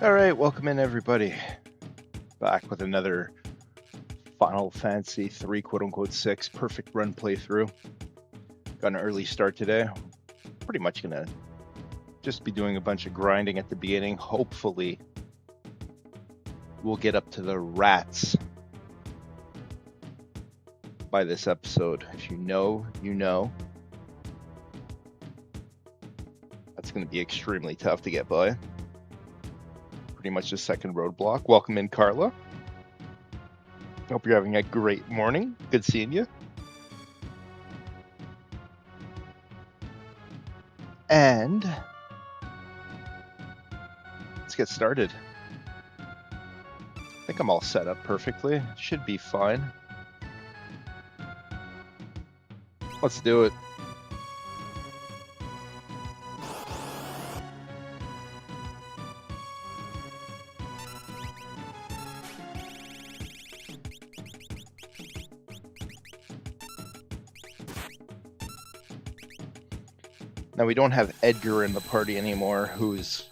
All right, welcome in everybody. Back with another Final Fantasy 3 quote-unquote 6 perfect run playthrough. Got an early start today. Pretty much gonna just be doing a bunch of grinding at the beginning. Hopefully we'll get up to the rats by this episode. If you know, you know. That's gonna be extremely tough to get by. Pretty much the second roadblock. Welcome in, Carla. Hope you're having a great morning. Good seeing you. And let's get started. I think I'm all set up perfectly. Should be fine. Let's do it. Now we don't have Edgar in the party anymore, who's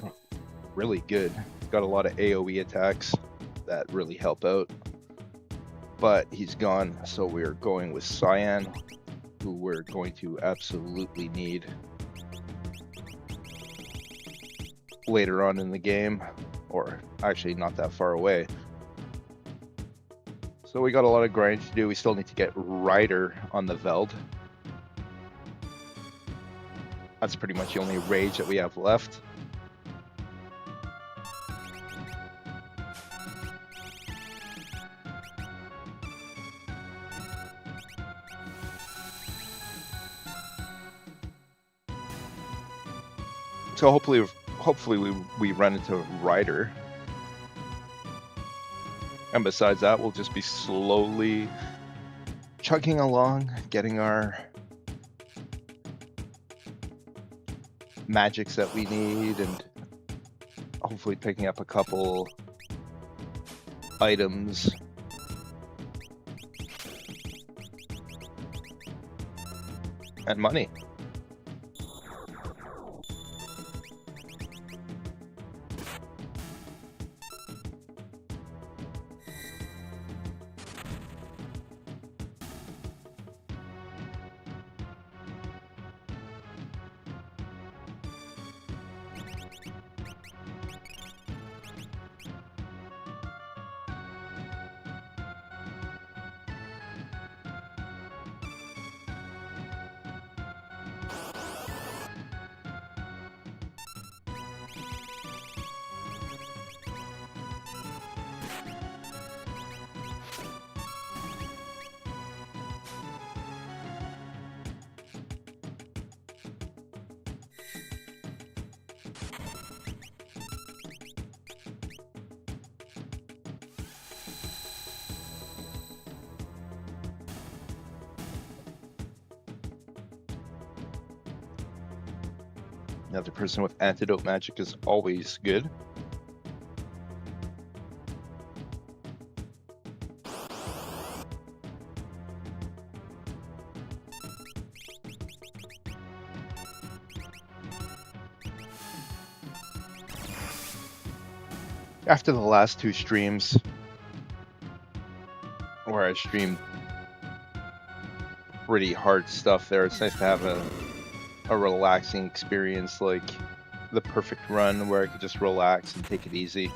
really good. He's got a lot of AoE attacks that really help out. But he's gone, so we're going with Cyan, who we're going to absolutely need later on in the game, or actually not that far away. So we got a lot of grinding to do. We still need to get Ryder on the Veld. That's pretty much the only rage that we have left. So hopefully we run into Ryder. And besides that, we'll just be slowly chugging along, getting our magics that we need, and hopefully picking up a couple items. And money. Another person with antidote magic is always good. After the last two streams, where I streamed pretty hard stuff there, it's nice to have a relaxing experience like the perfect run where I could just relax and take it easy.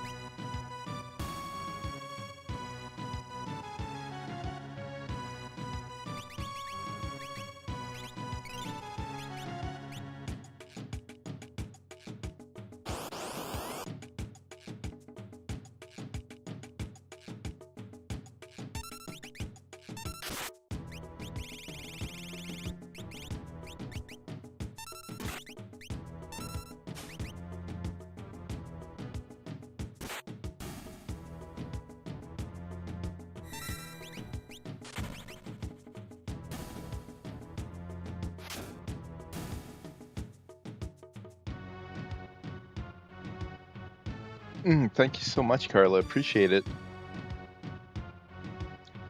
Thank you so much, Carla. Appreciate it.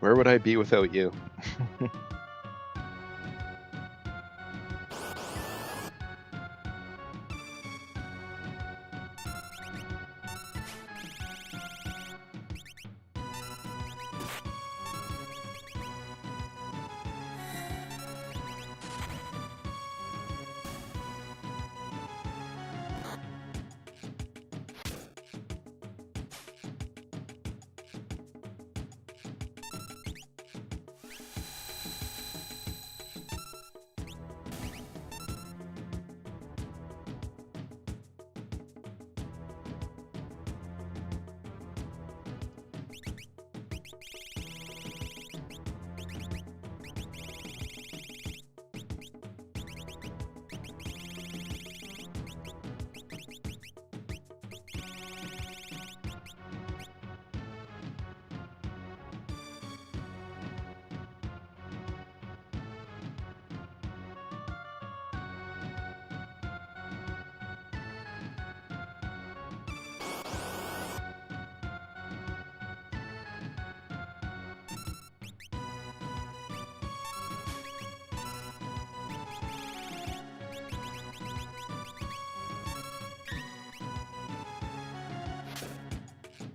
Where would I be without you?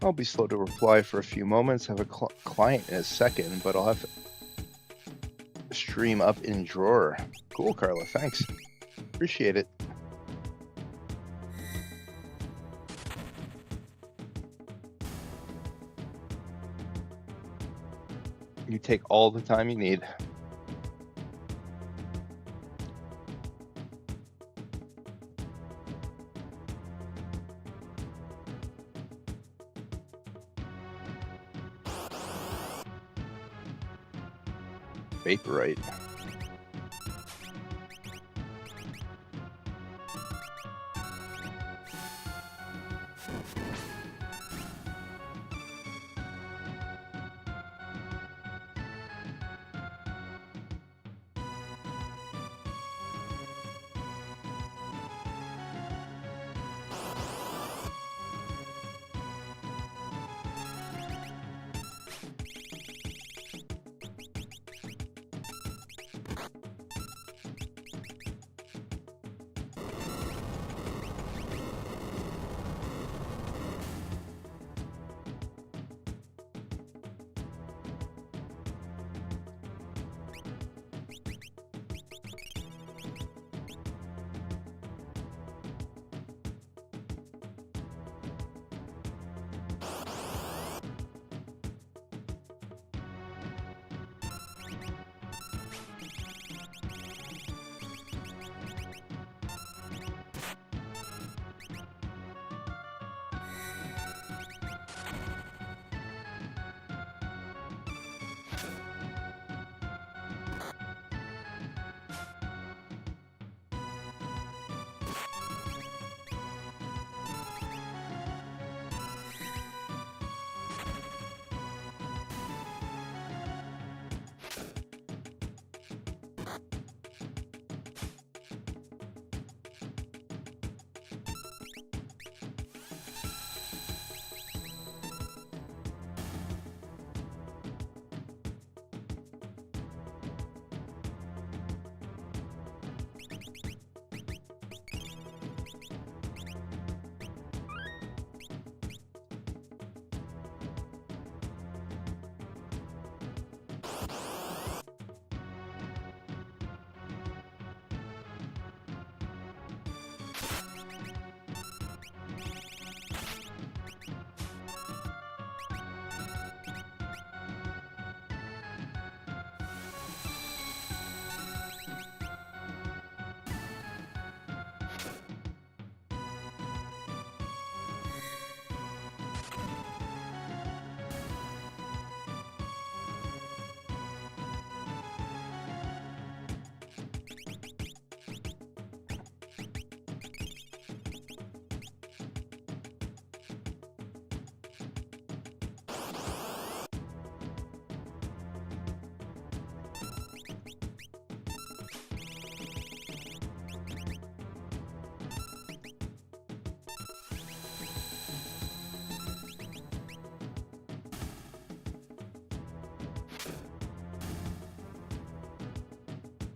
I'll be slow to reply for a few moments. I have a client in a second, but I'll have to stream up in drawer. Cool, Carla. Thanks. Appreciate it. You take all the time you need. Vaporite.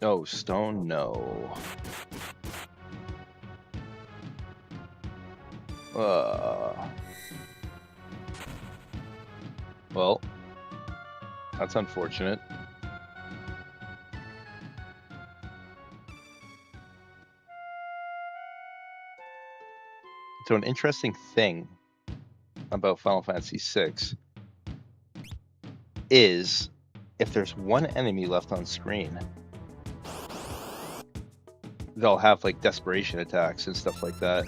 No, stone, no. Well, that's unfortunate. So an interesting thing about Final Fantasy VI is if there's one enemy left on screen, they'll have like desperation attacks and stuff like that.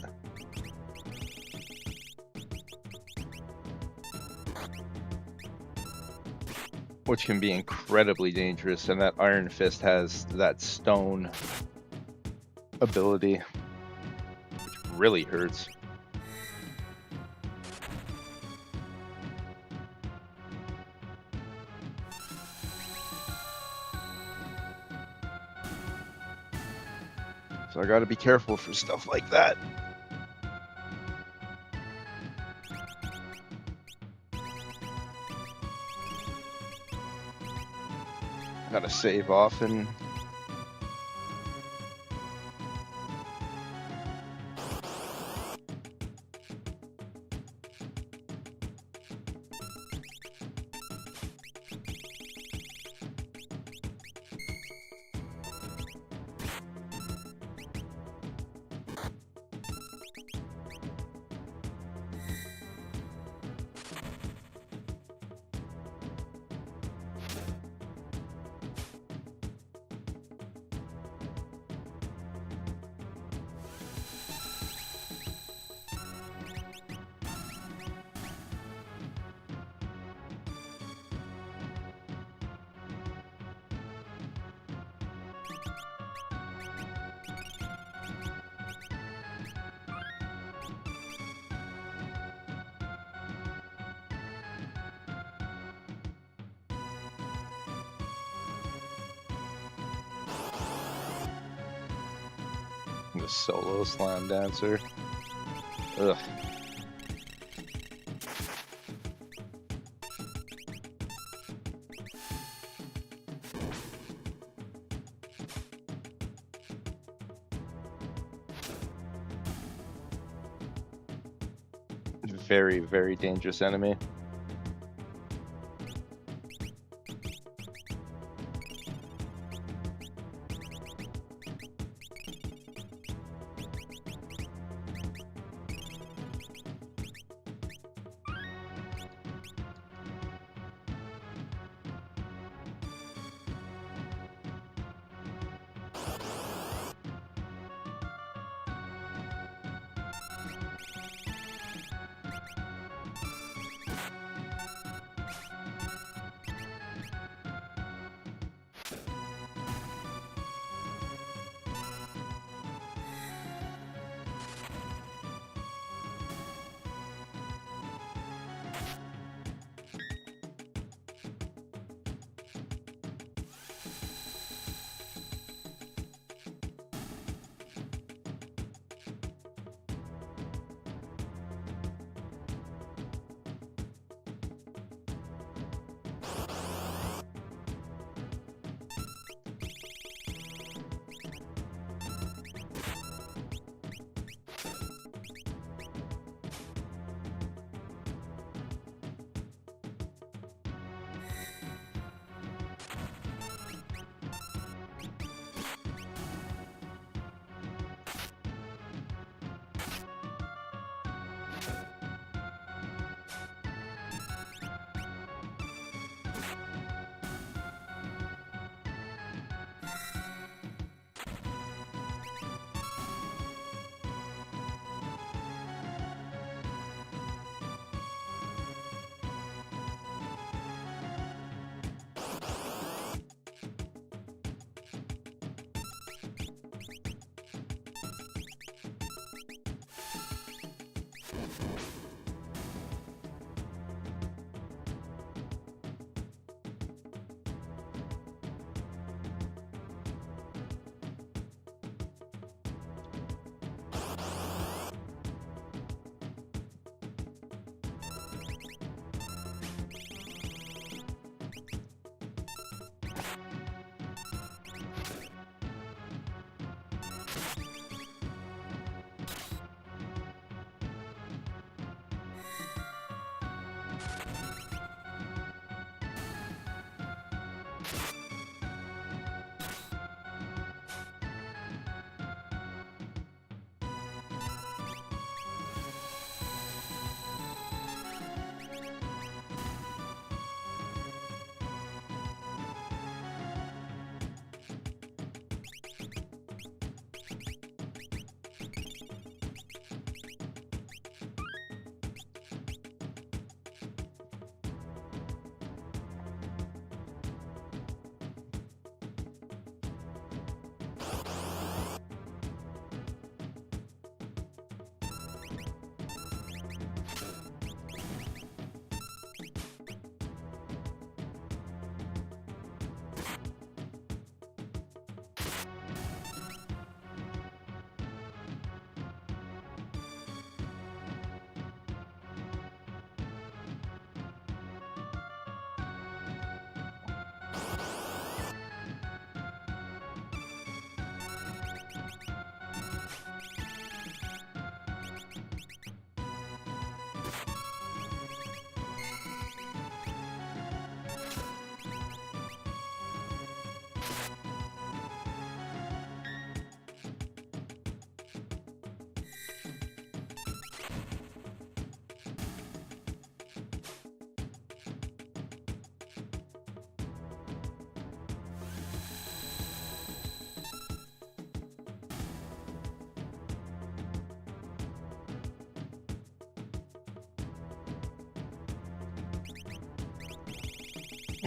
Which can be incredibly dangerous, and that Iron Fist has that stone ability, which really hurts. So I gotta be careful for stuff like that. Gotta save often. a solo slam dancer. Ugh. Very, very dangerous enemy.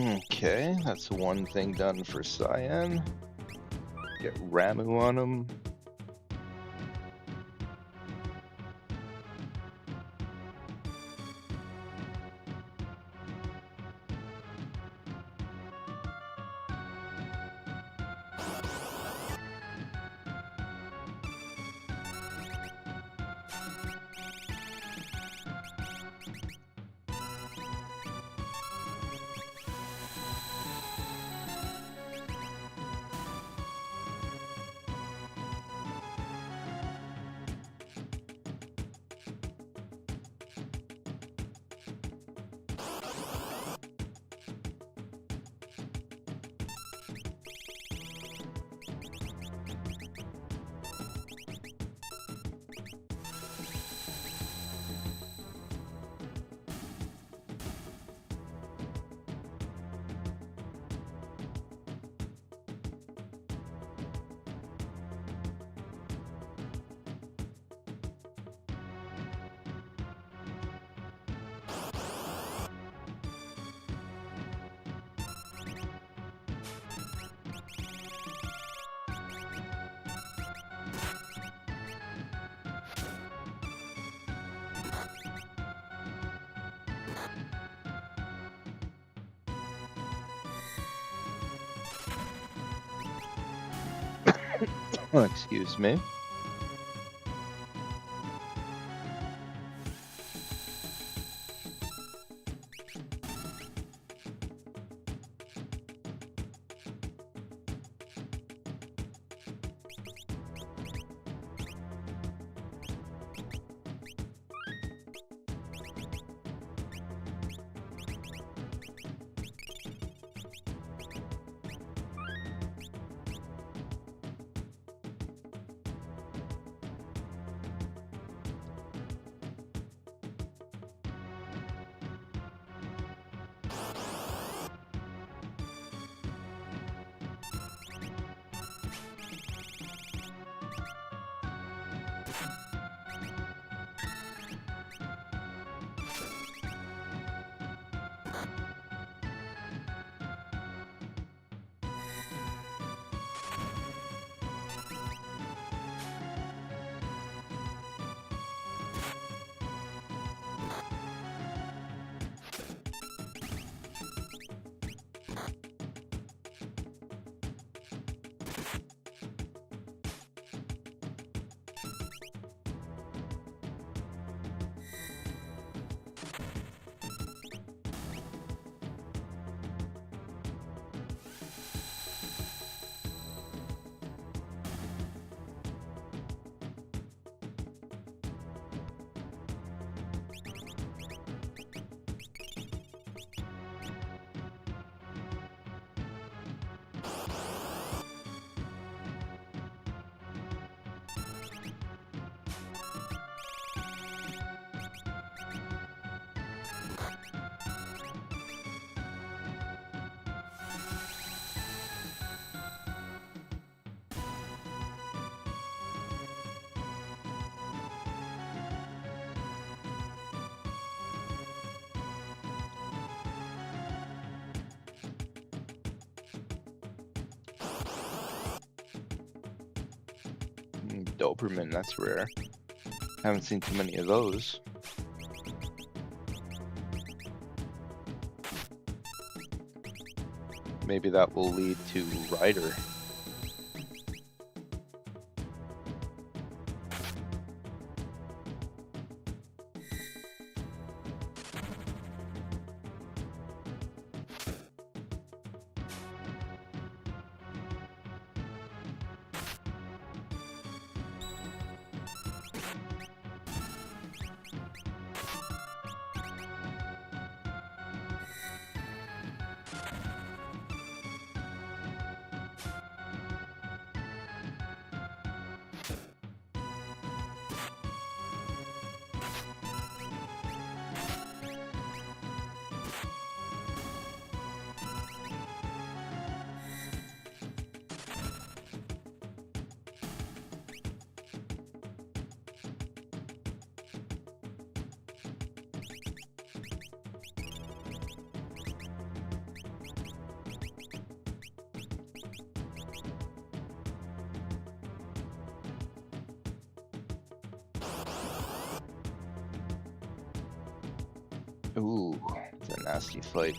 Okay, that's one thing done for Cyan. Get Ramu on him. Excuse me. Doberman, that's rare. Haven't seen too many of those. Maybe that will lead to Rider. Ooh, it's a nasty fight.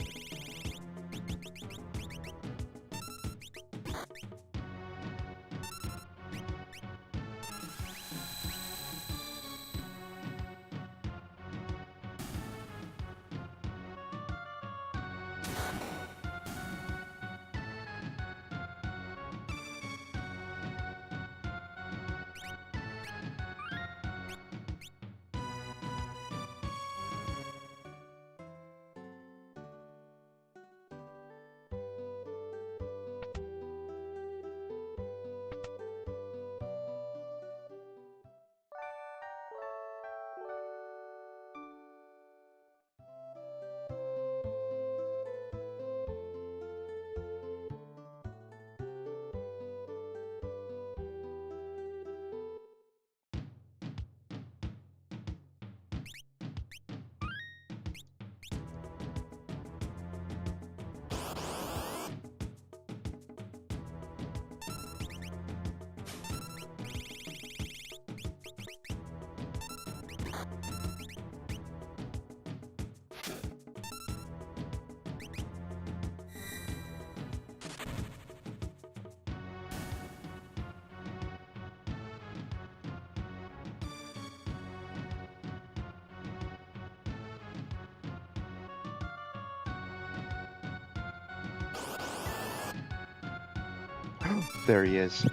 There he is.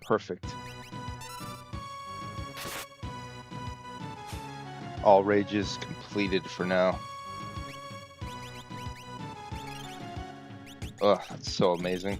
Perfect. All rages completed for now. Ugh, that's so amazing.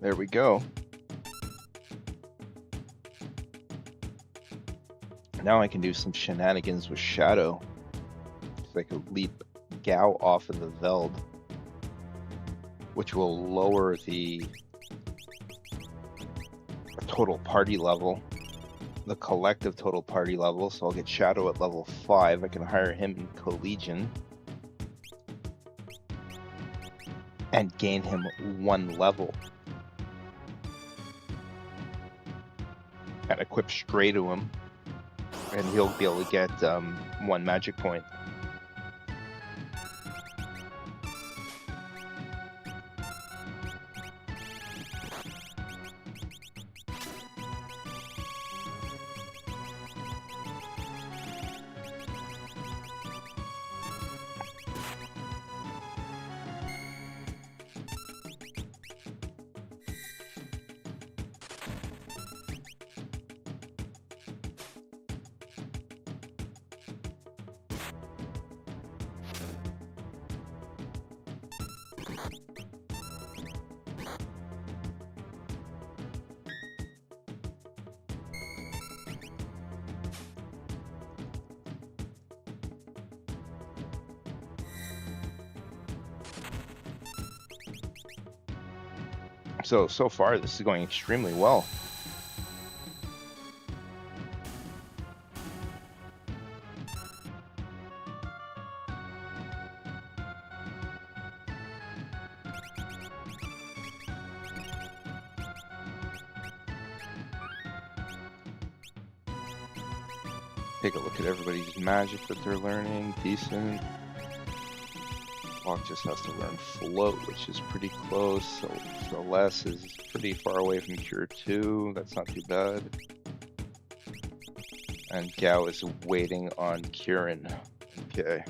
There we go. Now I can do some shenanigans with Shadow. So I could leap Gao off of the Veld, which will lower the total party level, the collective total party level. So I'll get Shadow at level 5. I can hire him in Collegian and gain him 1 level. And equip Stray to him, and he'll be able to get 1 magic point. So far, this is going extremely well. Take a look at everybody's magic that they're learning. Decent. Locke just has to learn Float, which is pretty close. So Celeste is pretty far away from Cure 2. That's not too bad. And Gao is waiting on Kieran. Okay.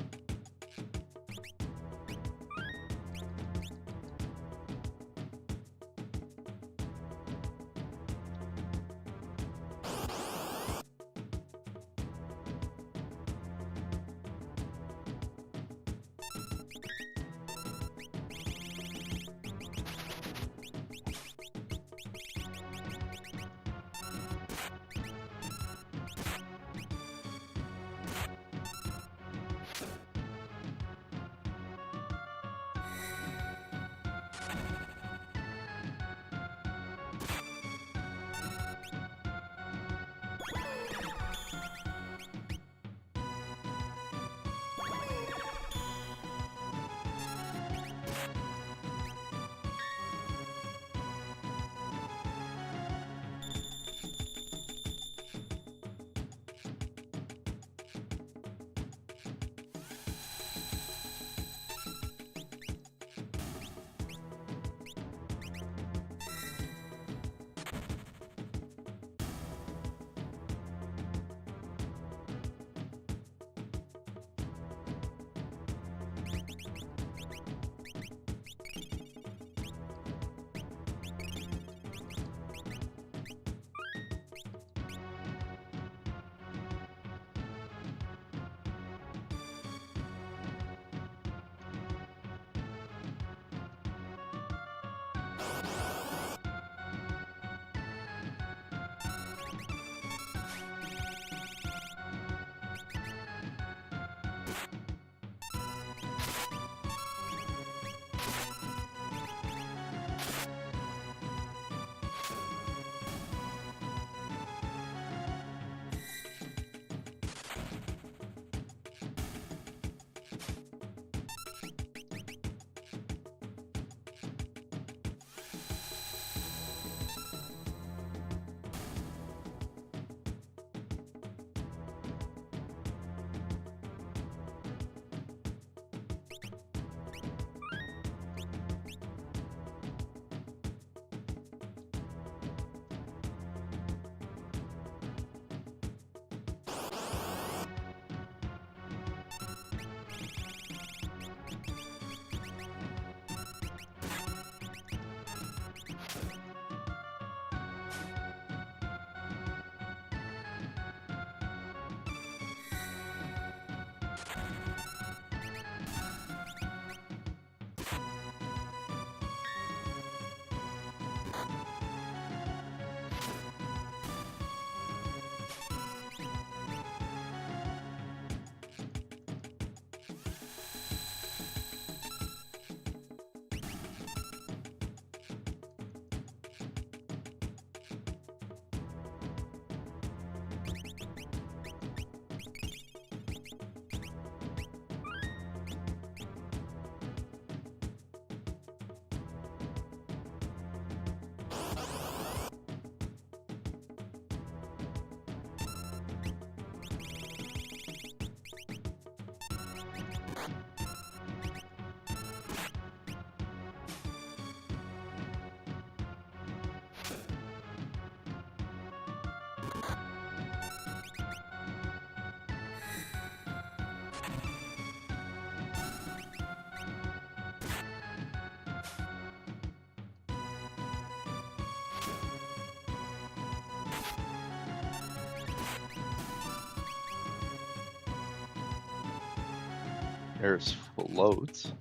There's floats.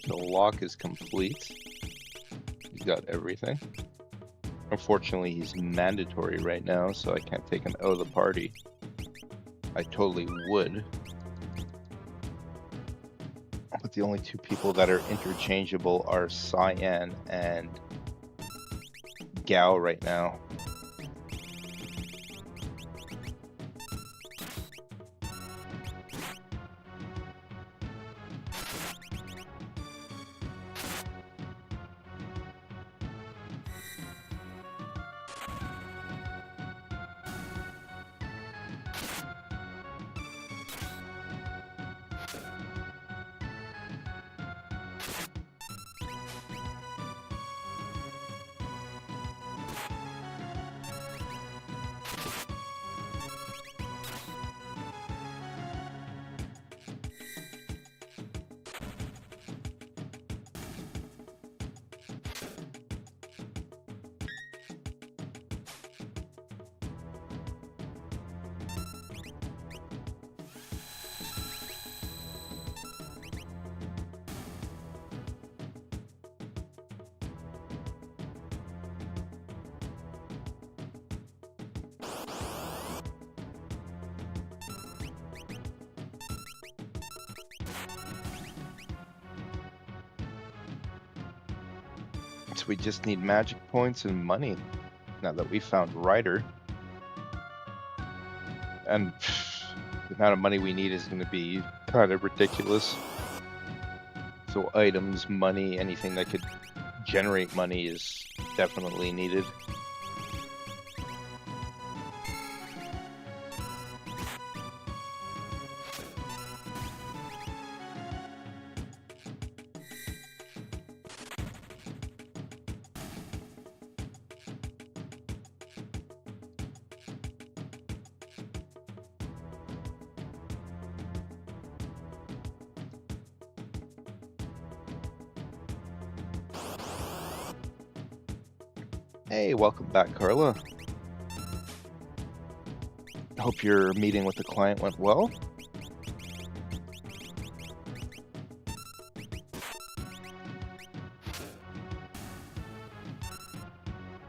The lock is complete. He's got everything. Unfortunately, he's mandatory right now, so I can't take him out of the party. I totally would. But the only two people that are interchangeable are Cyan and Gao right now. So we just need magic points and money now that we found Ryder. And the amount of money we need is going to be kind of ridiculous. So items, money, anything that could generate money is definitely needed. Hey, welcome back, Carla. Hope your meeting with the client went well.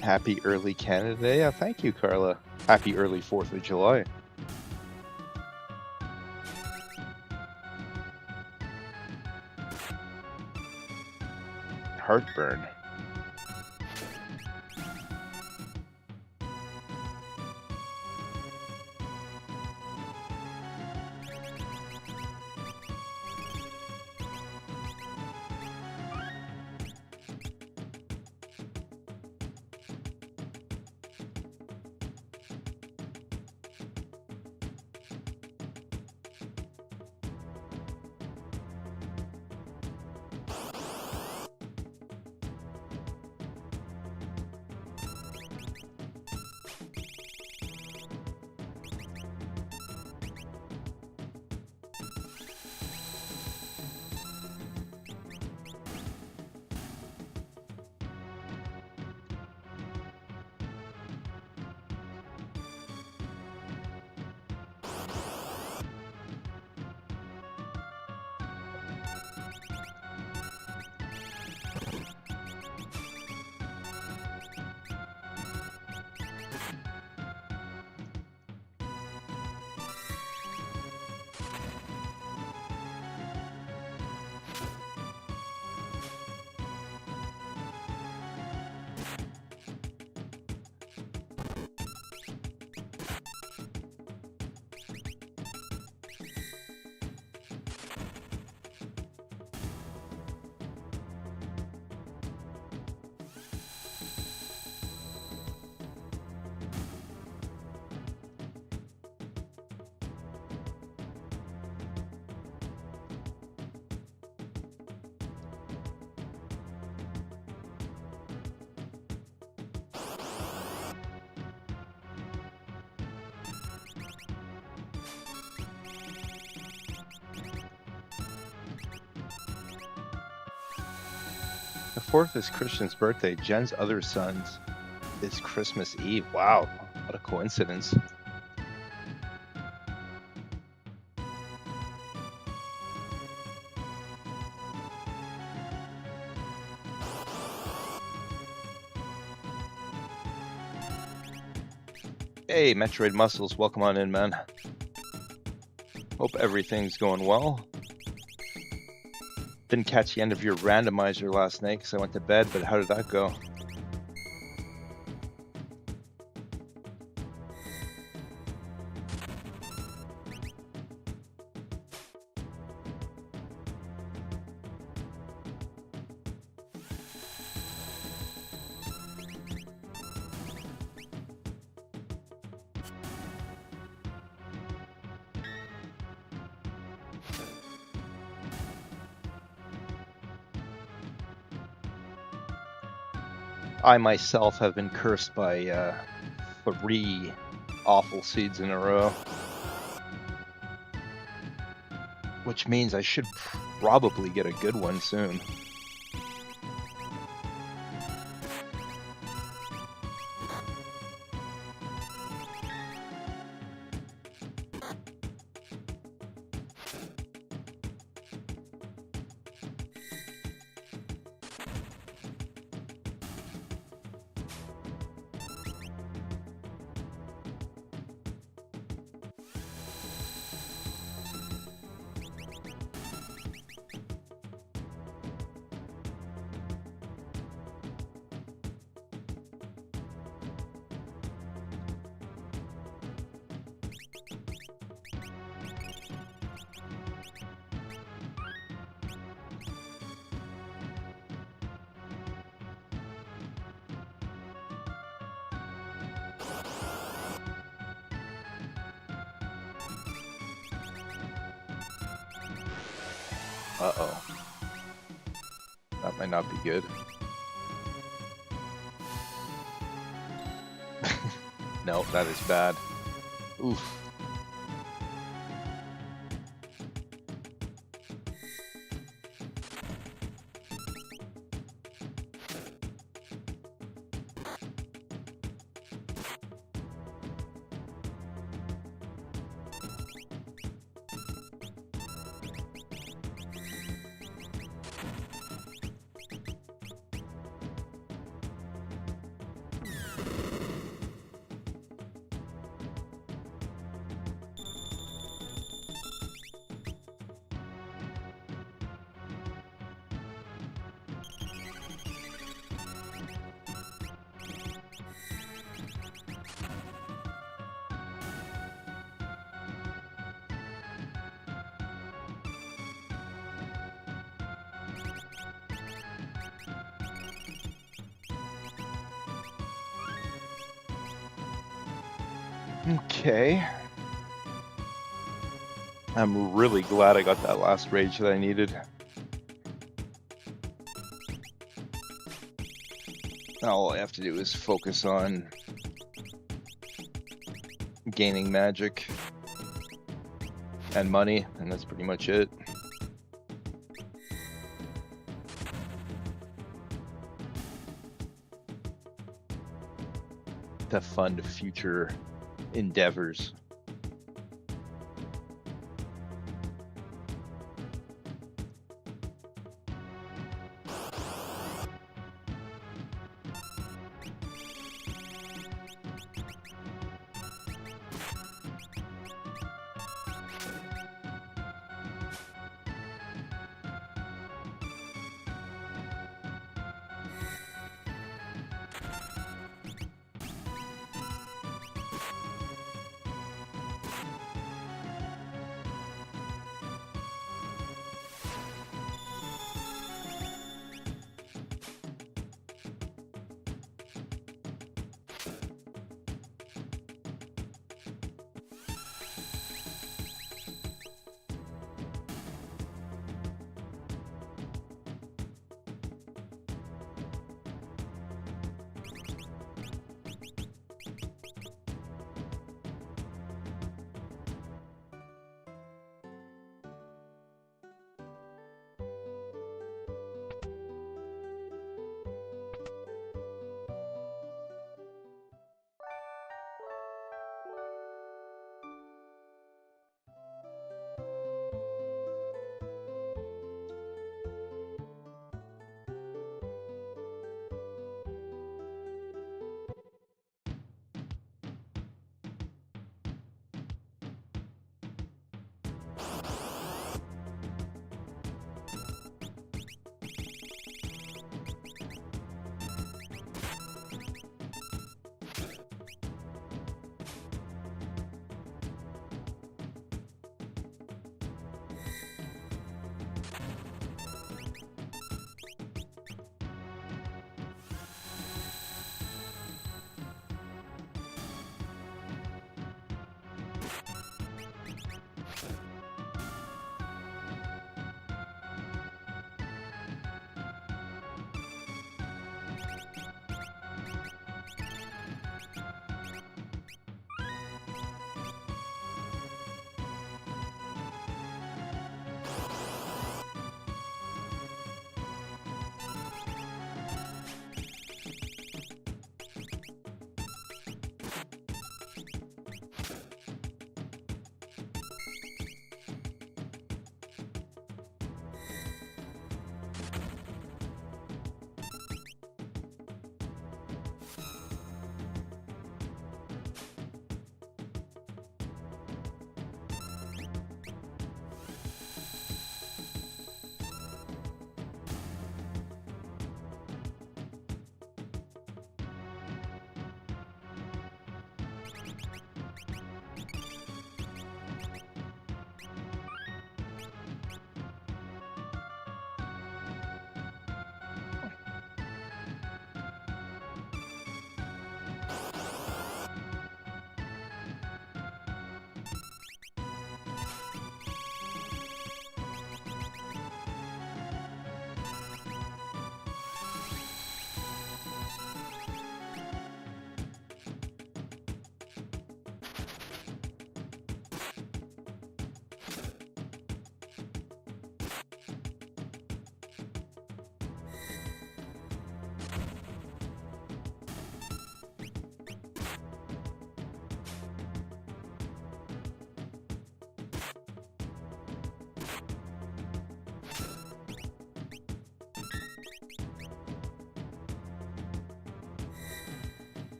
Happy early Canada Day. Yeah, thank you, Carla. Happy early 4th of July. Heartburn. The 4th is Christian's birthday. Jen's other son's is Christmas Eve. Wow, what a coincidence. Hey, Metroid Muscles, welcome on in, man. Hope everything's going well. Didn't catch the end of your randomizer last night because I went to bed, but how did that go? I myself have been cursed by 3 awful seeds in a row. Which means I should probably get a good one soon. Uh-oh. That might not be good. No, that is bad. Oof. Okay. I'm really glad I got that last rage that I needed. Now all I have to do is focus on gaining magic and money, and that's pretty much it. To fund future endeavors.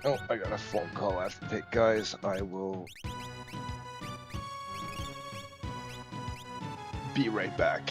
Oh, I got a phone call I have to take, guys. I will be right back.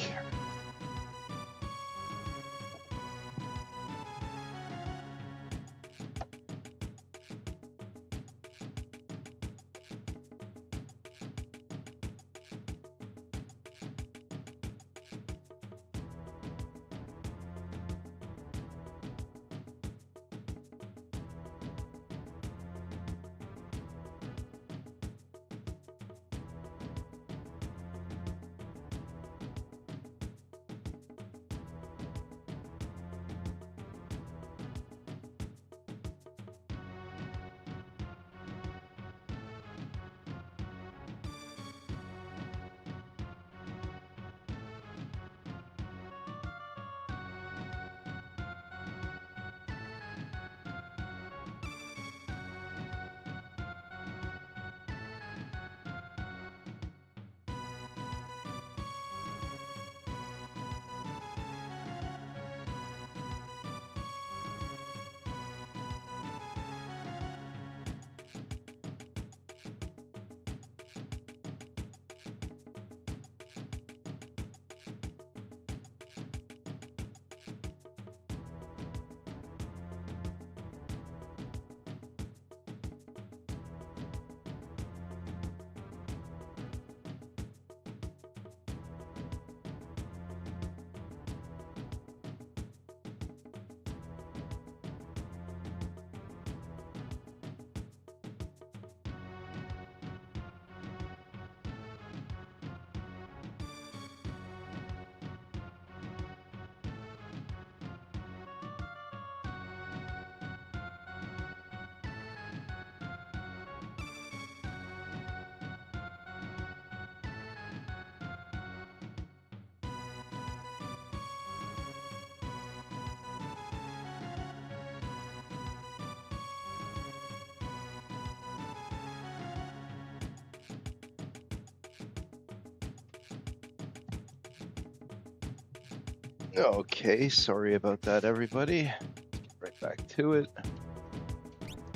Okay, sorry about that, everybody. Get right back to it.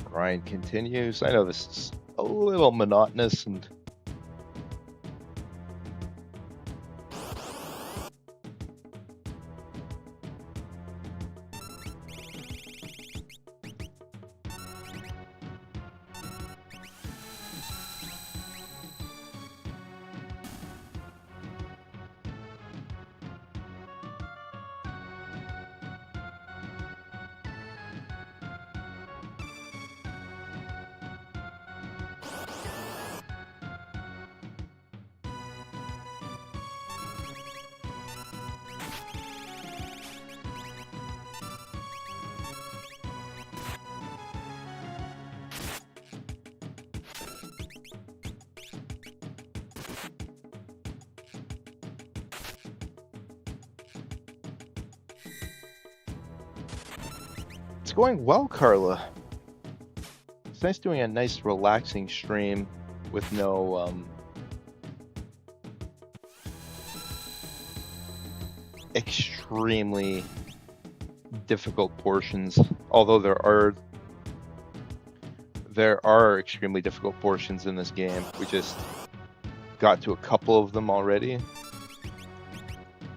Grind continues. I know this is a little monotonous and it's going well, Carla. It's nice doing a nice relaxing stream with no extremely difficult portions, although there are extremely difficult portions in this game. We just got to a couple of them already,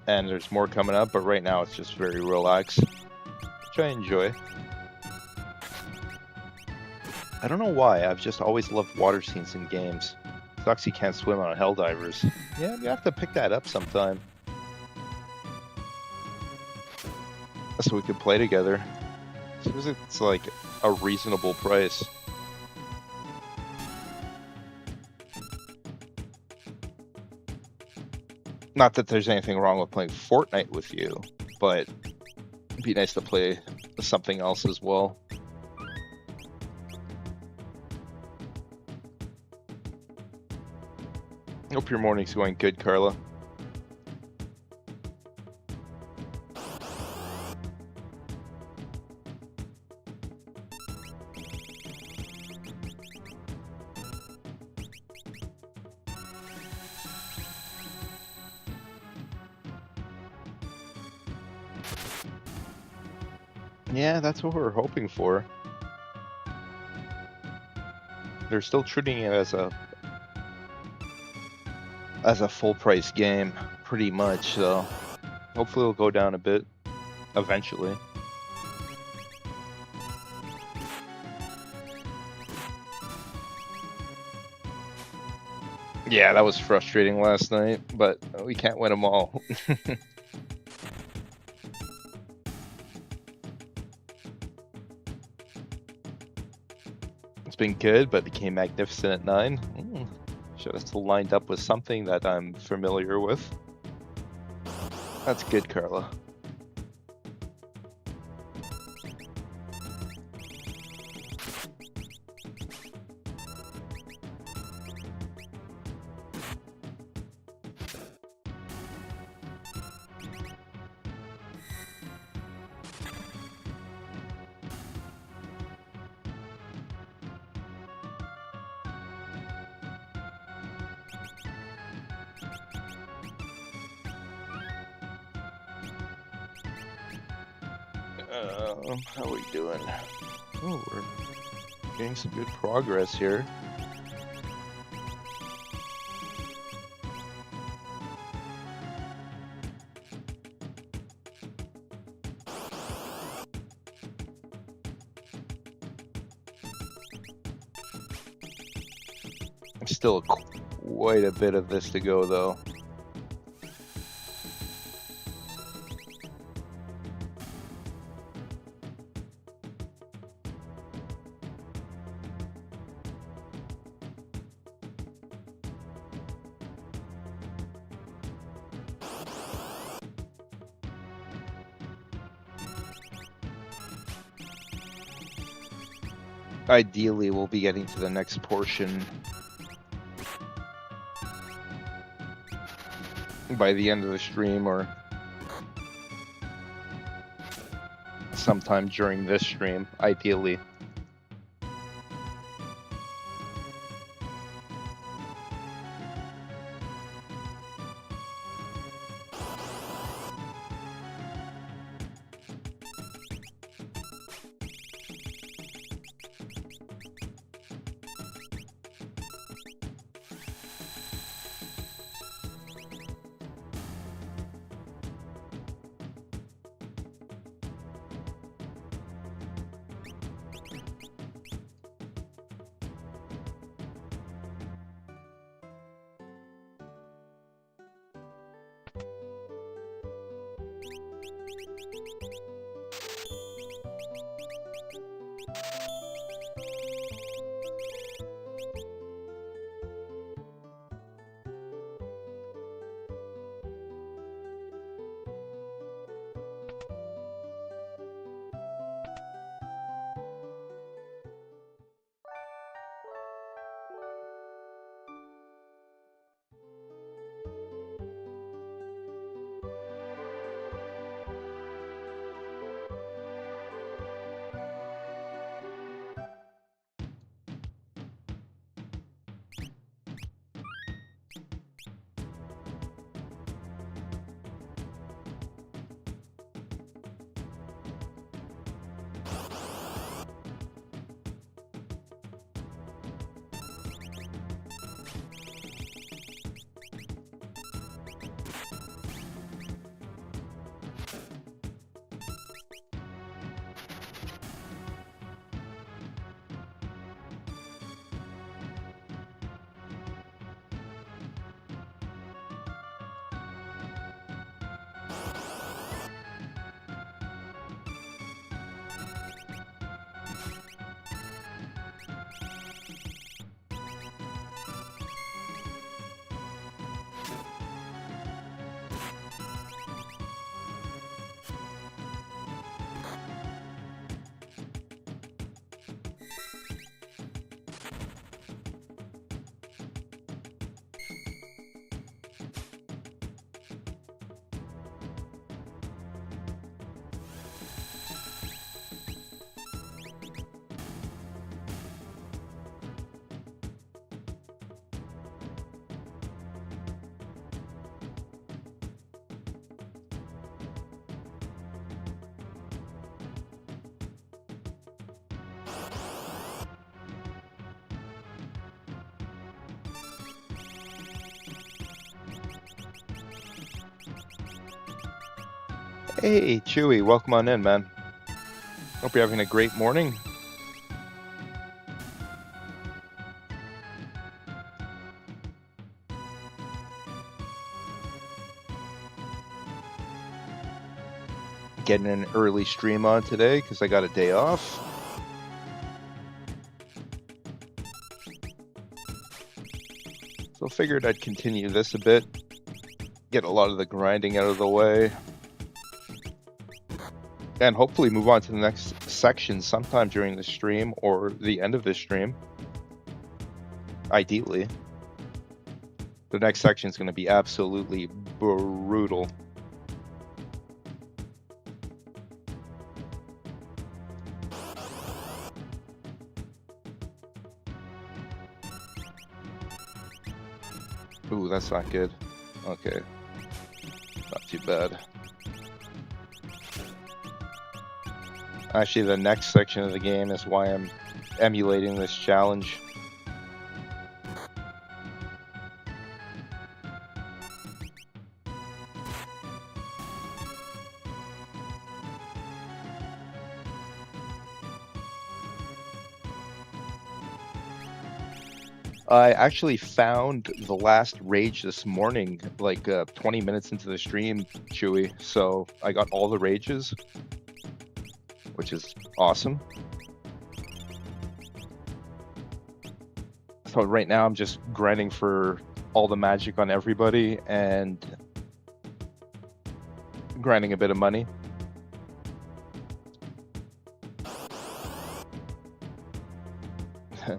and there's more coming up, but right now it's just very relaxed, which I enjoy. I don't know why, I've just always loved water scenes in games. Sucks you can't swim on Helldivers. Yeah, you have to pick that up sometime, so we could play together. Seems it's like a reasonable price. Not that there's anything wrong with playing Fortnite with you, but it'd be nice to play something else as well. Hope your morning's going good, Carla. Yeah, that's what we're hoping for. They're still treating it as a full price game, pretty much, so hopefully it'll go down a bit eventually. Yeah, that was frustrating last night, but we can't win them all. It's been good, but became magnificent at 9. Should have still lined up with something that I'm familiar with. That's good, Carla. How are we doing? Oh, we're getting some good progress here. Still quite a bit of this to go, though. Ideally, we'll be getting to the next portion by the end of the stream or sometime during this stream, ideally. Hey, Chewy, welcome on in, man. Hope you're having a great morning. Getting an early stream on today because I got a day off. So figured I'd continue this a bit, get a lot of the grinding out of the way, and hopefully move on to the next section sometime during the stream or the end of the stream. Ideally. The next section is going to be absolutely brutal. Ooh, that's not good. Okay. Not too bad. Actually, the next section of the game is why I'm emulating this challenge. I actually found the last rage this morning, like 20 minutes into the stream, Chewy. So I got all the rages, which is awesome. So right now I'm just grinding for all the magic on everybody and grinding a bit of money.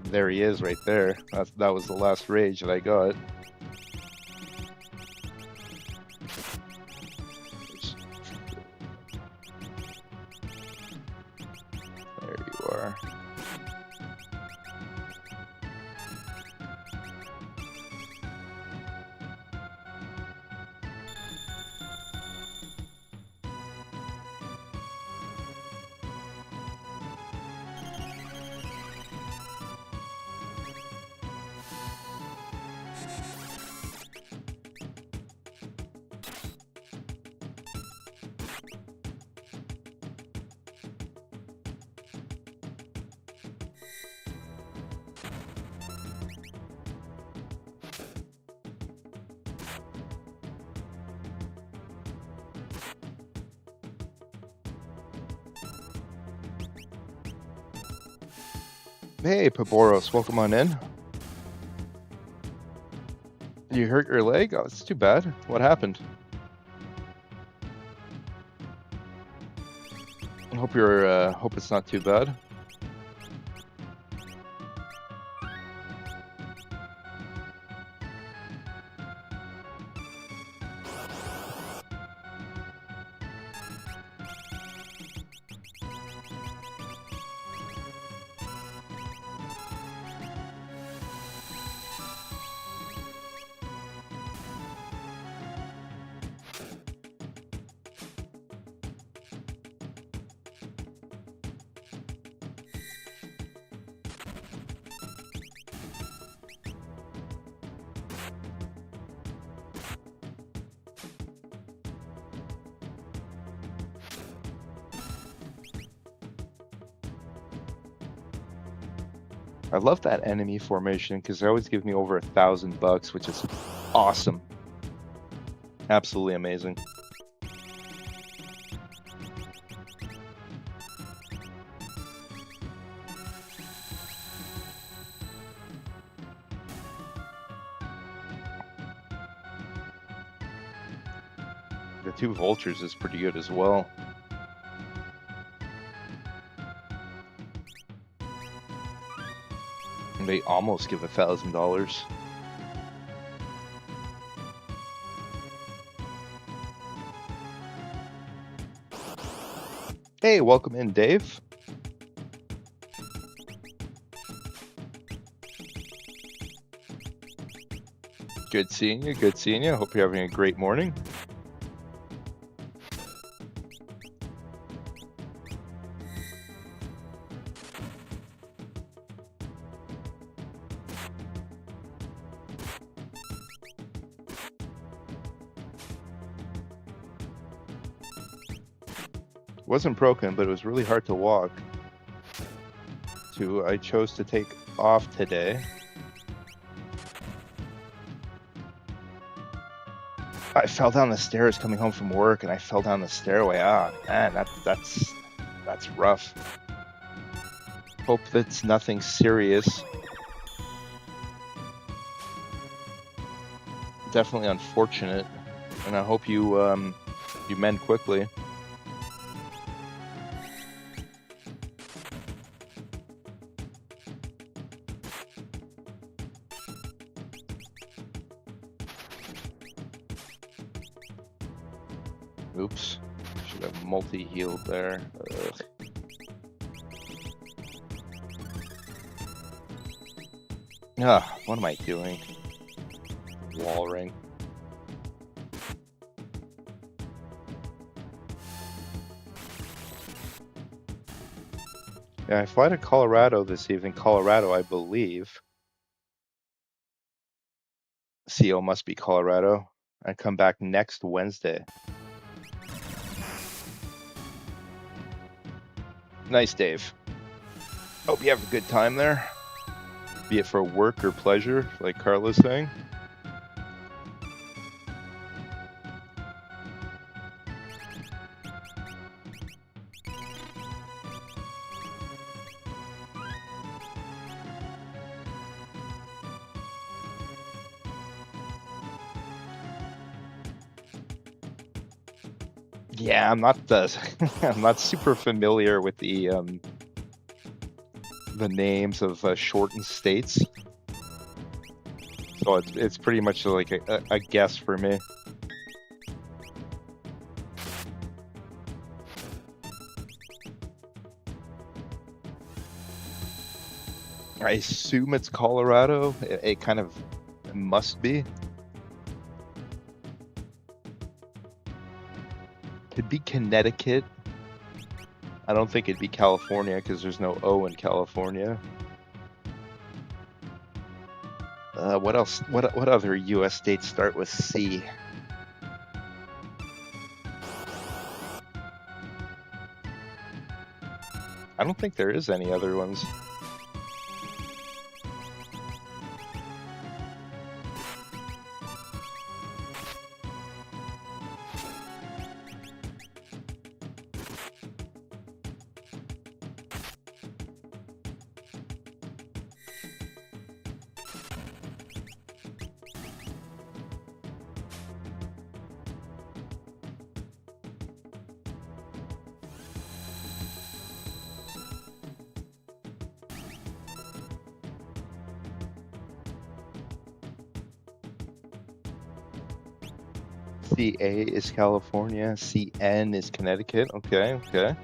There he is right there. That was the last rage that I got. There you are. Hey, Paboros, welcome on in. You hurt your leg? Oh, it's too bad. What happened? I hope you're. Hope it's not too bad. I love that enemy formation because they always give me over $1,000, which is awesome. Absolutely amazing. The 2 vultures is pretty good as well. And they almost give $1,000. Hey, welcome in, Dave. Good seeing you, good seeing you. Hope you're having a great morning. wasn't broken, but it was really hard to walk. I chose to take off today. I fell down the stairs coming home from work, and I fell down the stairway. Ah, man, that's rough. Hope that's nothing serious. Definitely unfortunate, and I hope you you mend quickly. Oops, should have multi-healed there. Ugh. Ah, what am I doing? Wall ring. Yeah, I fly to Colorado this evening. Colorado, I believe. CO must be Colorado. I come back next Wednesday. Nice, Dave. Hope you have a good time there. Be it for work or pleasure, like Carla's saying. Yeah, I'm not I'm not super familiar with the names of shortened states, so it's pretty much like a guess for me. I assume it's Colorado. It kind of must be. Could be Connecticut. I don't think it'd be California because there's no O in California. What else? What other U.S. states start with C? I don't think there is any other ones. CA is California. CN is Connecticut. Okay, okay.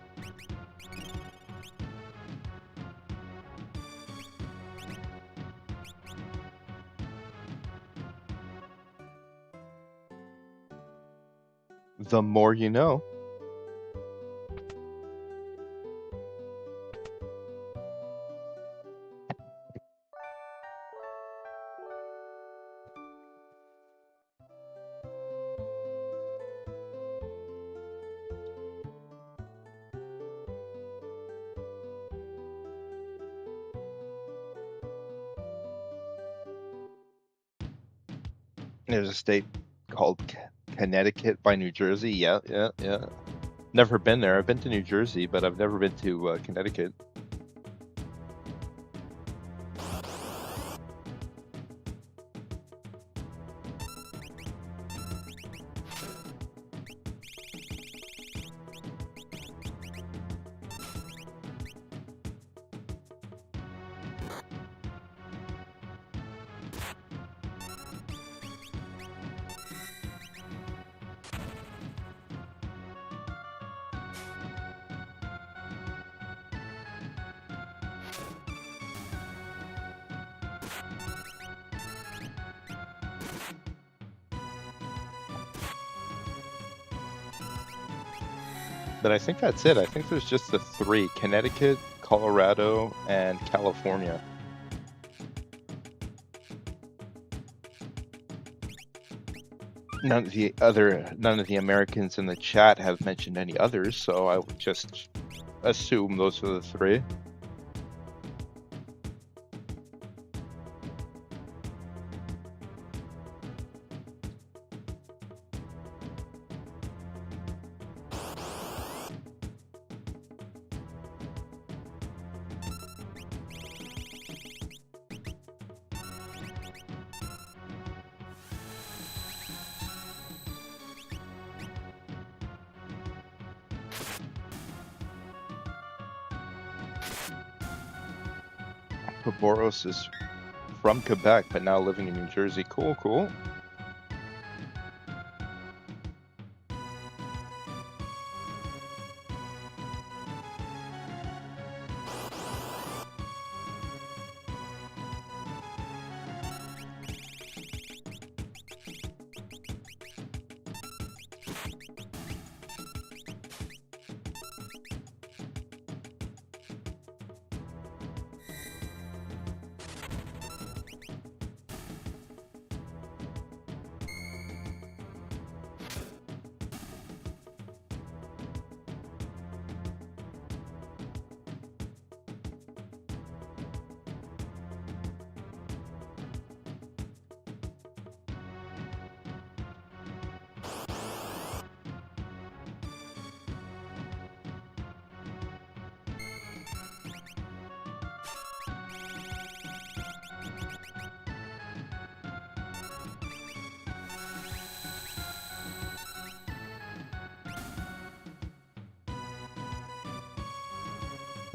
The more you know. There's a state called Connecticut by New Jersey. Yeah, yeah, yeah. Never been there. I've been to New Jersey, but I've never been to Connecticut. But I think that's it. I think there's just the three: Connecticut, Colorado, and California. none of the Americans in the chat have mentioned any others, so I would just assume those are the three. Boros is from Quebec, but now living in New Jersey. Cool, cool.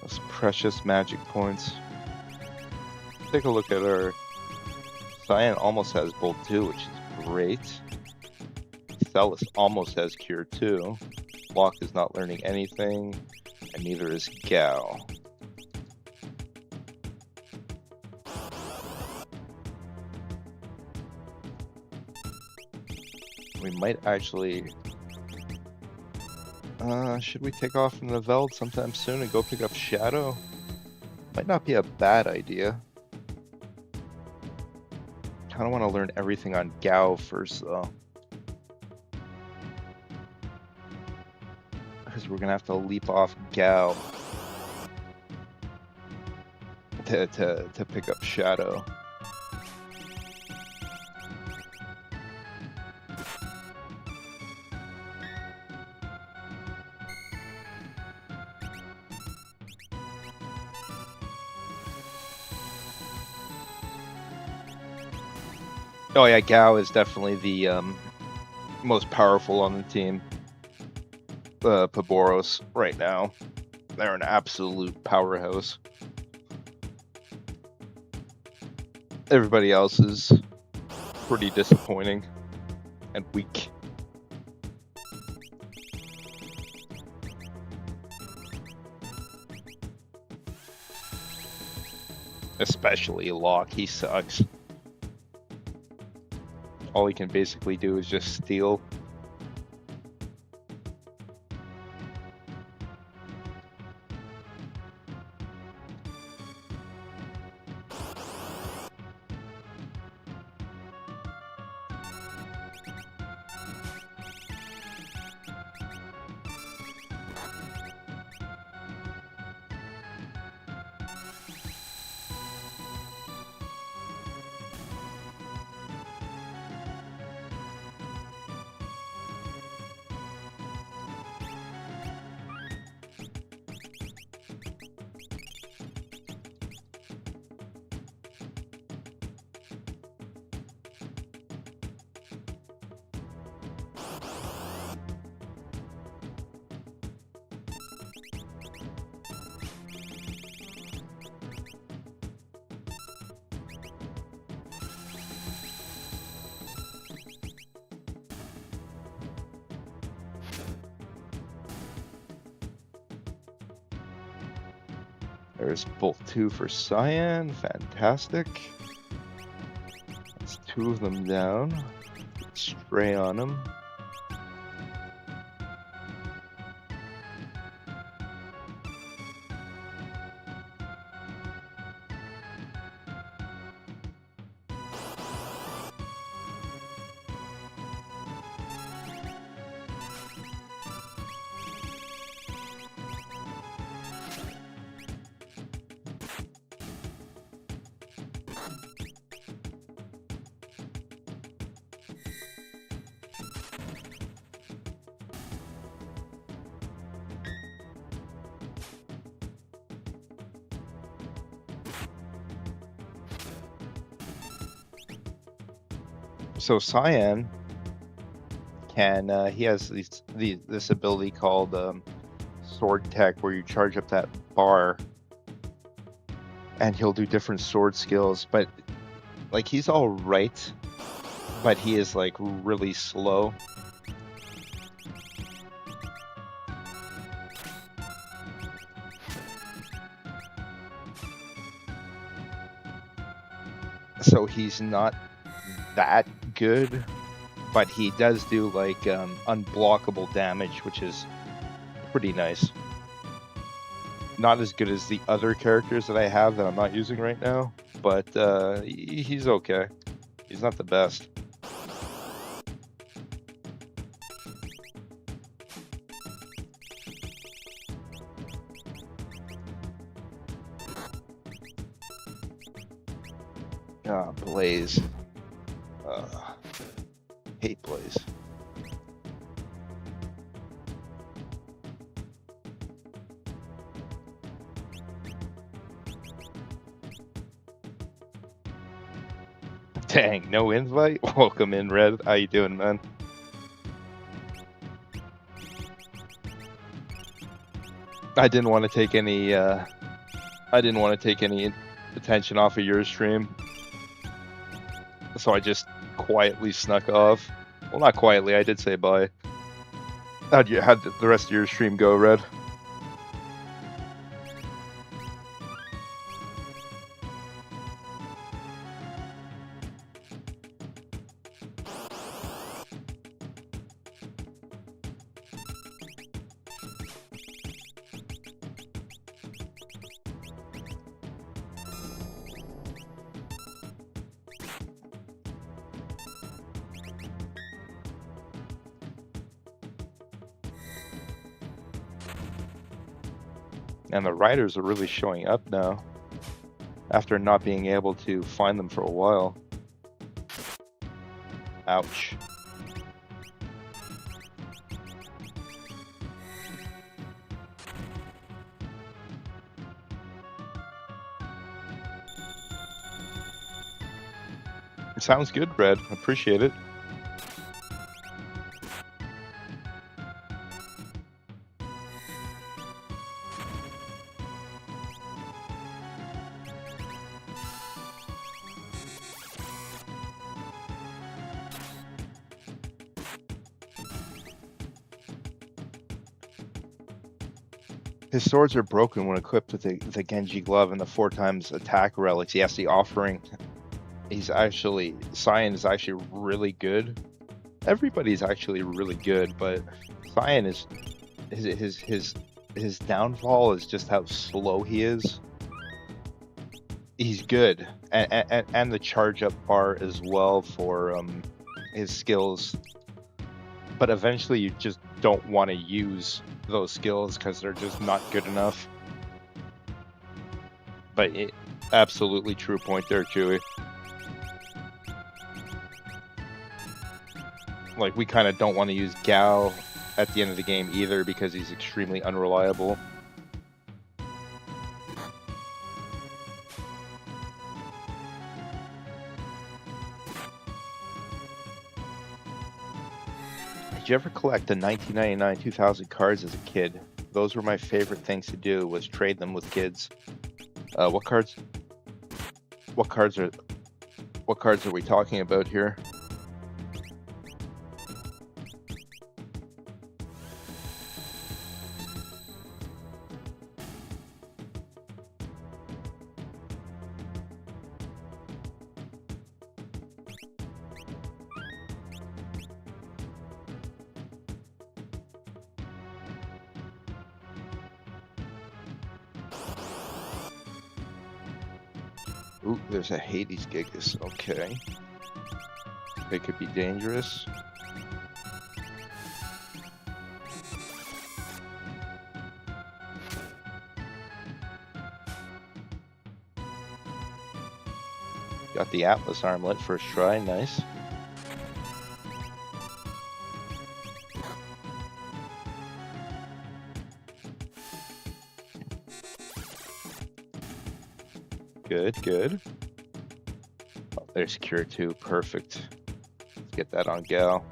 Those precious magic points. Take a look at our Cyan almost has Bolt 2, which is great. Celis almost has Cure 2. Locke is not learning anything, and neither is Gao. We might actually... should we take off from the Veld sometime soon and go pick up Shadow? Might not be a bad idea. Kinda want to learn everything on Gao first, though. Because we're gonna have to leap off Gao to pick up Shadow. Oh yeah, Gao is definitely the most powerful on the team. Paboros right now. They're an absolute powerhouse. Everybody else is pretty disappointing and weak. Especially Locke, he sucks. All he can basically do is just steal. There's Bolt 2 for Cyan, fantastic. That's 2 of them down. Stray on him. So Cyan can he has this ability called Sword Tech, where you charge up that bar, and he'll do different sword skills. But like he's all right, but he is like really slow. So he's not that good, but he does do like unblockable damage, which is pretty nice. Not as good as the other characters that I have that I'm not using right now, but he's okay. He's not the best. Blaze. Hate Blaze. Dang, no invite? Welcome in, Red. How you doing, man? I didn't want to take any attention off of your stream, so I just quietly snuck off. Well, not quietly, I did say bye. How'd the rest of your stream go, Red? And the riders are really showing up now, after not being able to find them for a while. Ouch. Sounds good, Red. Appreciate it. His swords are broken when equipped with the Genji glove and the 4x attack relics. Yes, the offering. Cyan is actually really good. Everybody's actually really good, but Cyan is his downfall is just how slow he is. He's good, and the charge up bar as well for his skills. But eventually, you just don't want to use those skills because they're just not good enough. But absolutely true point there, Chewy. Like, we kind of don't want to use Gao at the end of the game either because he's extremely unreliable. Did you ever collect the 1999 2000 cards as a kid? Those were my favorite things to do, was trade them with kids. What cards are we talking about here? Ooh, there's a Hades Gigas. Okay. It could be dangerous. Got the Atlas armlet first try, nice. Good, good. Oh, there's Cure 2, perfect. Get that on Gal.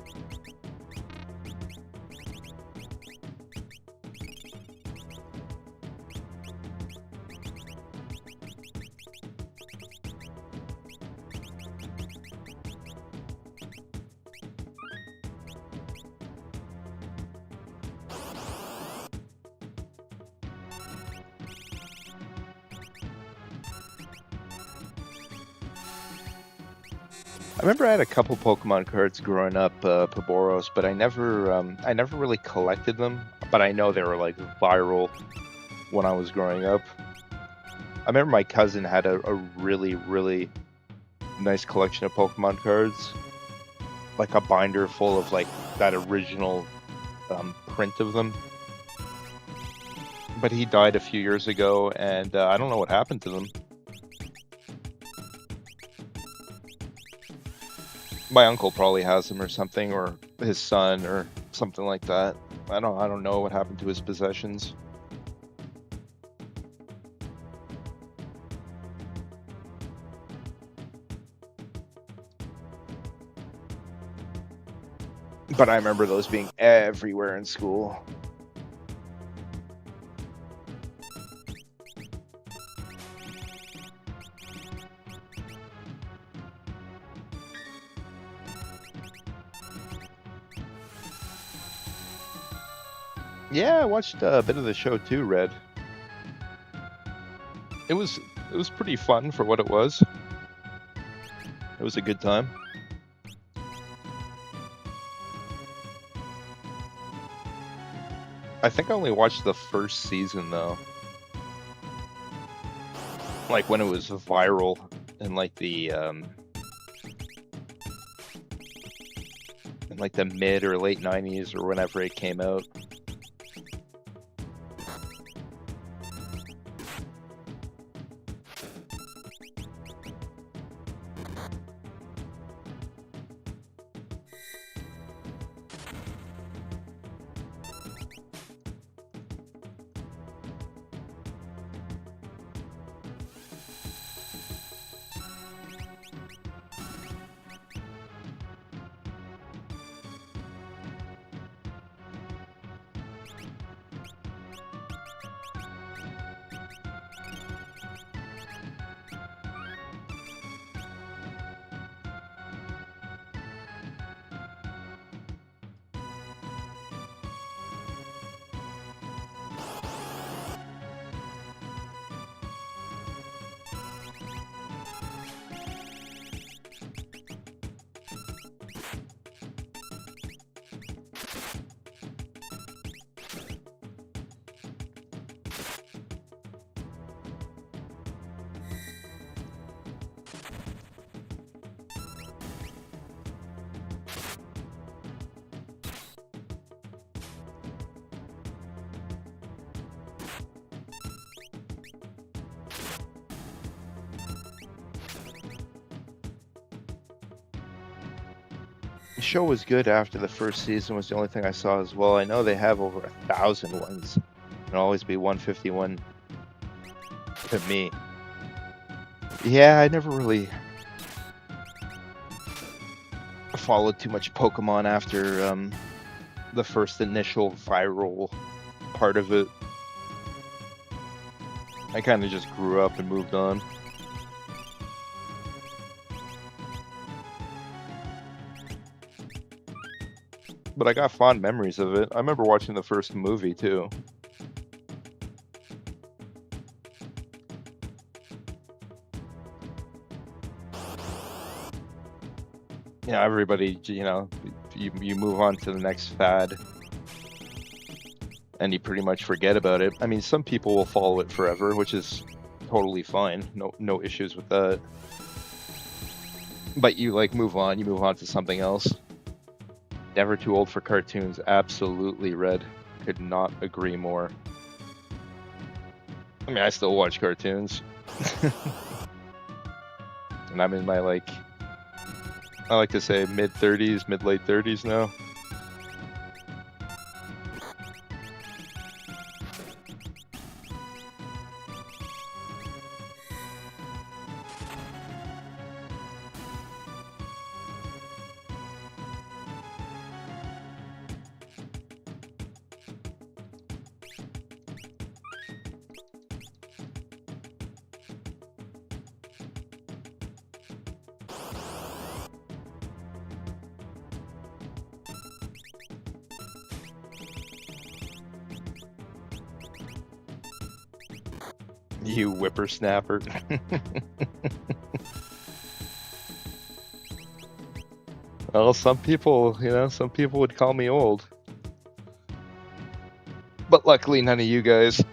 I remember I had a couple Pokemon cards growing up, Paboros, but I never really collected them. But I know they were like viral when I was growing up. I remember my cousin had a really, really nice collection of Pokemon cards, like a binder full of like that original print of them. But he died a few years ago, and I don't know what happened to them. My uncle probably has them or something, or his son or something like that. I don't know what happened to his possessions. But I remember those being everywhere in school. Yeah, I watched a bit of the show too, Red. It was pretty fun for what it was. It was a good time. I think I only watched the first season though. Like when it was viral in like the mid or late 90s or whenever it came out. The show was good after the first season was the only thing I saw as well. I know they have over 1,000 ones. It'll always be 151 to me. Yeah, I never really followed too much Pokemon after the first initial viral part of it. I kind of just grew up and moved on. But I got fond memories of it. I remember watching the first movie too. Yeah, everybody, you move on to the next fad and you pretty much forget about it. I mean, some people will follow it forever, which is totally fine. No issues with that. But you move on to something else. Never too old for cartoons. Absolutely, Red. Could not agree more. I mean, I still watch cartoons. And I'm in my I like to say mid-30s, mid-late 30s now. You whippersnapper. Well, some people, some people would call me old. But luckily, none of you guys.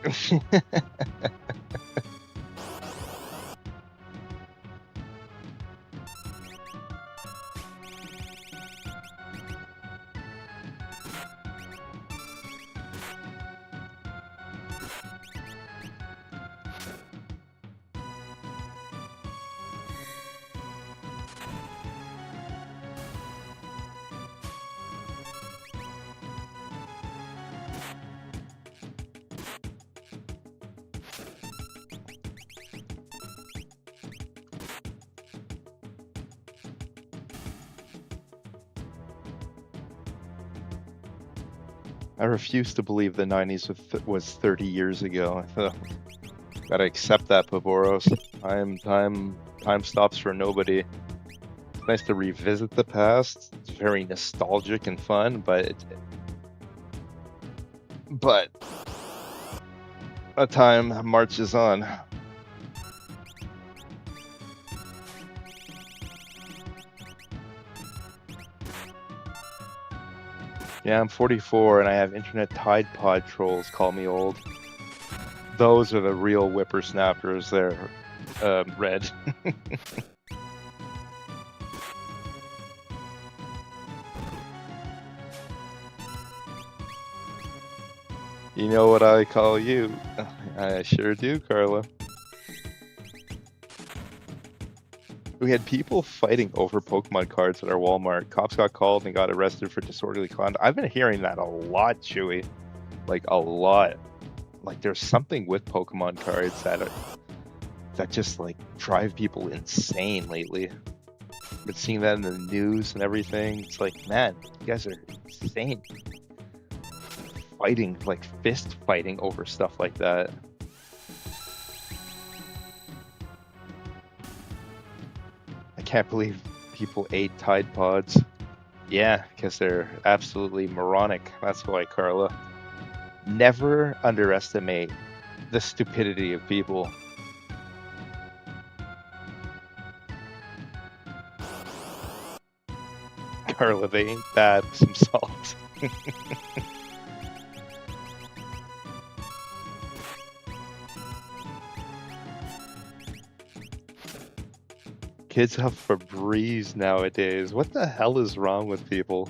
I refuse to believe the 90s was 30 years ago. Gotta accept that, Paboros. Time stops for nobody. It's nice to revisit the past. It's very nostalgic and fun, but a time marches on. Yeah, I'm 44 and I have internet Tide Pod trolls call me old. Those are the real whippersnappers there, Red. You know what I call you? I sure do, Carla. We had people fighting over Pokemon cards at our Walmart. Cops got called and got arrested for disorderly conduct. I've been hearing that a lot, Chewy. Like, a lot. Like, there's something with Pokemon cards that just, like, drive people insane lately. I've been seeing that in the news and everything. It's like, man, you guys are insane. Fighting, like, fist fighting over stuff like that. I can't believe people ate Tide Pods. Yeah, because they're absolutely moronic. That's why, Carla. Never underestimate the stupidity of people. Carla, they ain't bad with some salt. Kids have Febreze nowadays. What the hell is wrong with people?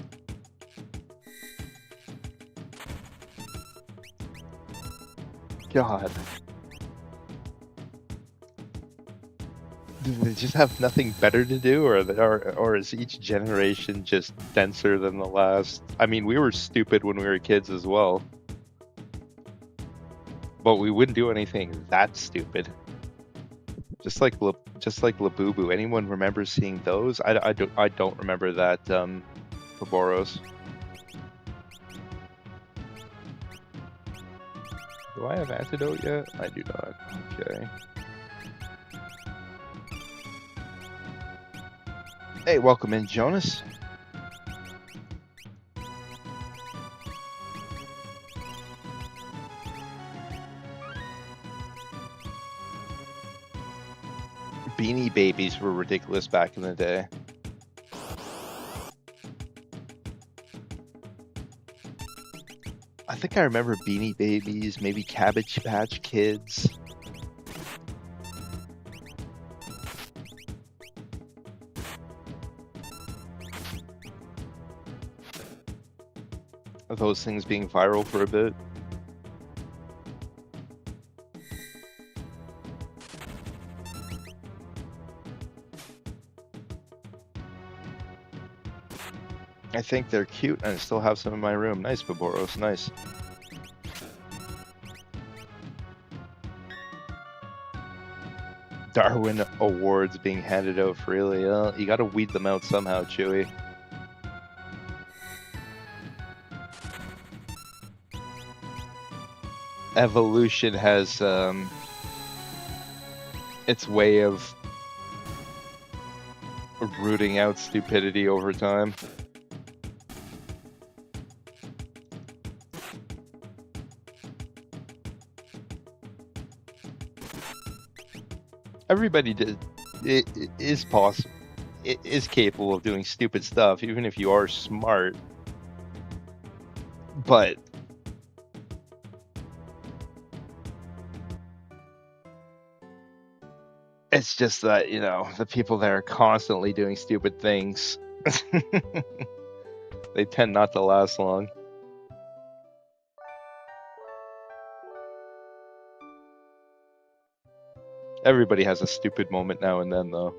God. Do they just have nothing better to do, or is each generation just denser than the last? I mean, we were stupid when we were kids as well, but we wouldn't do anything that stupid. Just like Labubu. Anyone remember seeing those? I don't remember that, Paboros. Do I have antidote yet? I do not. Okay. Hey, welcome in, Jonas. Beanie Babies were ridiculous back in the day. I think I remember Beanie Babies, maybe Cabbage Patch Kids. Those things being viral for a bit. I think they're cute, and I still have some in my room. Nice, Paboros, nice. Darwin Awards being handed out freely. You gotta weed them out somehow, Chewy. Evolution has its way of rooting out stupidity over time. Everybody it is possible. It is capable of doing stupid stuff, even if you are smart. But it's just that, you know, the people that are constantly doing stupid things, they tend not to last long. Everybody has a stupid moment now and then, though.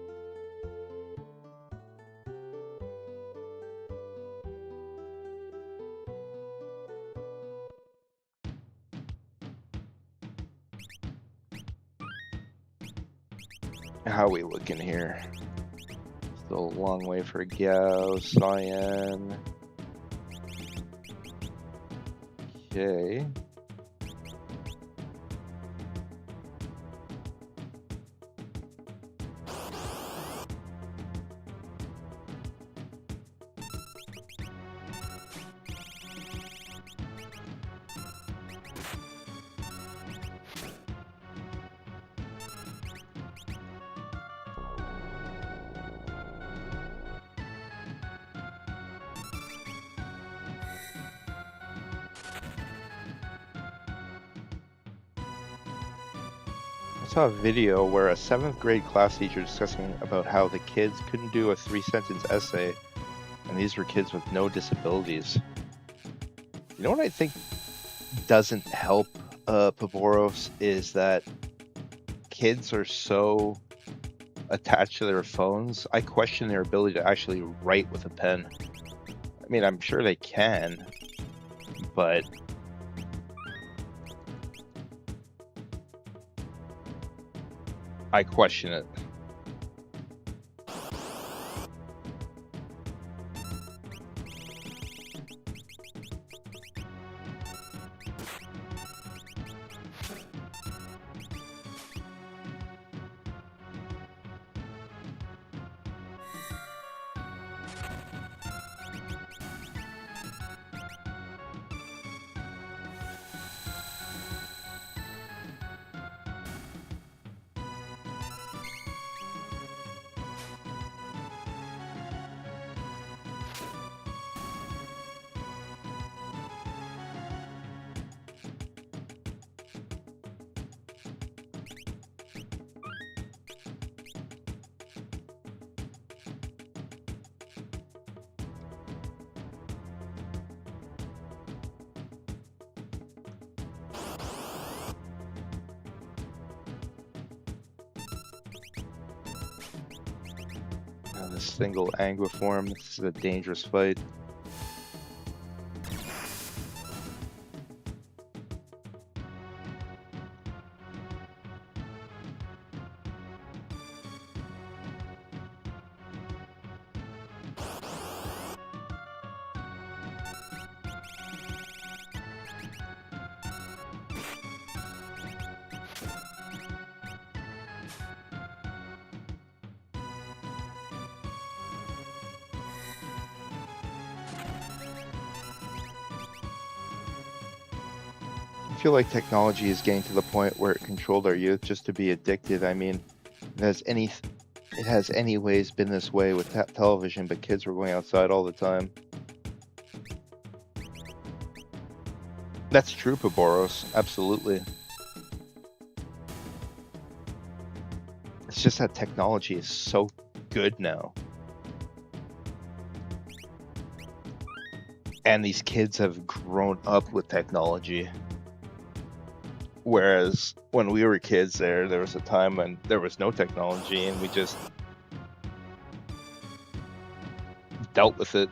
How we looking here? Still a long way for Gao, Cyan. Okay. I saw a video where a 7th grade class teacher discussing about how the kids couldn't do a 3-sentence essay, and these were kids with no disabilities. You know what I think doesn't help Paboros is that kids are so attached to their phones. I question their ability to actually write with a pen. I mean, I'm sure they can, but I question it. This single Anguiform, this is a dangerous fight. I feel like technology is getting to the point where it controlled our youth just to be addicted. I mean, it has anyways been this way with television, but kids were going outside all the time. That's true, Paboros. Absolutely. It's just that technology is so good now. And these kids have grown up with technology. Whereas when we were kids there was a time when there was no technology and we just dealt with it.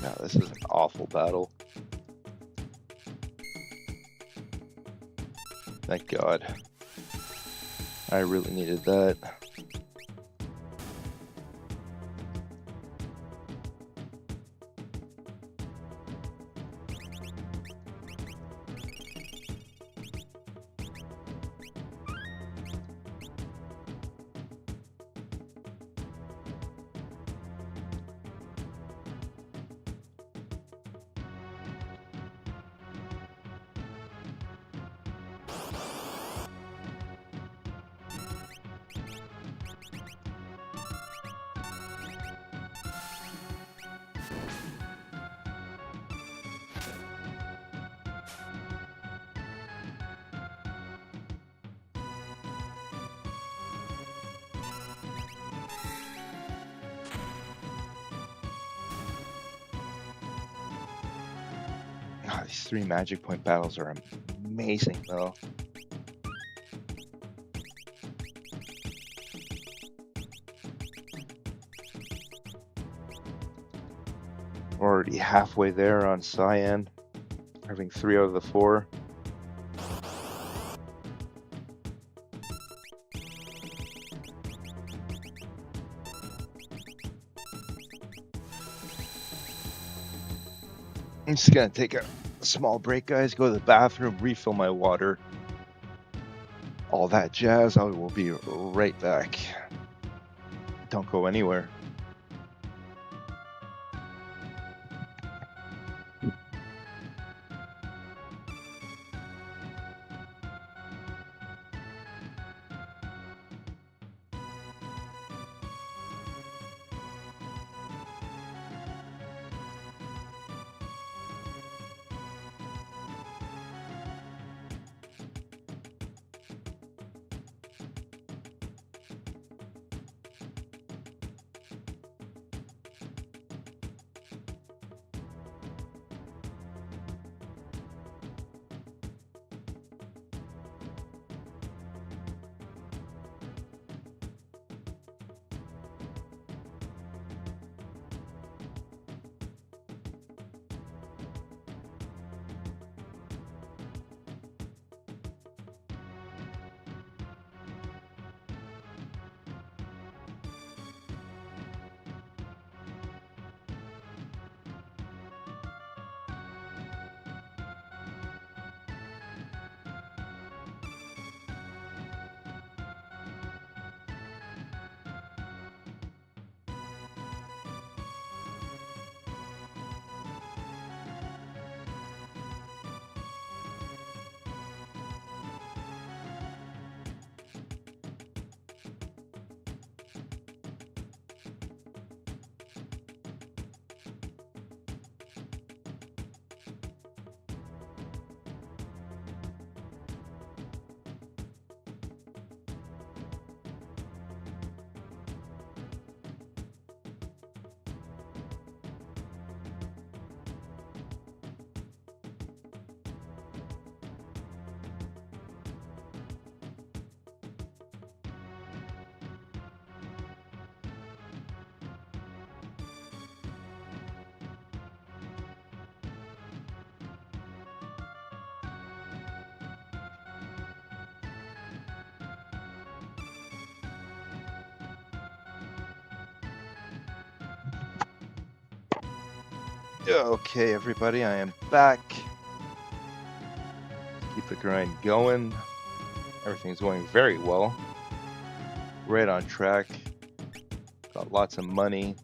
No, this is an awful battle. Thank God. I really needed that. These 3 magic point battles are amazing, though. Already halfway there on Cyan, having 3 out of the 4. I'm just gonna take a small break, guys, go to the bathroom, refill my water, all that jazz. I will be right back. Don't go anywhere. Okay, everybody, I am back. Keep the grind going. Everything's going very well. Right on track. Got lots of money.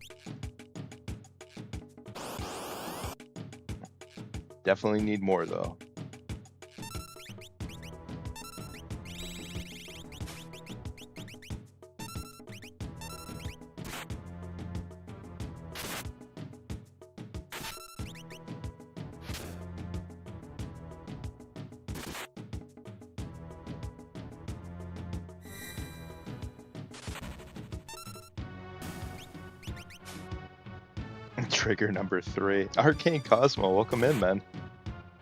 Definitely need more, though. Trigger number 3. Arcane Cosmo, welcome in, man.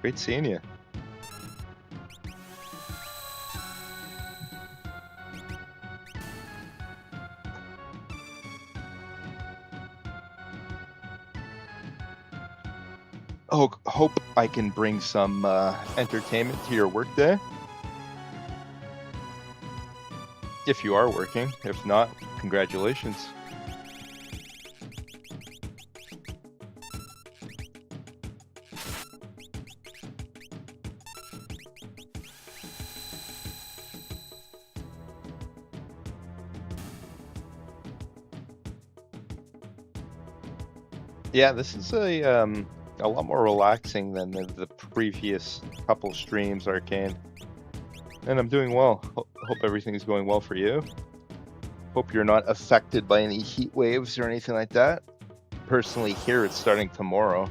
Great seeing you. Oh, hope I can bring some entertainment to your workday. If you are working. If not, congratulations. Yeah, this is a lot more relaxing than the previous couple streams, Arcane. And I'm doing well. Hope everything's going well for you. Hope you're not affected by any heat waves or anything like that. Personally, here it's starting tomorrow.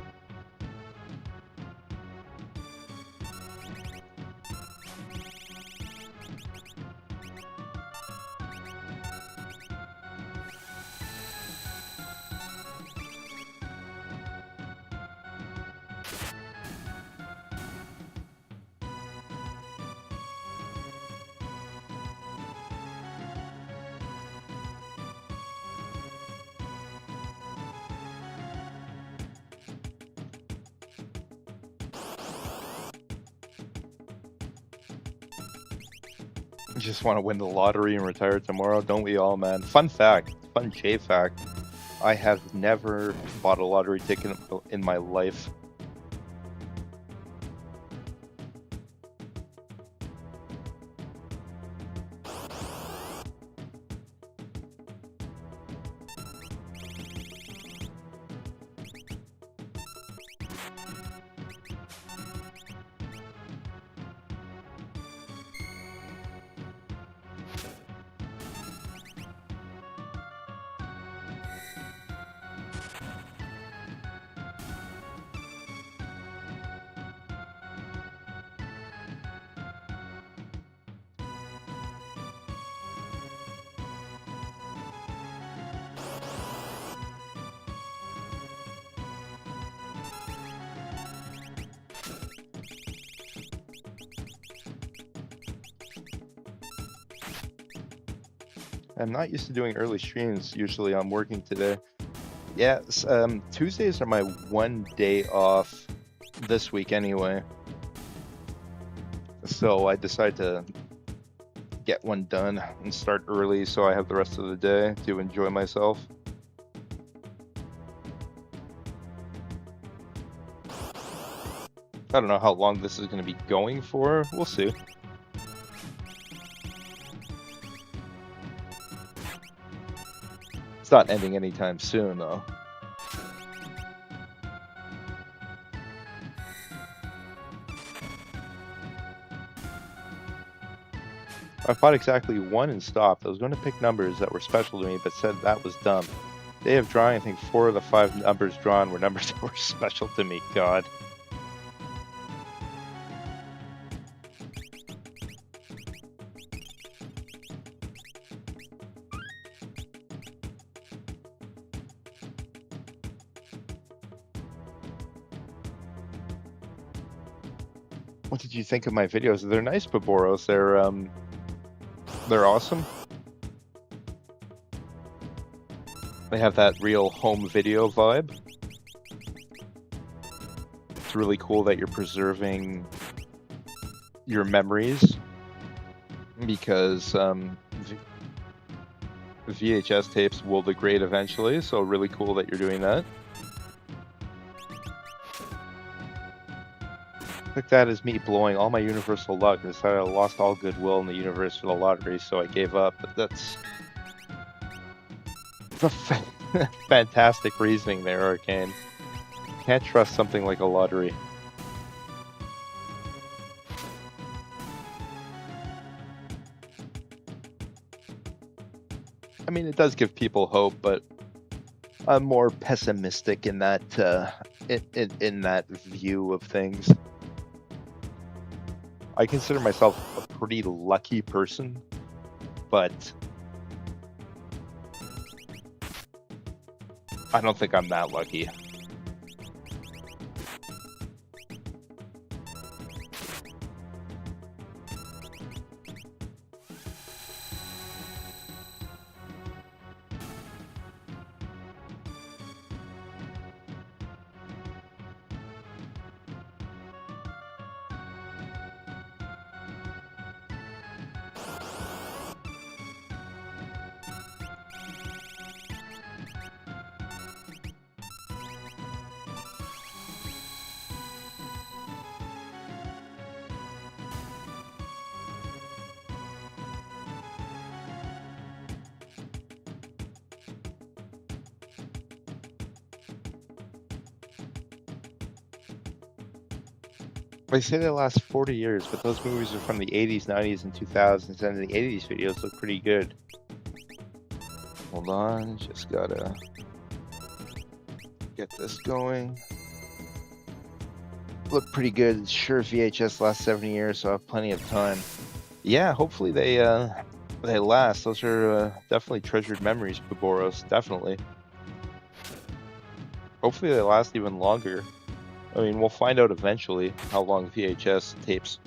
Just want to win the lottery and retire tomorrow. Don't we all, man? Fun fact, fun J fact. I have never bought a lottery ticket in my life. I'm not used to doing early streams. Usually I'm working today. Yes, Tuesdays are my one day off this week anyway. So I decided to get one done and start early so I have the rest of the day to enjoy myself. I don't know how long this is going to be going for. We'll see. It's not ending anytime soon, though. I fought exactly one and stopped. I was going to pick numbers that were special to me, but said that was dumb. Day of drawing, I think 4 of the 5 numbers drawn were numbers that were special to me. God. What did you think of my videos? They're nice, Baboros. They're awesome. They have that real home video vibe. It's really cool that you're preserving your memories because VHS tapes will degrade eventually, so really cool that you're doing that. Took that as me blowing all my universal luck and decided I lost all goodwill in the universe for the lottery, so I gave up. But that's a fantastic reasoning there, Arcane. Can't trust something like a lottery. I mean, it does give people hope, but I'm more pessimistic in that in that view of things. I consider myself a pretty lucky person, but I don't think I'm that lucky. They say they last 40 years, but those movies are from the 80s, 90s, and 2000s, and the 80s videos look pretty good. Hold on, just gotta get this going. Look pretty good. Sure, VHS lasts 70 years, so I have plenty of time. Yeah, hopefully they last. Those are definitely treasured memories, Baboros. Definitely. Hopefully they last even longer. I mean, we'll find out eventually how long VHS tapes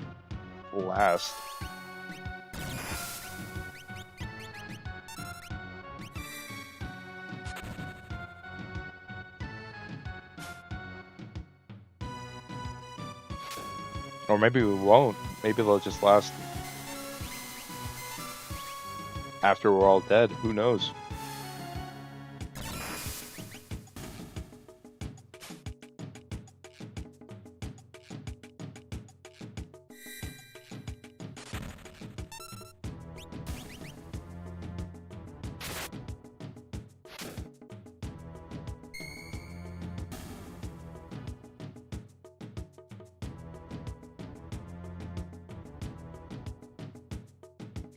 last. Or maybe we won't. Maybe they'll just last after we're all dead. Who knows?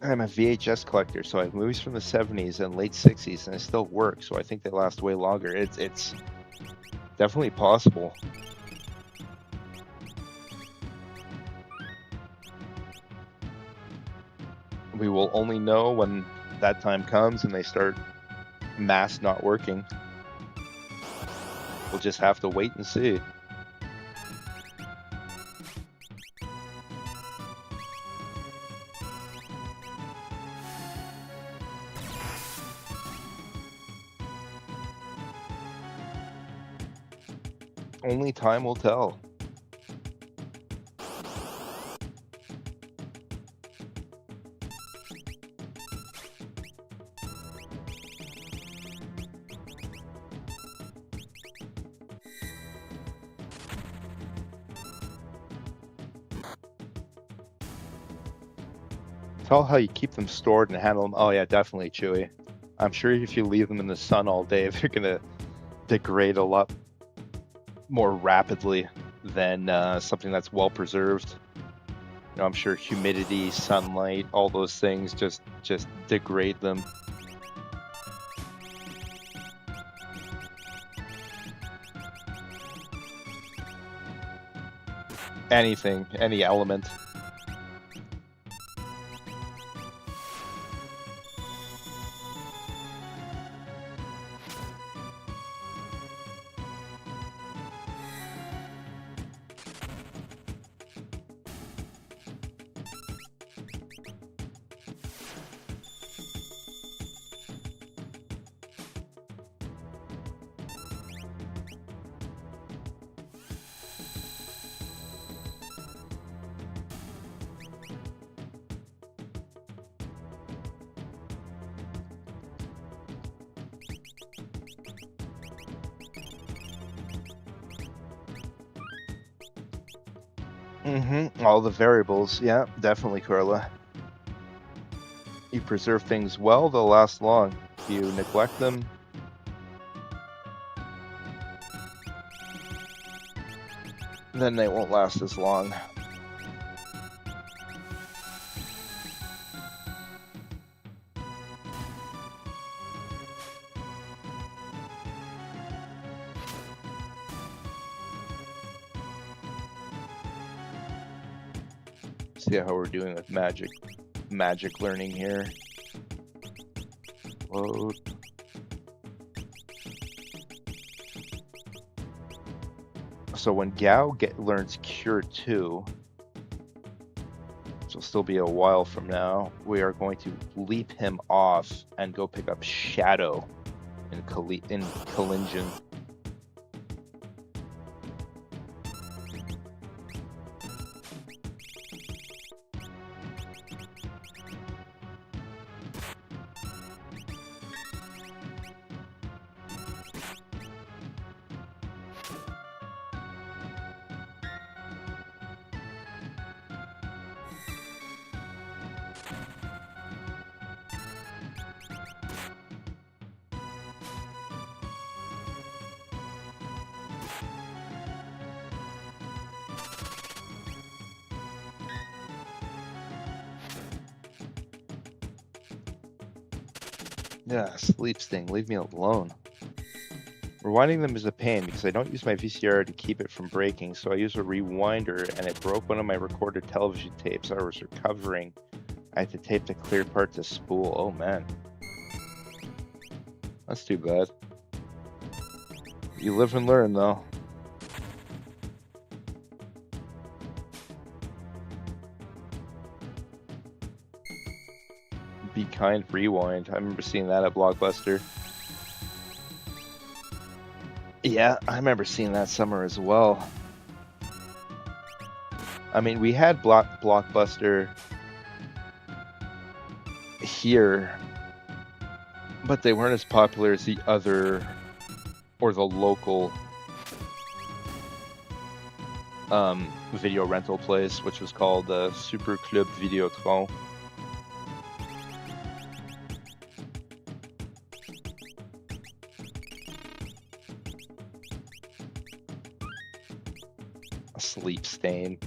I'm a VHS collector, so I have movies from the 70s and late 60s, and they still work. So I think they last way longer. It's definitely possible. We will only know when that time comes and they start mass not working. We'll just have to wait and see. Only time will tell. Tell how you keep them stored and handle them. Oh yeah, definitely, Chewy. I'm sure if you leave them in the sun all day, they're gonna degrade a lot more rapidly than something that's well preserved. You know, I'm sure humidity, sunlight, all those things just degrade them. Anything, any element. All the variables. Yeah, definitely, Carla. You preserve things well, they'll last long. If you neglect them, then they won't last as long. See how we're doing with magic learning here. Load. So when Gao learns Cure 2, which will still be a while from now, we are going to leap him off and go pick up Shadow in Kalinjin. Yeah, sleep sting, leave me alone. Rewinding them is a pain because I don't use my VCR to keep it from breaking, so I use a rewinder and it broke one of my recorded television tapes I was recovering. I had to tape the clear part to spool. Oh man. That's too bad. You live and learn though. Be Kind Rewind. I remember seeing that at Blockbuster. Yeah, I remember seeing that summer as well. I mean, we had Blockbuster here but they weren't as popular as the other or the local video rental place, which was called Super Club Videotron. Sleep stain.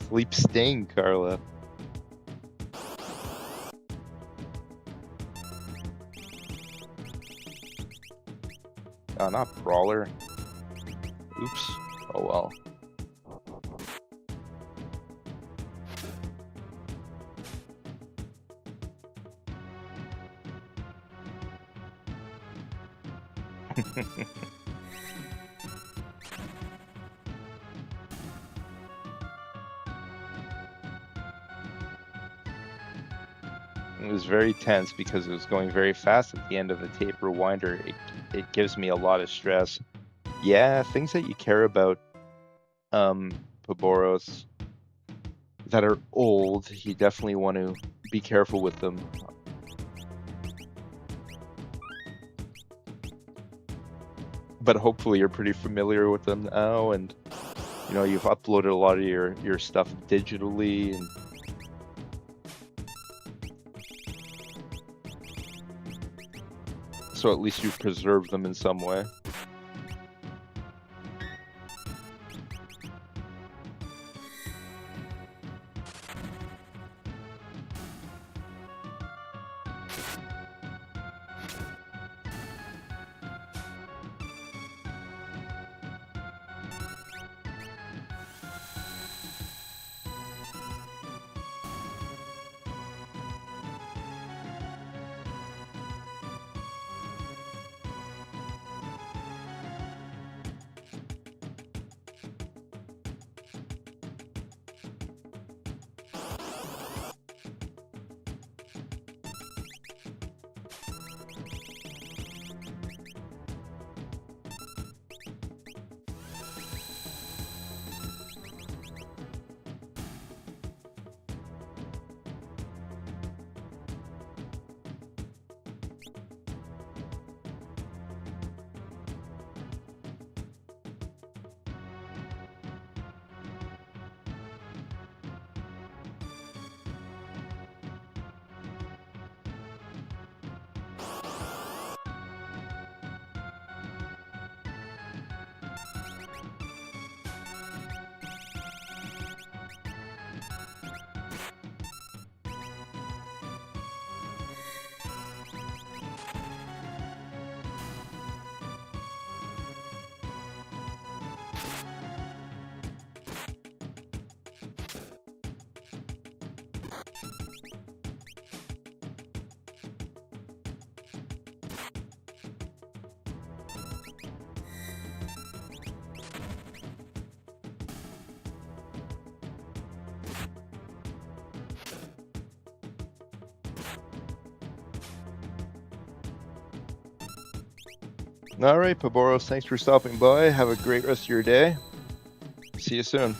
Sleep stain, Carla. Oh, not Brawler. Oops. Oh well. It was very tense because it was going very fast at the end of the tape rewinder. It gives me a lot of stress. Yeah, things that you care about, Paboros, that are old, you definitely want to be careful with them. But hopefully you're pretty familiar with them now, and you know, you've uploaded a lot of your stuff digitally, and so at least you've preserved them in some way. All right, Paboros, thanks for stopping by. Have a great rest of your day. See you soon.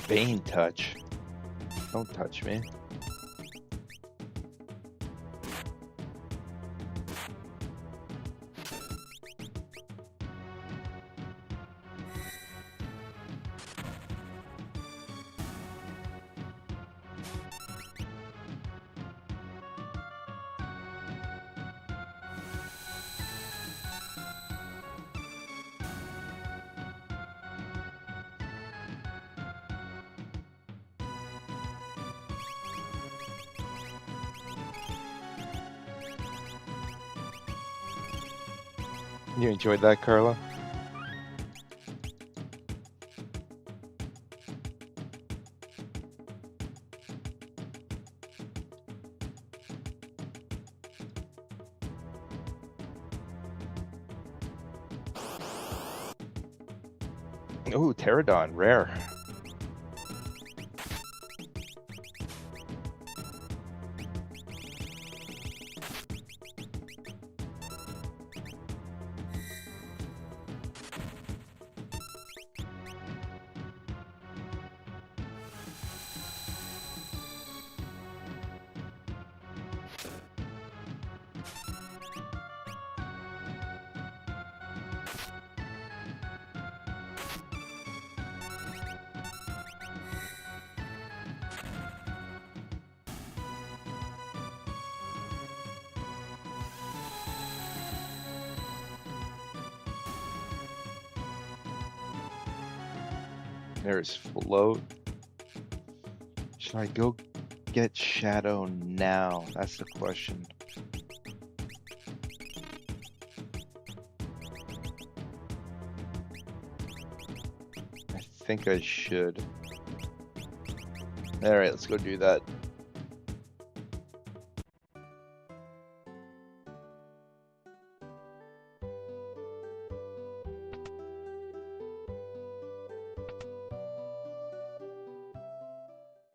Vain touch. Don't touch me. You enjoyed that, Carla? Ooh, Pterodon, rare. There's Float. Should I go get Shadow now? That's the question. I think I should. Alright, let's go do that.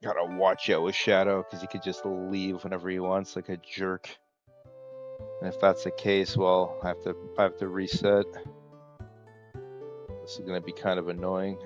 Gotta watch out with Shadow because he could just leave whenever he wants, like a jerk. And if that's the case, well, I have to reset. This is gonna be kind of annoying.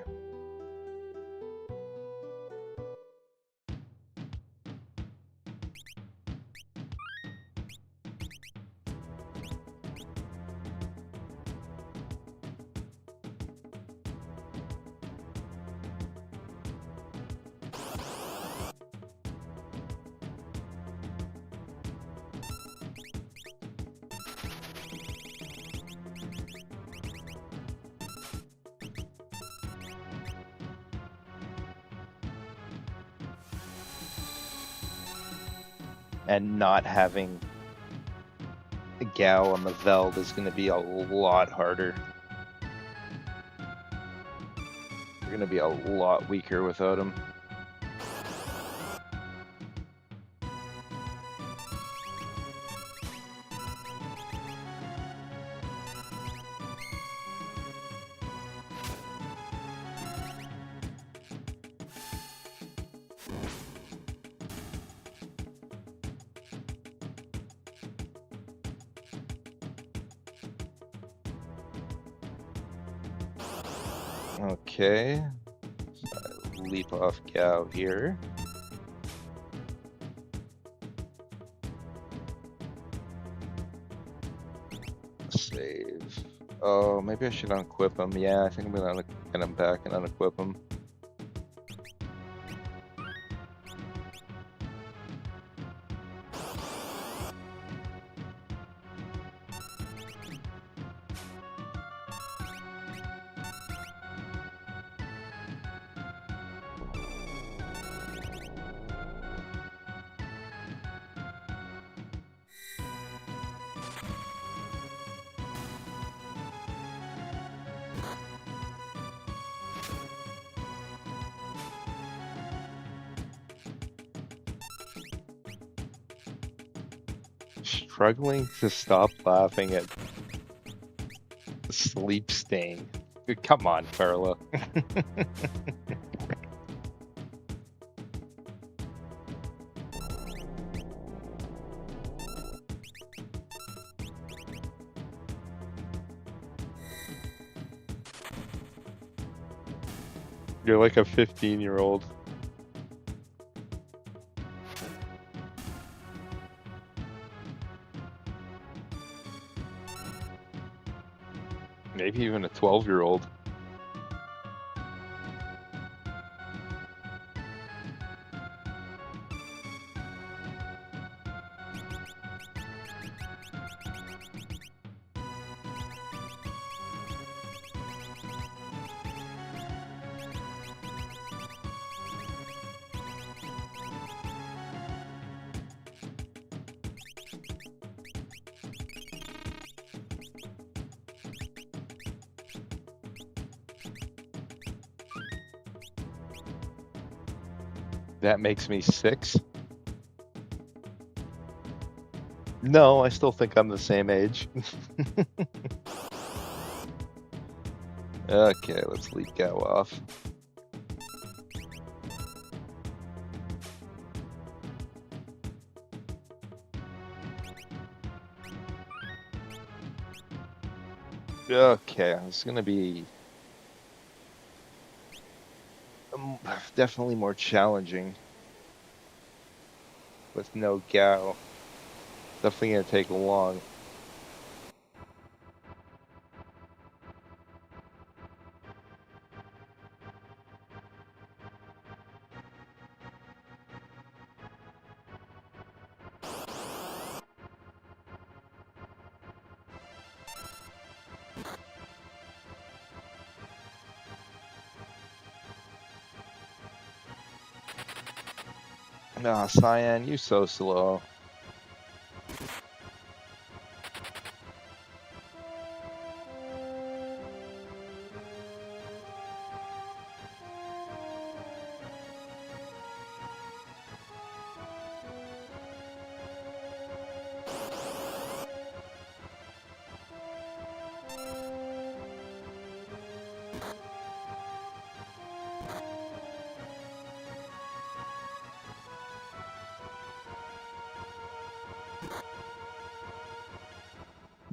And not having a Gao on the Veld is going to be a lot harder. You're going to be a lot weaker without him. Okay, so I leap off Gao here. Save. Oh, maybe I should unequip him. Yeah, I think I'm gonna get him back and unequip him. Struggling to stop laughing at Sleep Stain. Come on, Carla. You're like a 15-year-old. Maybe even a 12-year-old. That makes me 6. No, I still think I'm the same age. Okay, let's lead Gao off. Okay, it's gonna be definitely more challenging with no Gao. Definitely gonna take long. Nah, Cyan, you so slow.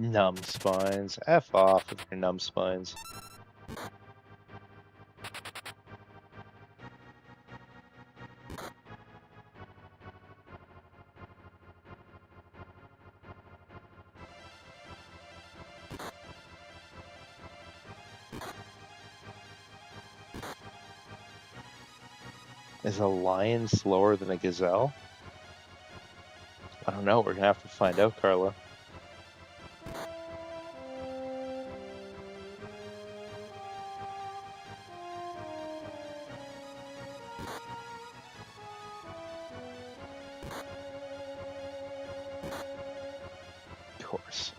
Numbspines. F off with your numbspines. Is a lion slower than a gazelle? I don't know. We're gonna have to find out, Carla. Of course.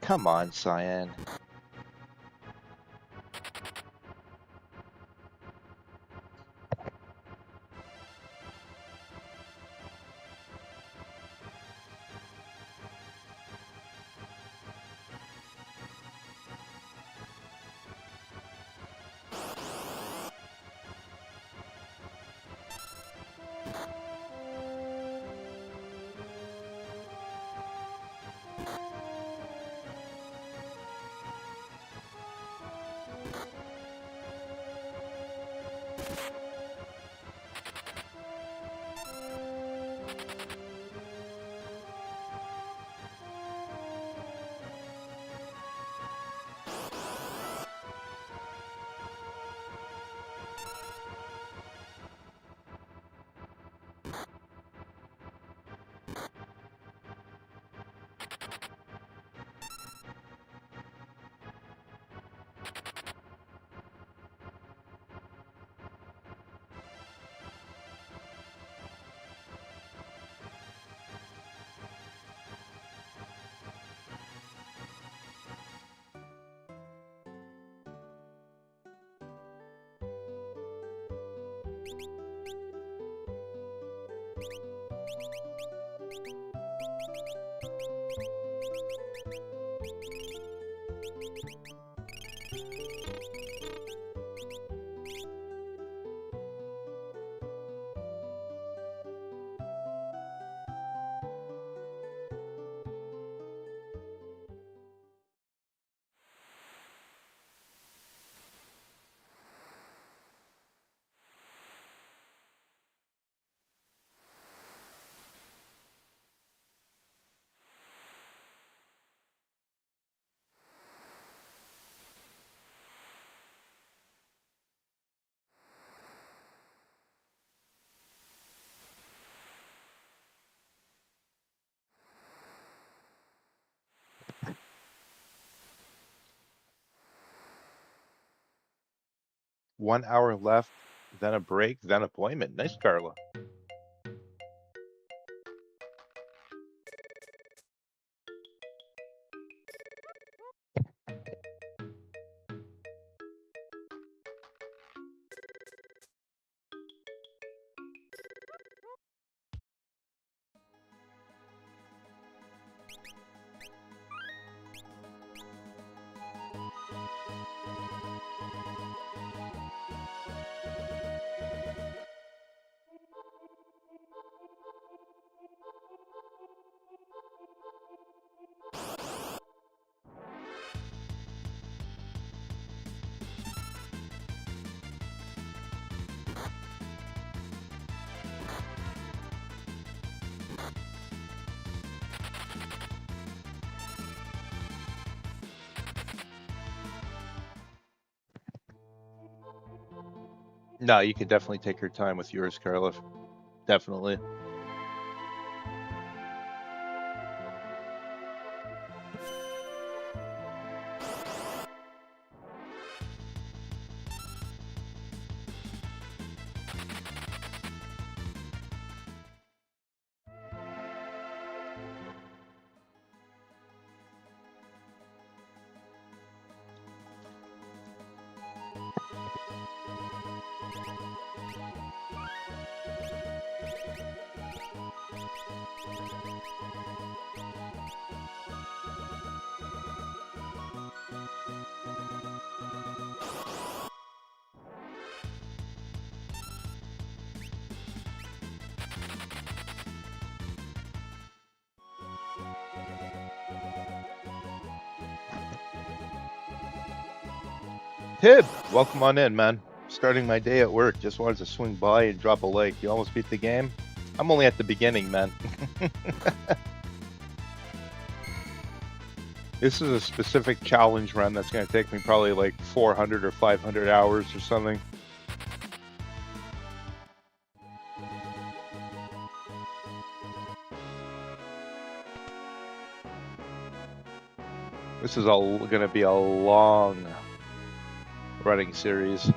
Come on, Cyan. 1 hour left, then a break, then appointment. Nice, Carla. No, you could definitely take your time with yours, Carla. Definitely. Tib, welcome on in, man. Starting my day at work. Just wanted to swing by and drop a like. You almost beat the game? I'm only at the beginning, man. This is a specific challenge run that's going to take me probably like 400 or 500 hours or something. This is going to be a long running series.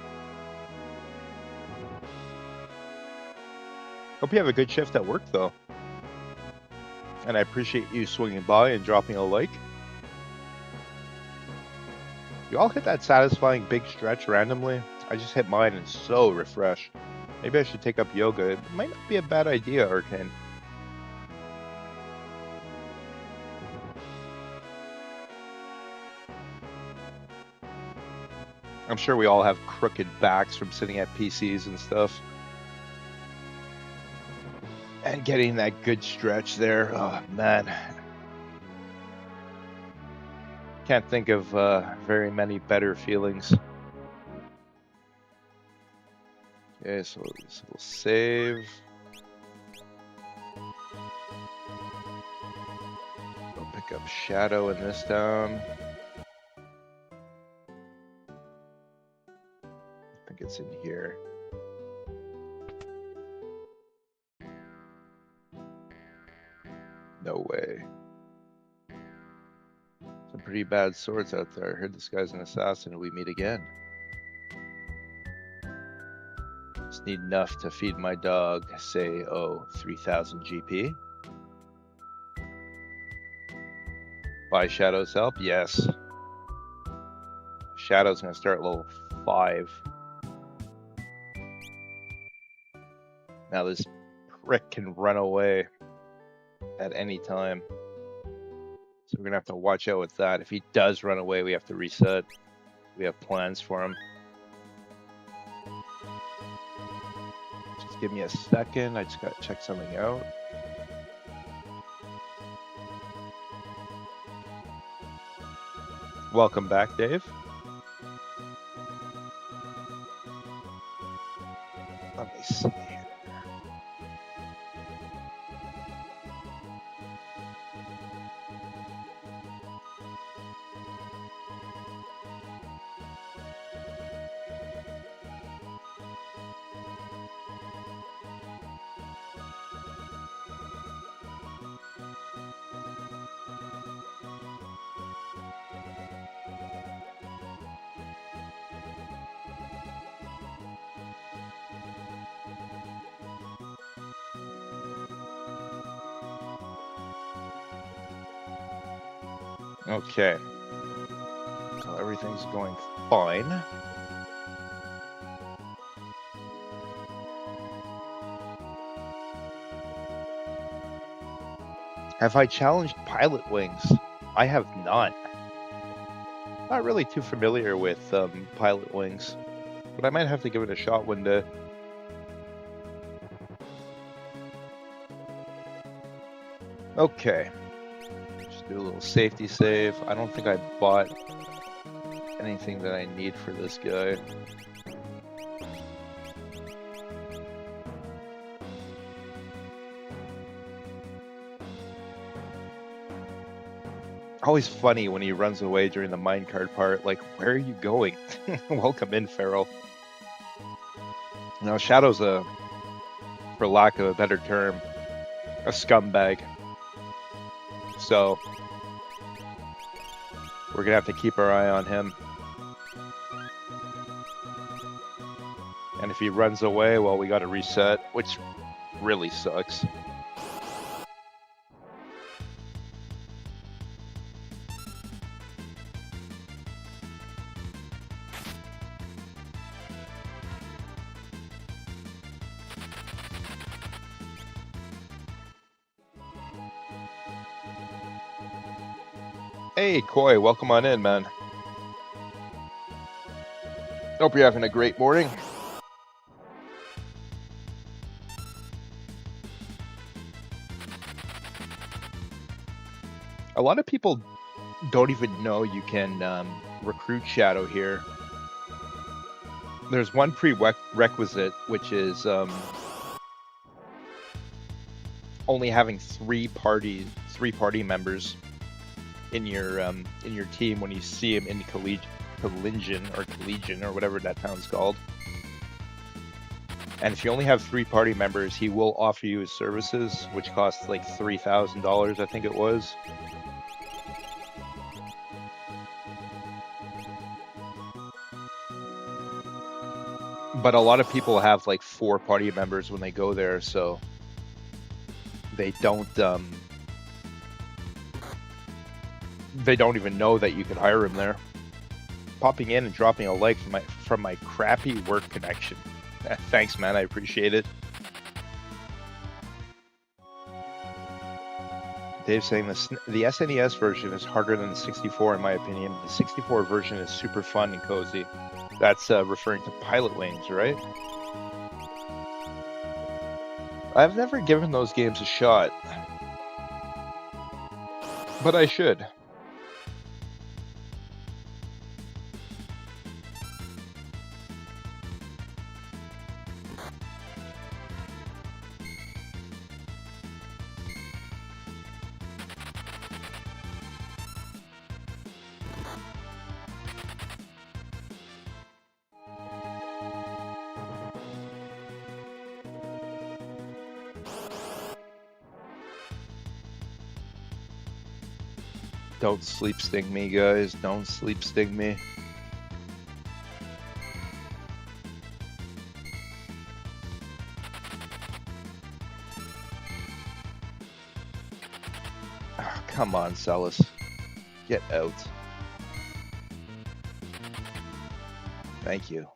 Hope you have a good shift at work, though. And I appreciate you swinging by and dropping a like. You all hit that satisfying big stretch randomly? I just hit mine and so refreshed. Maybe I should take up yoga. It might not be a bad idea, Arcane. I'm sure we all have crooked backs from sitting at PCs and stuff. And getting that good stretch there, oh man. Can't think of very many better feelings. Okay, so we'll save. We'll pick up Shadow in this town. I think it's in here. No way. Some pretty bad swords out there. I heard this guy's an assassin and we meet again. Just need enough to feed my dog, say, 3,000 GP. Buy Shadow's help? Yes. Shadow's gonna start level 5. Now this prick can run away at any time. So we're gonna have to watch out with that. If he does run away, we have to reset. We have plans for him. Just give me a second. I just gotta check something out. Welcome back, Dave. Let me see here. Okay. So everything's going fine. Have I challenged Pilot Wings? I have not. Not really too familiar with Pilot Wings, but I might have to give it a shot one day. Okay. Just do a little safety save. I don't think I bought anything that I need for this guy. Always funny when he runs away during the minecart part. Like, where are you going? Welcome in, Feral. Now, Shadow's for lack of a better term, a scumbag. So, we're gonna have to keep our eye on him. And if he runs away, well, we gotta reset, which really sucks. Hey, Koi, welcome on in, man. Hope you're having a great morning. A lot of people don't even know you can recruit Shadow here. There's one prerequisite, which is only having three party members in your team when you see him in Collision or whatever that town's called. And if you only have 3 party members, he will offer you his services, which costs like $3,000, I think it was. But a lot of people have like 4 party members when they go there, so they don't even know that you could hire him there. Popping in and dropping a like from my crappy work connection. Thanks, man. I appreciate it. Dave's saying the SNES version is harder than the 64, in my opinion. The 64 version is super fun and cozy. That's referring to Pilot Wings, right? I've never given those games a shot, but I should. Don't sleep sting me, guys. Don't sleep sting me. Oh, come on, Celis. Get out. Thank you.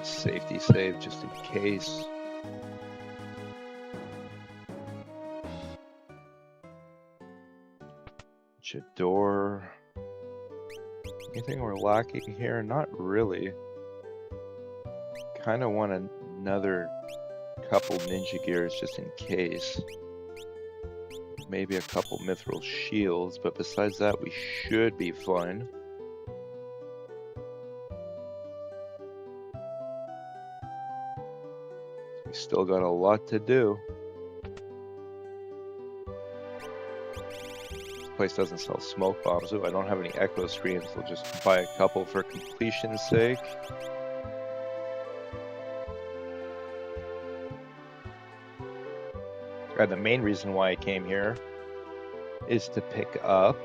Safety save just in case. Chador. Anything we're lacking here? Not really. Kind of want another couple ninja gears just in case. Maybe a couple mithril shields, but besides that, we should be fine. We still got a lot to do. This place doesn't sell smoke bombs, so I don't have any echo screens. I'll just buy a couple for completion's sake. And the main reason why I came here is to pick up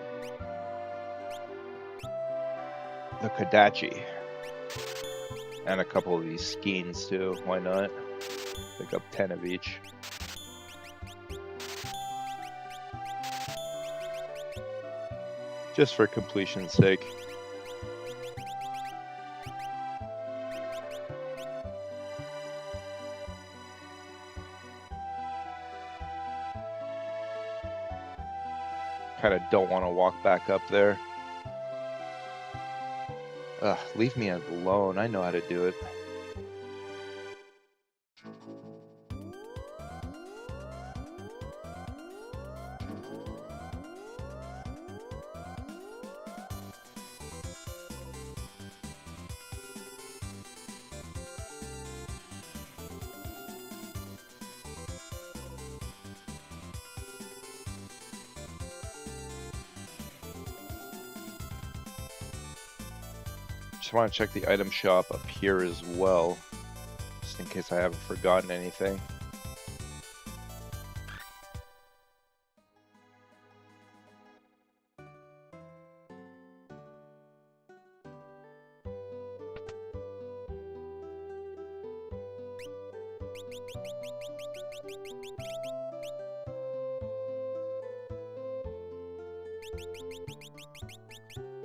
the Kodachi. And a couple of these skeins too, why not? Pick up 10 of each. Just for completion's sake. Kinda don't want to walk back up there. Ugh, leave me alone, I know how to do it. Just want to check the item shop up here as well, just in case I haven't forgotten anything.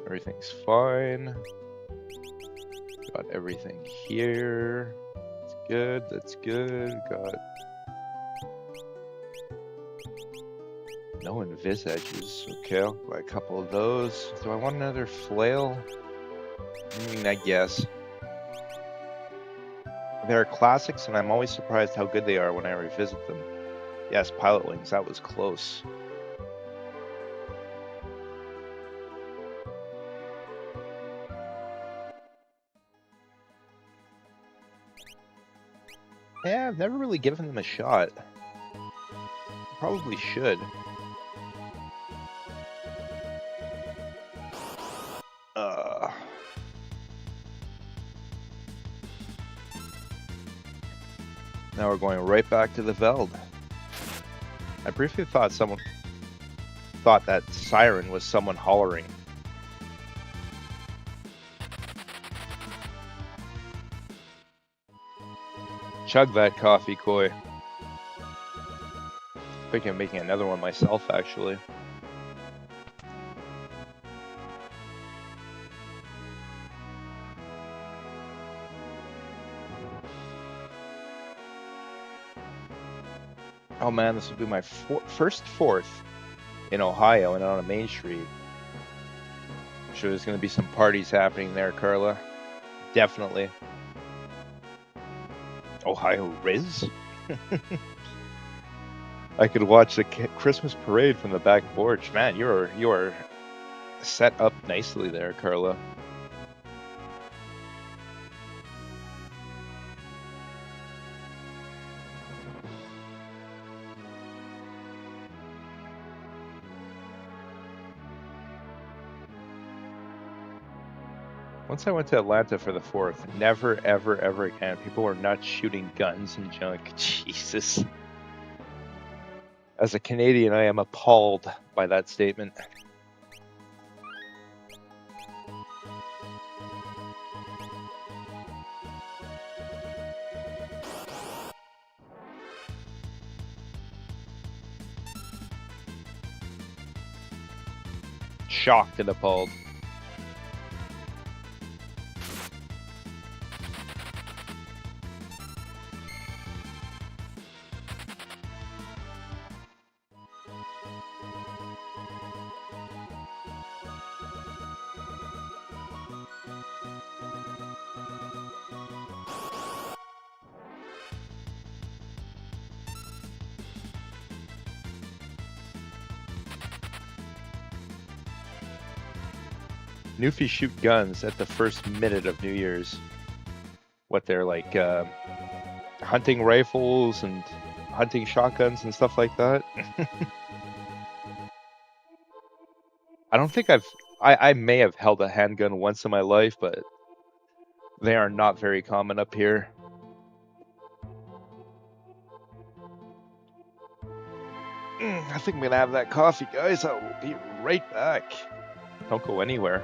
Everything's fine. Got everything here. That's good, that's good. Got no invis edges. Okay, I'll buy a couple of those. Do I want another flail? I mean, I guess. They're classics, and I'm always surprised how good they are when I revisit them. Yes, Pilot Wings, that was close. Yeah, I've never really given them a shot. Probably should. Now we're going right back to the Veld. I briefly thought that siren was someone hollering. Chug that coffee, Koi. Thinking of making another one myself, actually. Oh man, this will be my first fourth in Ohio and on a main street. I'm sure there's going to be some parties happening there, Carla. Definitely. Ohio Riz? I could watch the Christmas parade from the back porch. Man, you are set up nicely there, Carla. Once I went to Atlanta for the 4th, never, ever, ever again. People were not shooting guns and junk. Jesus. As a Canadian, I am appalled by that statement. Shocked and appalled. Newfies shoot guns at the first minute of New Year's. What, they're like hunting rifles and hunting shotguns and stuff like that? I don't think I may have held a handgun once in my life, but they are not very common up here. I think I'm gonna have that coffee, guys. I will be right back. Don't go anywhere.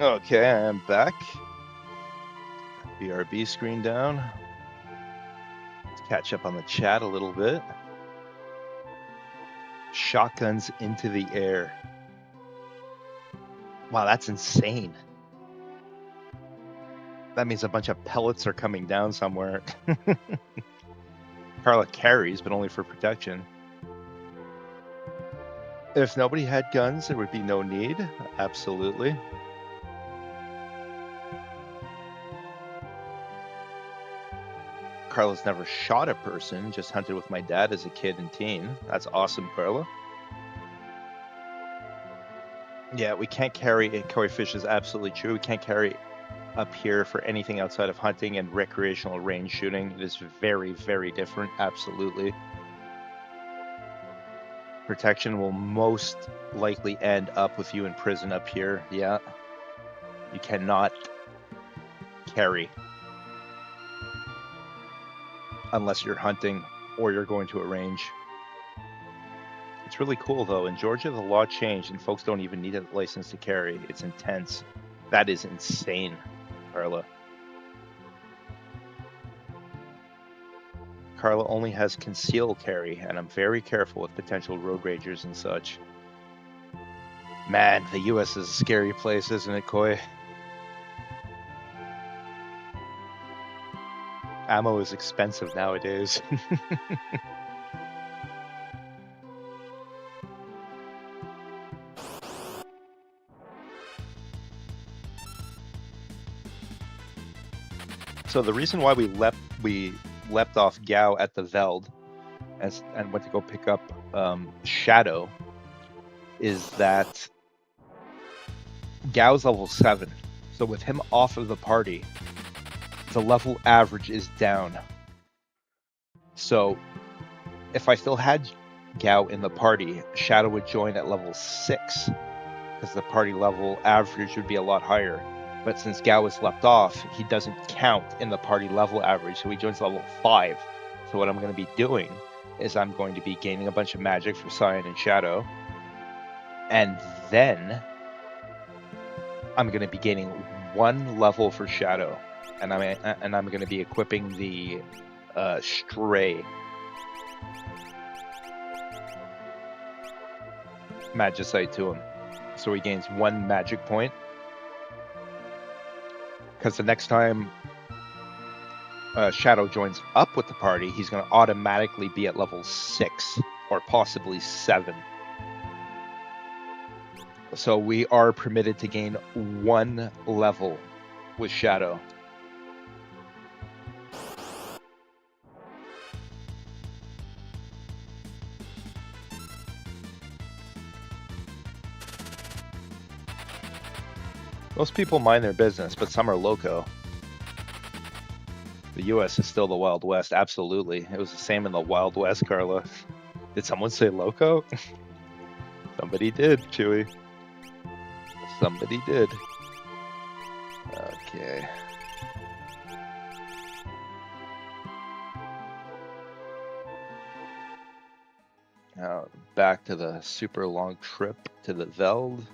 Okay, I am back. BRB screen down. Let's catch up on the chat a little bit. Shotguns into the air. Wow, that's insane. That means a bunch of pellets are coming down somewhere. Carla carries, but only for protection. If nobody had guns, there would be no need. Absolutely. Carla's never shot a person, just hunted with my dad as a kid and teen. That's awesome, Carla. Yeah, we can't carry, Koi Fish is absolutely true. We can't carry up here for anything outside of hunting and recreational range shooting. It is very, very different, absolutely. Protection will most likely end up with you in prison up here, yeah. You cannot carry unless you're hunting or you're going to a range. It's really cool though. In Georgia, the law changed and folks don't even need a license to carry. It's intense. That is insane, Carla. Carla only has concealed carry, and I'm very careful with potential road ragers and such. Man, the US is a scary place, isn't it, Koi? Ammo is expensive nowadays. So the reason why we leapt off Gao at the Veld and went to go pick up Shadow is that Gao's level 7. So with him off of the party, the level average is down. So if I still had Gao in the party, Shadow would join at level 6 because the party level average would be a lot higher. But since Gao was left off, he doesn't count in the party level average, so he joins level 5. So what I'm going to be doing is I'm going to be gaining a bunch of magic for Cyan and Shadow, and then I'm going to be gaining 1 level for Shadow, and I'm going to be equipping the Stray Magicite to him, so he gains 1 magic point. Because the next time Shadow joins up with the party, he's going to automatically be at level 6 or possibly 7. So we are permitted to gain 1 level with Shadow. Most people mind their business, but some are loco. The US is still the Wild West, absolutely. It was the same in the Wild West, Carla. Did someone say loco? Somebody did, Chewy. Somebody did. Okay. Now back to the super long trip to the Veld.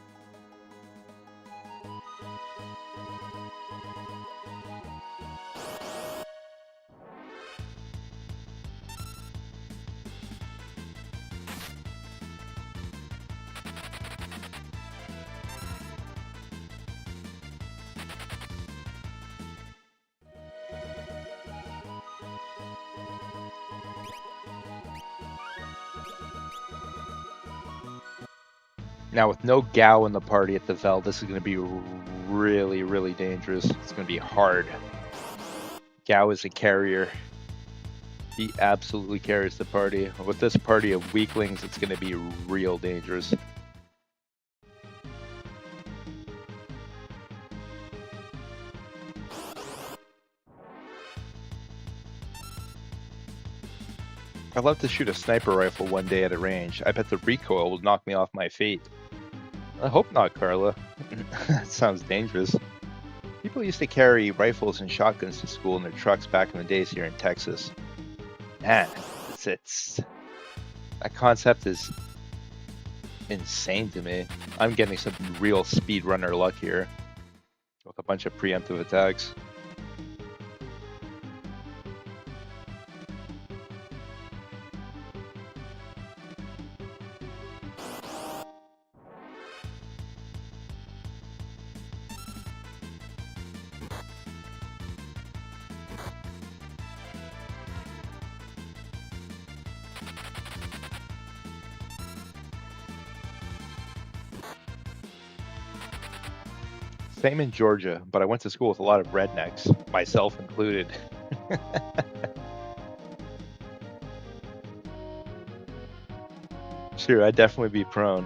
Now with no Gao in the party at the Veld, this is going to be really, really dangerous. It's going to be hard. Gao is a carrier. He absolutely carries the party. With this party of weaklings, it's going to be real dangerous. I'd love to shoot a sniper rifle one day at a range. I bet the recoil will knock me off my feet. I hope not, Carla. That sounds dangerous. People used to carry rifles and shotguns to school in their trucks back in the days here in Texas. Man, it's that concept is insane to me. I'm getting some real speedrunner luck here. with a bunch of preemptive attacks. Same in Georgia, but I went to school with a lot of rednecks, myself included. Sure, I'd definitely be prone.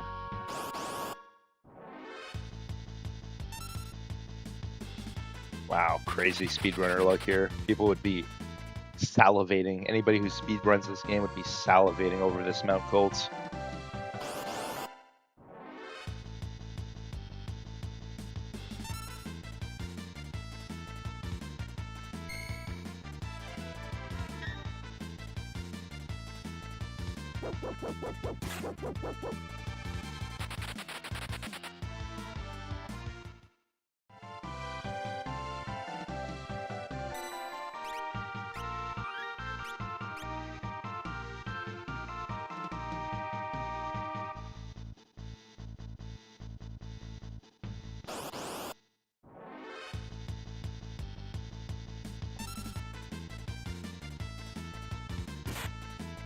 Wow, crazy speedrunner luck here. People would be salivating. Anybody who speedruns this game would be salivating over this Mount Colts.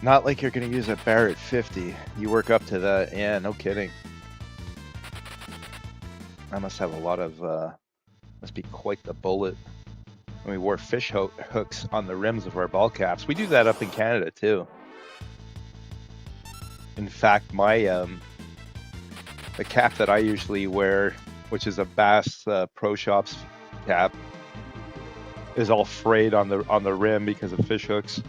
Not like you're gonna use a Barrett 50. You work up to that. Yeah, no kidding. I must have a lot of, must be quite the bullet. And we wore fish hooks on the rims of our ball caps. We do that up in Canada too. In fact, my, the cap that I usually wear, which is a Bass Pro Shops cap, is all frayed on the rim because of fish hooks.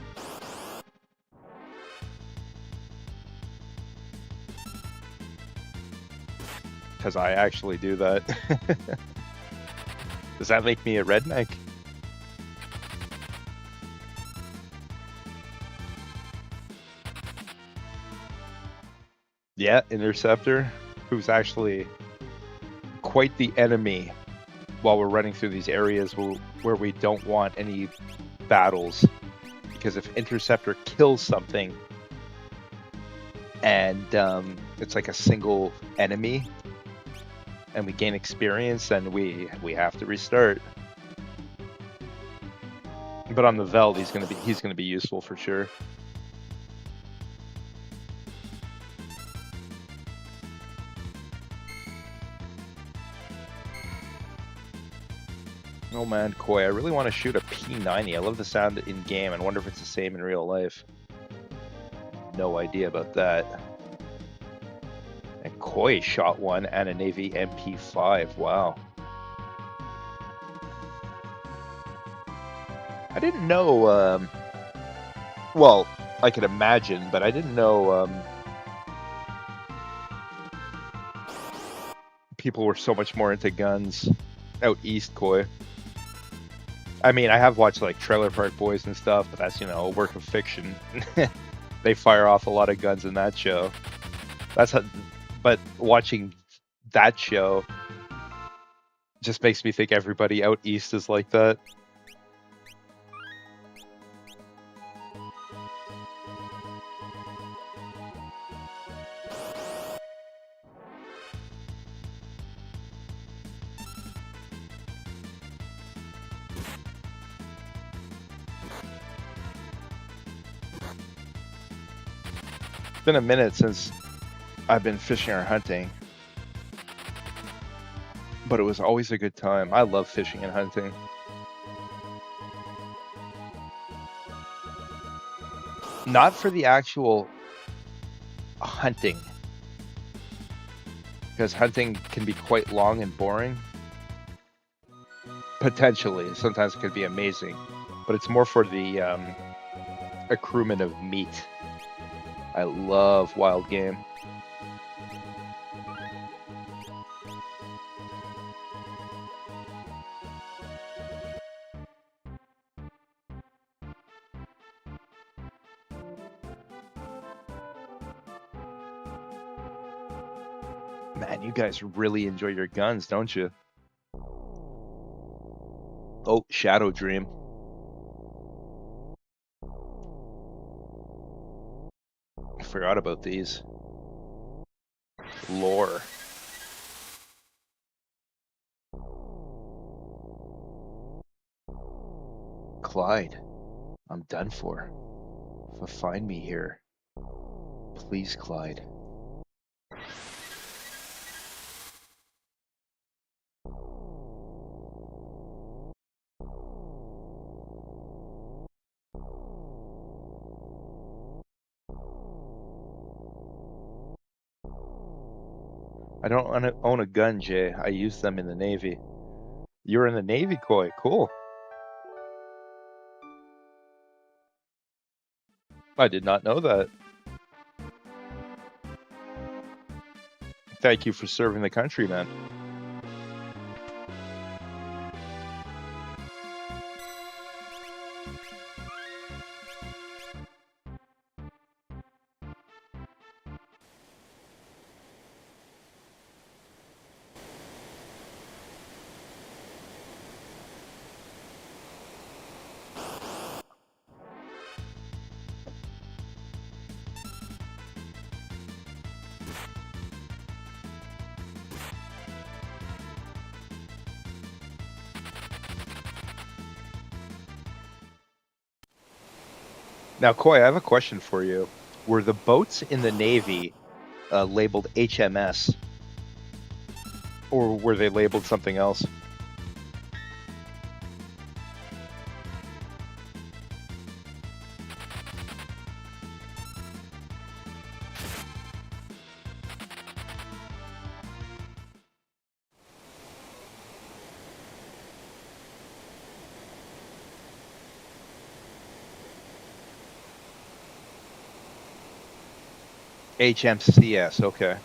Because I actually do that. Does that make me a redneck? Yeah, Interceptor, who's actually quite the enemy while we're running through these areas where we don't want any battles. Because if Interceptor kills something and it's like a single enemy, and we gain experience, then we have to restart. But on the Veld, he's gonna be useful for sure. Oh man, Koi, I really want to shoot a P90. I love the sound in game and wonder if it's the same in real life. No idea about that. And Koi shot one and a Navy MP5. Wow. I didn't know, well, I could imagine, but I didn't know people were so much more into guns out east, Koi. I mean, I have watched like Trailer Park Boys and stuff, but that's, a work of fiction. They fire off a lot of guns in that show. But watching that show just makes me think everybody out east is like that. It's been a minute since I've been fishing or hunting, but it was always a good time. I love fishing and hunting. Not for the actual hunting, because hunting can be quite long and boring. Potentially, sometimes it could be amazing, but it's more for the accruement of meat. I love wild game. Man, you guys really enjoy your guns, don't you? Oh, Shadow Dream. Forgot about these. Lore. Clyde, I'm done for. Find me here. Please, Clyde. I don't own a gun, Jay. I use them in the Navy. You're in the Navy, Koi. Cool. I did not know that. Thank you for serving the country, man. Now, Koi, I have a question for you. Were the boats in the Navy labeled HMS? Or were they labeled something else? HMCS, okay.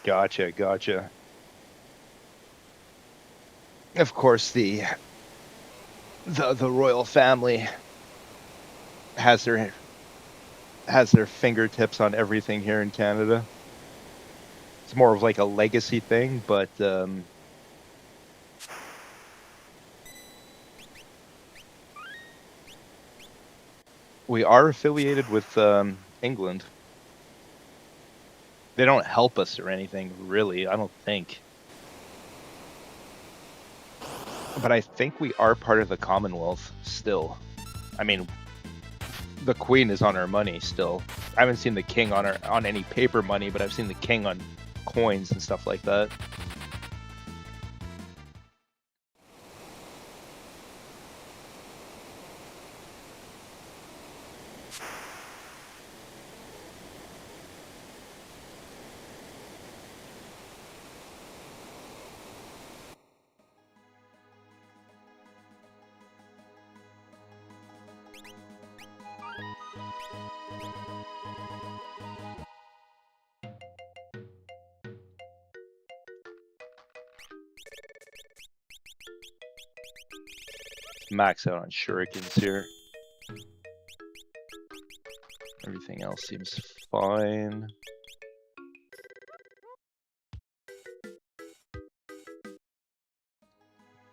Gotcha. Of course, the royal family has their fingertips on everything here in Canada. It's more of like a legacy thing, but we are affiliated with England. They don't help us or anything, really, I don't think. But I think we are part of the Commonwealth still. I mean, the Queen is on our money still. I haven't seen the King on any paper money, but I've seen the King on coins and stuff like that. Max out on shurikens here. Everything else seems fine.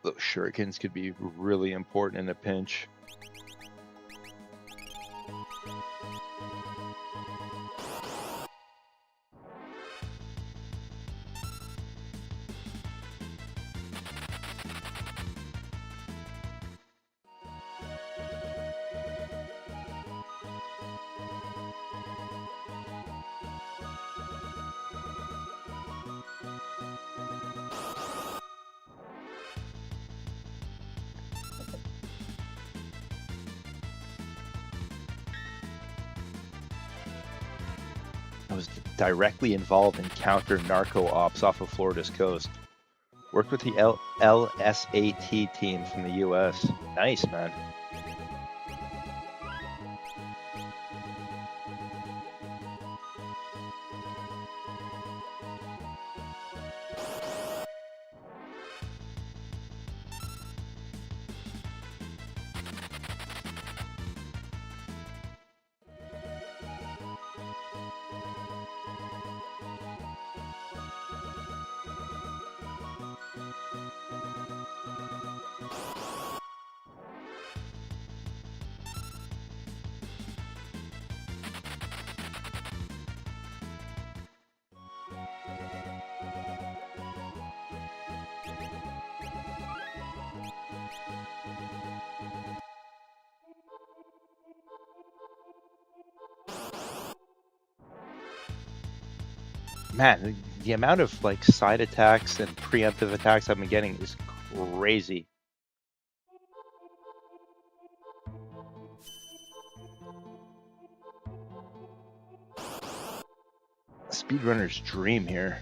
Those shurikens could be really important in a pinch. I was directly involved in counter narco ops off of Florida's coast. Worked with the LSAT team from the US. Nice, man. Man, the amount of like side attacks and preemptive attacks I've been getting is crazy. Speedrunner's dream here.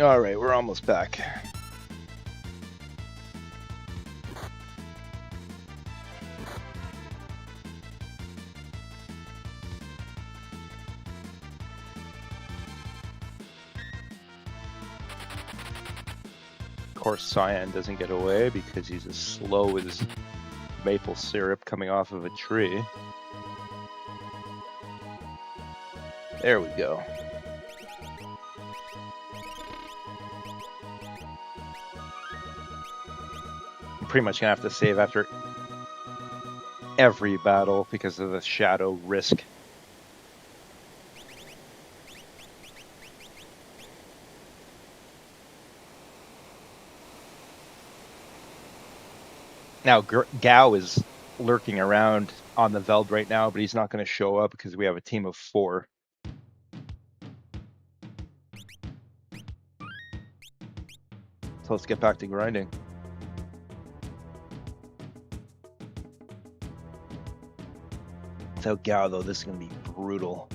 All right, we're almost back. Of course, Cyan doesn't get away because he's as slow as maple syrup coming off of a tree. There we go. I'm pretty much gonna have to save after every battle because of the shadow risk. Now, Gao is lurking around on the Veld right now, but he's not going to show up because we have a team of 4. So let's get back to grinding. Without Gao, though, this is going to be brutal.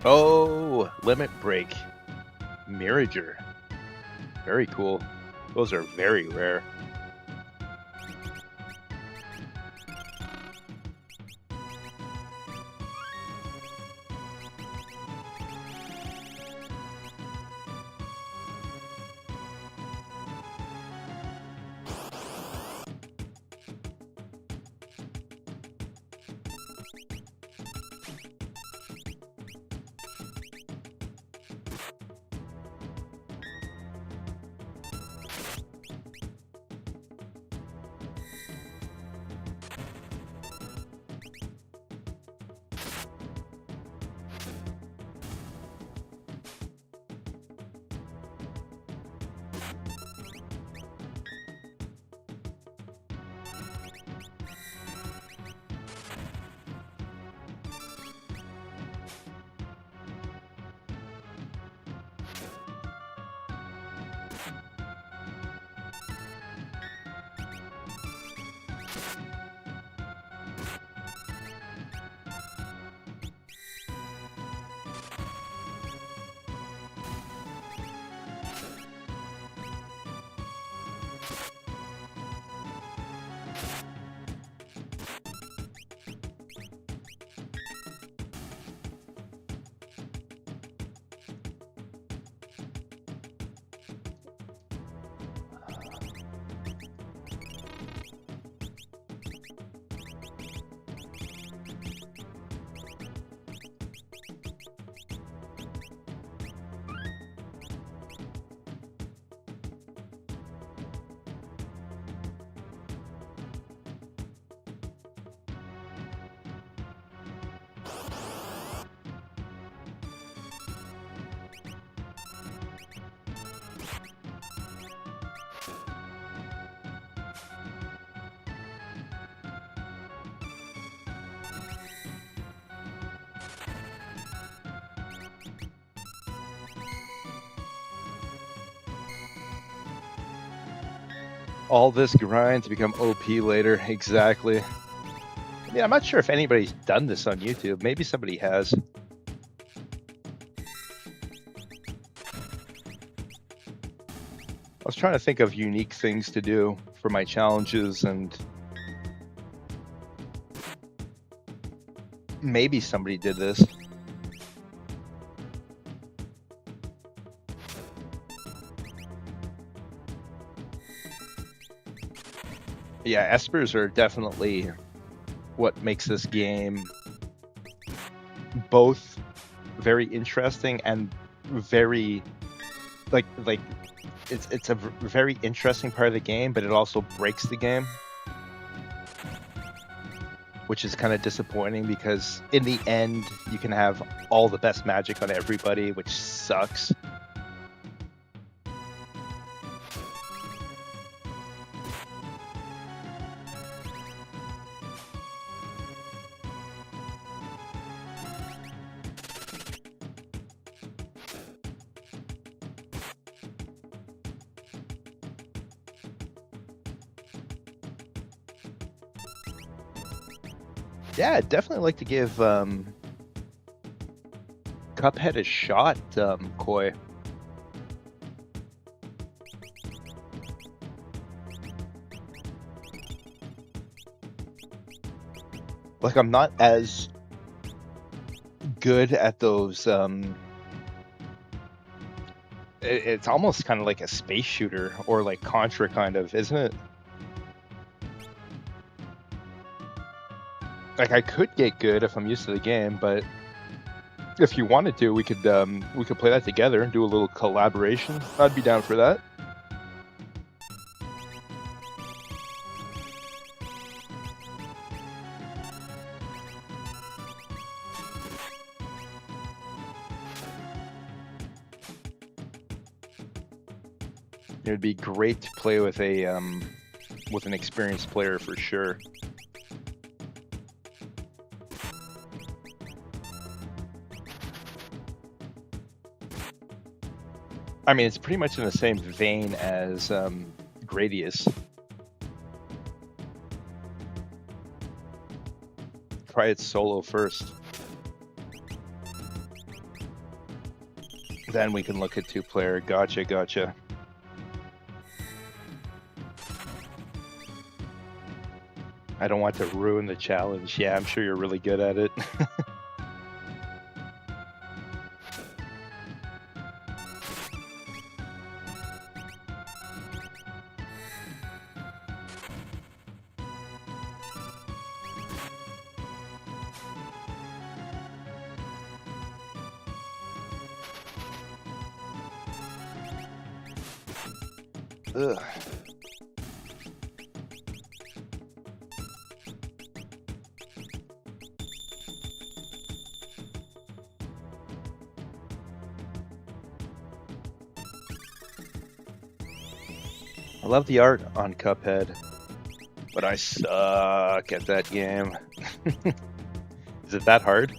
Oh, Limit Break. Mirager. Very cool. Those are very rare. All this grind to become OP later. Exactly. Yeah, I'm not sure if anybody's done this on YouTube. Maybe somebody has. I was trying to think of unique things to do for my challenges, and maybe somebody did this. Yeah, espers are definitely what makes this game both very interesting and very like it's a very interesting part of the game, but it also breaks the game, which is kind of disappointing because in the end you can have all the best magic on everybody, which sucks. Yeah, I'd definitely like to give Cuphead a shot, Koi. Like, I'm not as good at those. It's almost kind of like a space shooter or like Contra, kind of, isn't it? Like, I could get good if I'm used to the game, but if you wanted to, we could play that together and do a little collaboration. I'd be down for that. It would be great to play with an experienced player for sure. I mean, it's pretty much in the same vein as Gradius. Try it solo first. Then we can look at two-player. Gotcha. I don't want to ruin the challenge. Yeah, I'm sure you're really good at it. Ugh. I love the art on Cuphead, but I suck at that game. Is it that hard?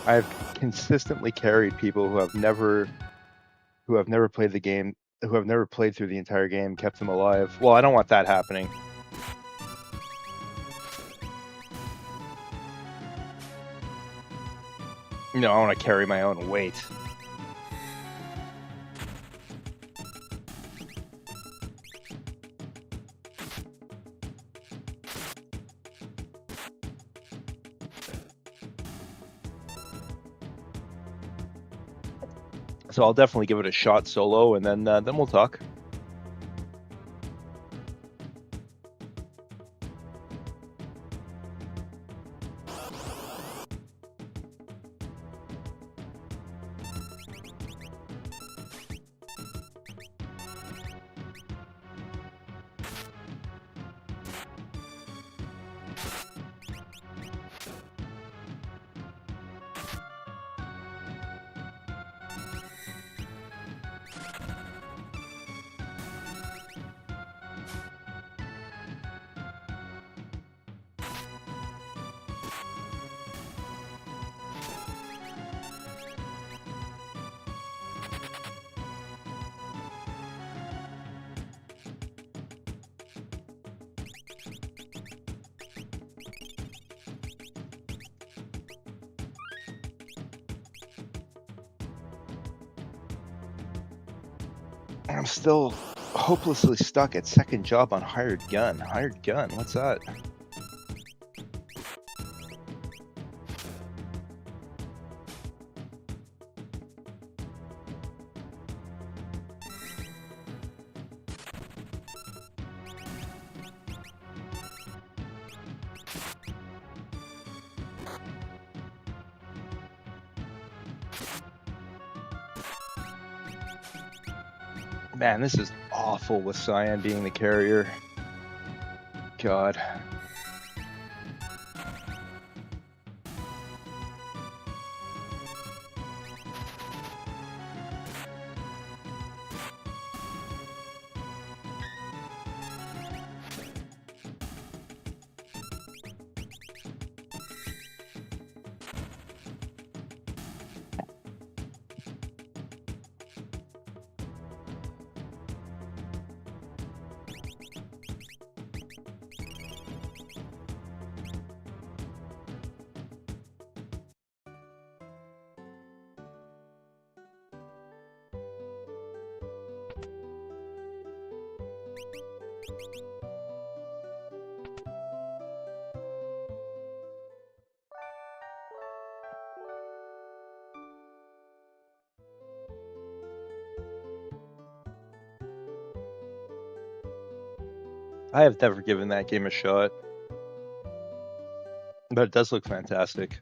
I've consistently carried people who have never played the game, who have never played through the entire game, kept them alive. Well, I don't want that happening. No, I want to carry my own weight. So I'll definitely give it a shot solo, and then we'll talk. I'm still hopelessly stuck at second job on hired gun. Hired gun, what's that? Man, this is awful with Cyan being the carrier. God. I have never given that game a shot. But it does look fantastic.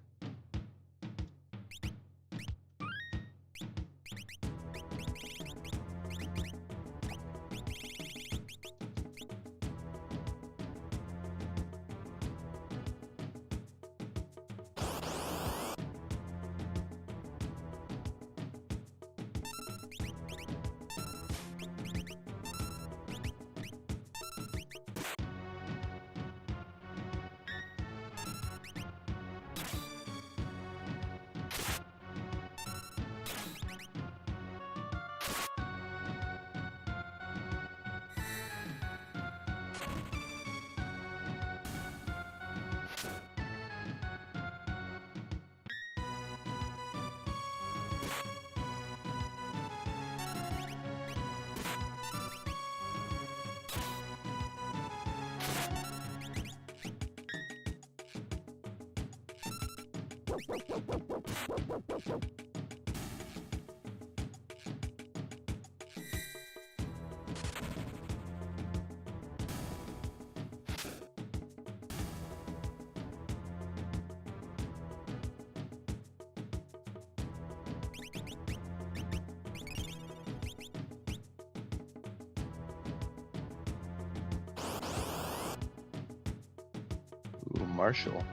Ooh, Marshall.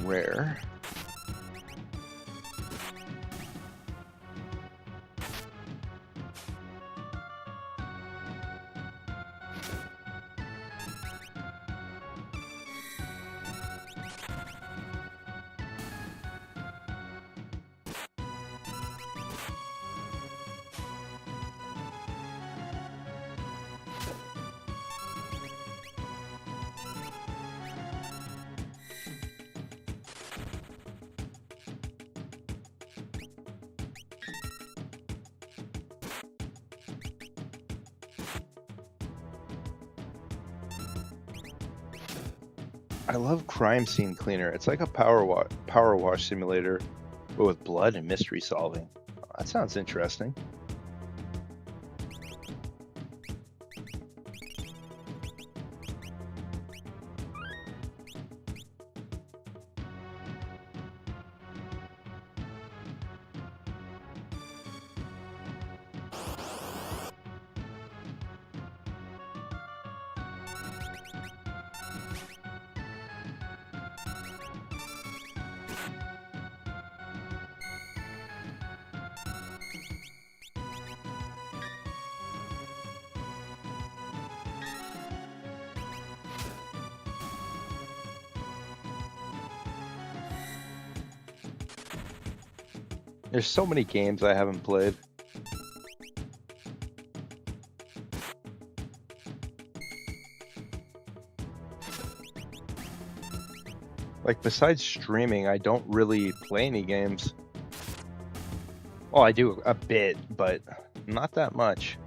Rare. I love Crime Scene Cleaner. It's like a power wash simulator, but with blood and mystery solving. That sounds interesting. There's so many games I haven't played. Like, besides streaming, I don't really play any games. Well, I do a bit, but Not that much.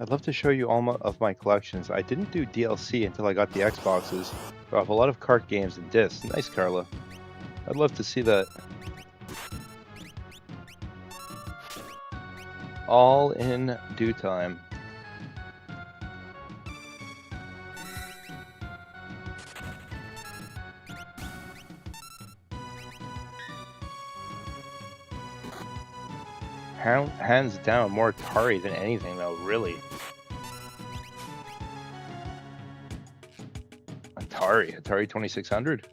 I'd love to show you all of my collections. I didn't do DLC until I got the Xboxes, but I have a lot of cart games and discs. Nice, Carla. I'd love to see that. All in due time. Hands down, more Atari than anything, though, really. Atari 2600.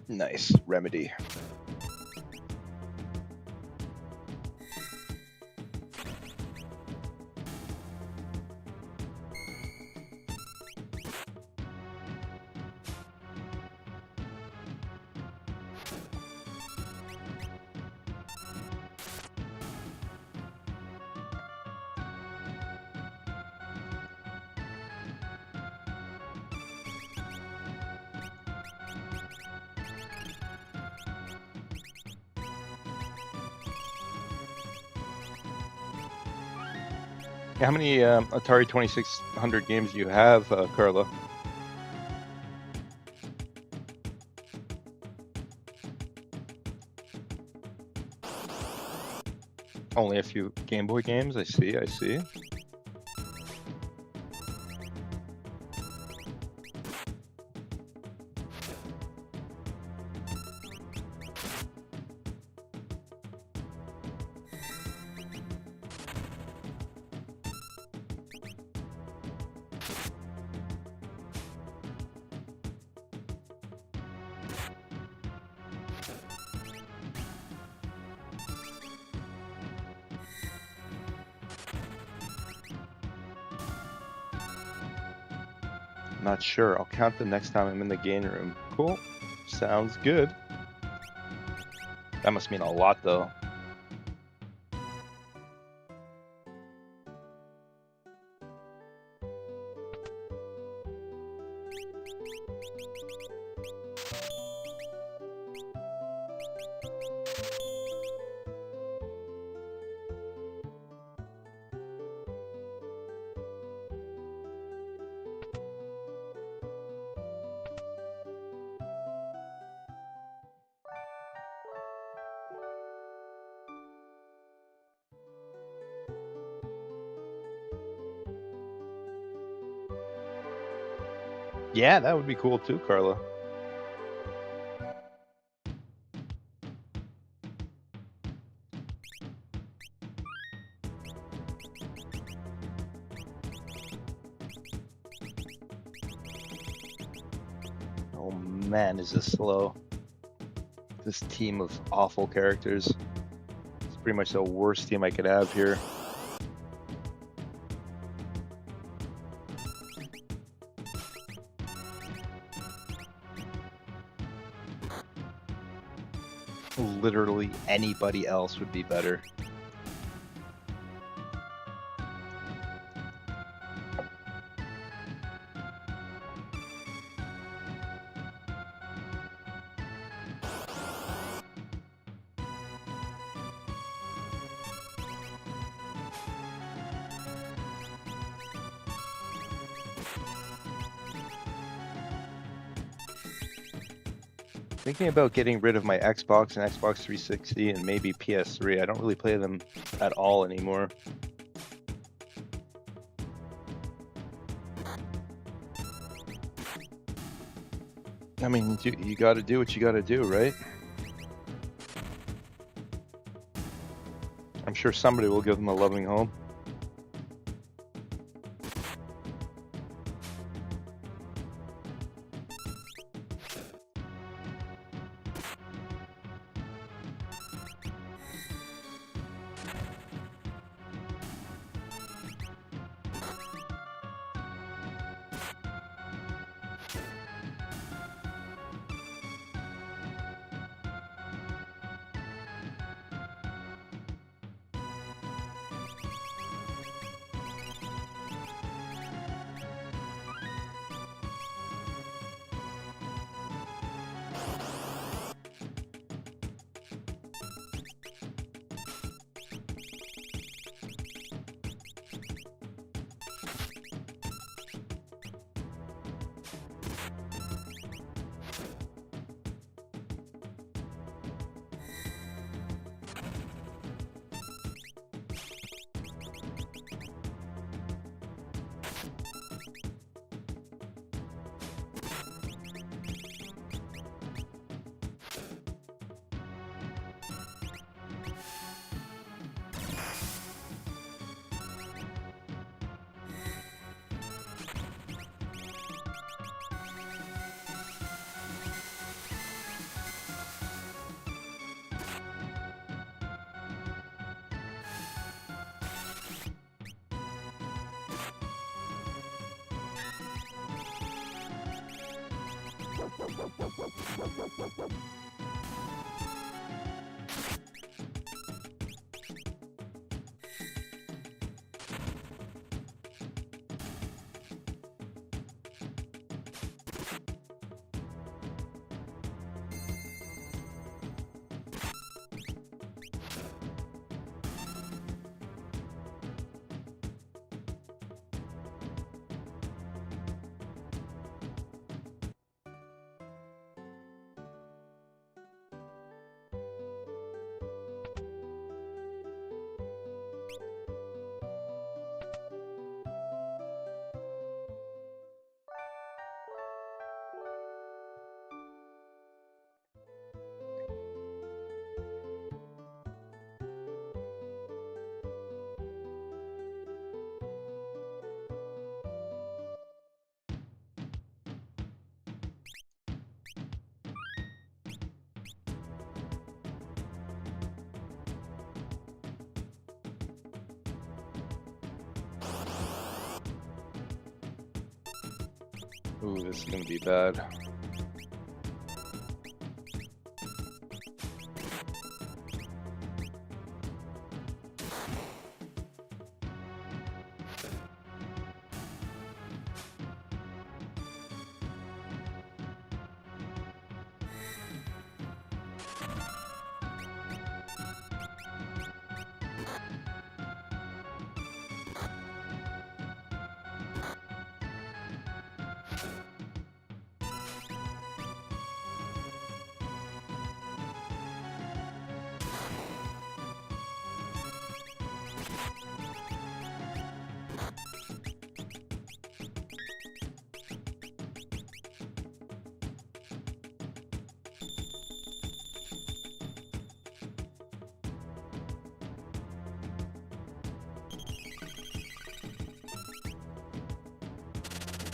Nice, Remedy. How many Atari 2600 games do you have, Carla? Only a few Game Boy games, I see. Not sure. I'll count the next time I'm in the game room. Cool. Sounds good. That must mean a lot, though. Yeah, that would be cool too, Carla. Oh man, is this slow. This team of awful characters. It's pretty much the worst team I could have here. Literally anybody else would be better. Thinking about getting rid of my Xbox and Xbox 360 and maybe PS3. I don't really play them at all anymore. I mean, you got to do what you got to do, right? I'm sure somebody will give them a loving home. Ooh, this is gonna be bad.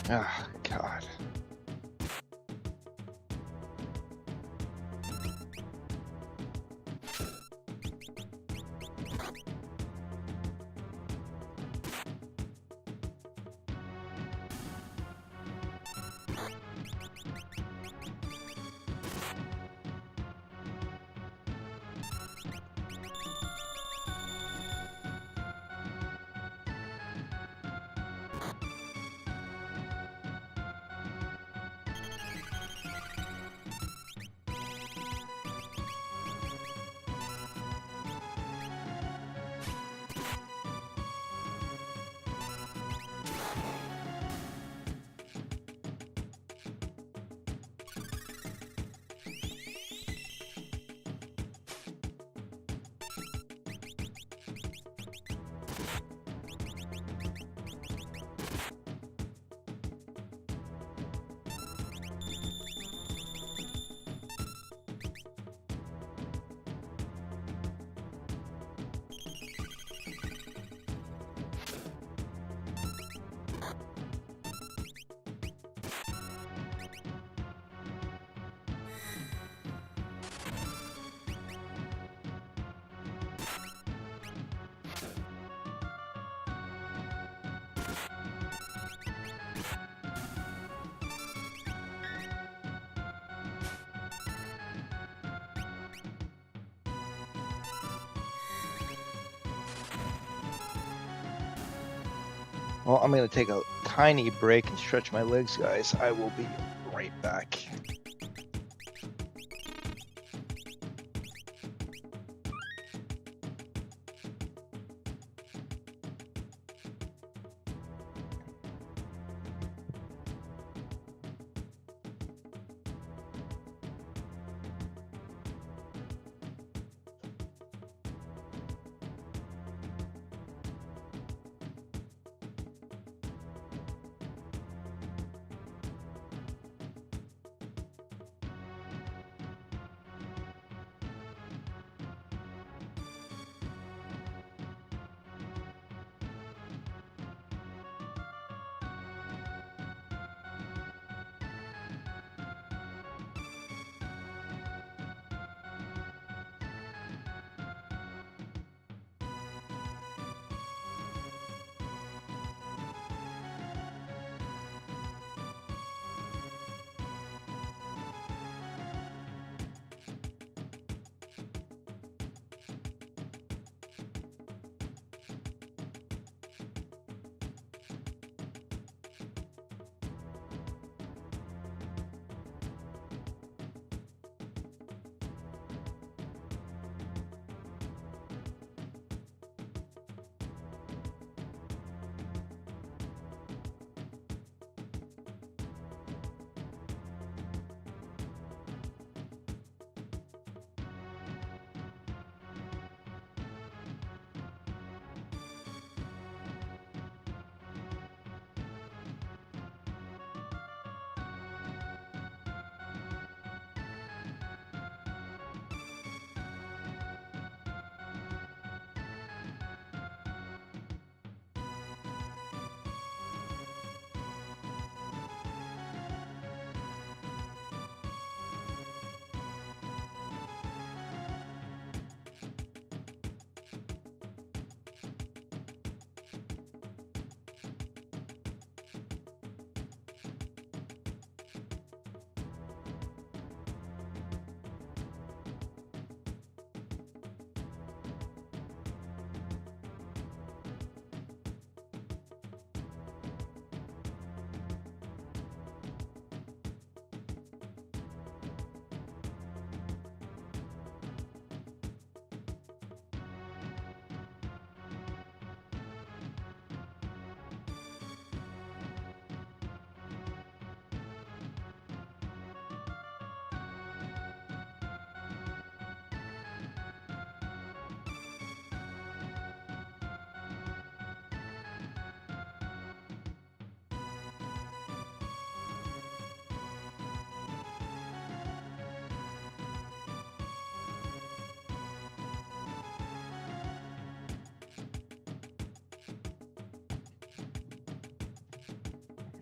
Ah, God. Well, I'm going to take a tiny break and stretch my legs, guys. I will be right back.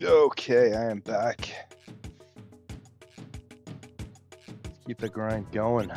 Okay, I am back. Keep the grind going.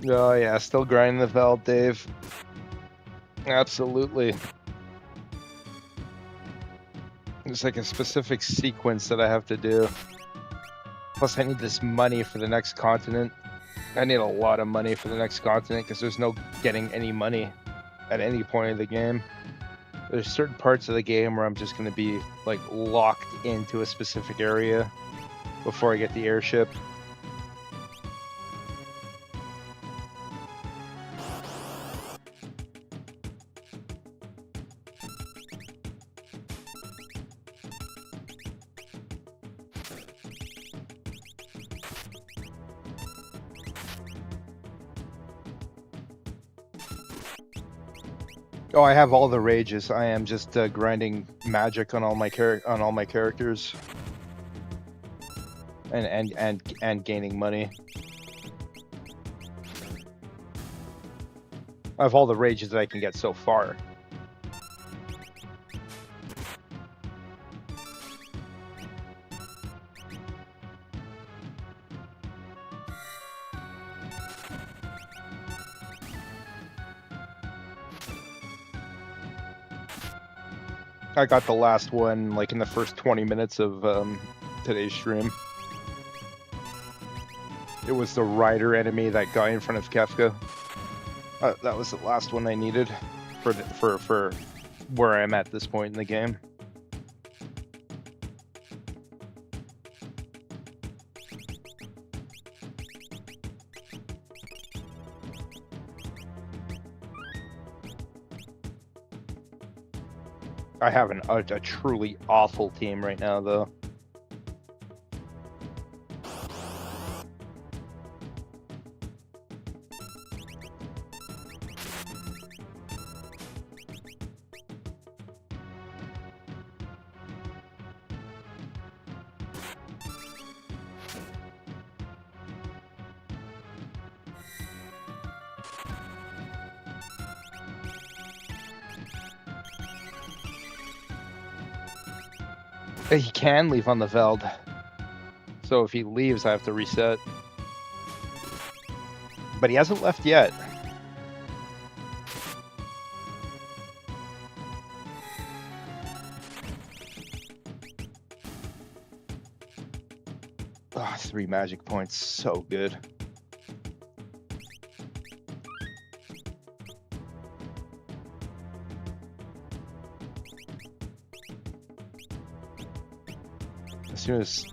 Oh yeah, still grinding the Veld, Dave. Absolutely. There's like a specific sequence that I have to do. Plus I need this money for the next continent. I need a lot of money for the next continent because there's no getting any money at any point of the game. There's certain parts of the game where I'm just going to be like locked into a specific area before I get the airship. Oh, I have all the rages. I am just grinding magic on all my characters, and gaining money. I have all the rages that I can get so far. I got the last one like in the first 20 minutes of today's stream. It was the rider enemy, that guy in front of Kefka. That was the last one I needed for where I'm at this point in the game. I have a truly awful team right now, though. He can leave on the Veld. So if he leaves, I have to reset. But he hasn't left yet. Oh, 3 magic points, so good.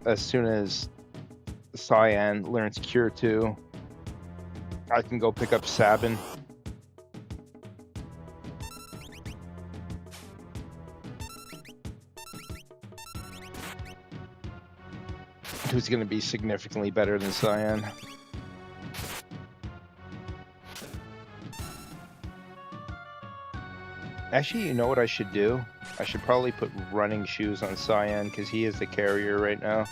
As soon as Cyan learns Cure 2, I can go pick up Sabin. Who's going to be significantly better than Cyan. Actually, you know what I should do? I should probably put running shoes on Cyan because he is the carrier right now.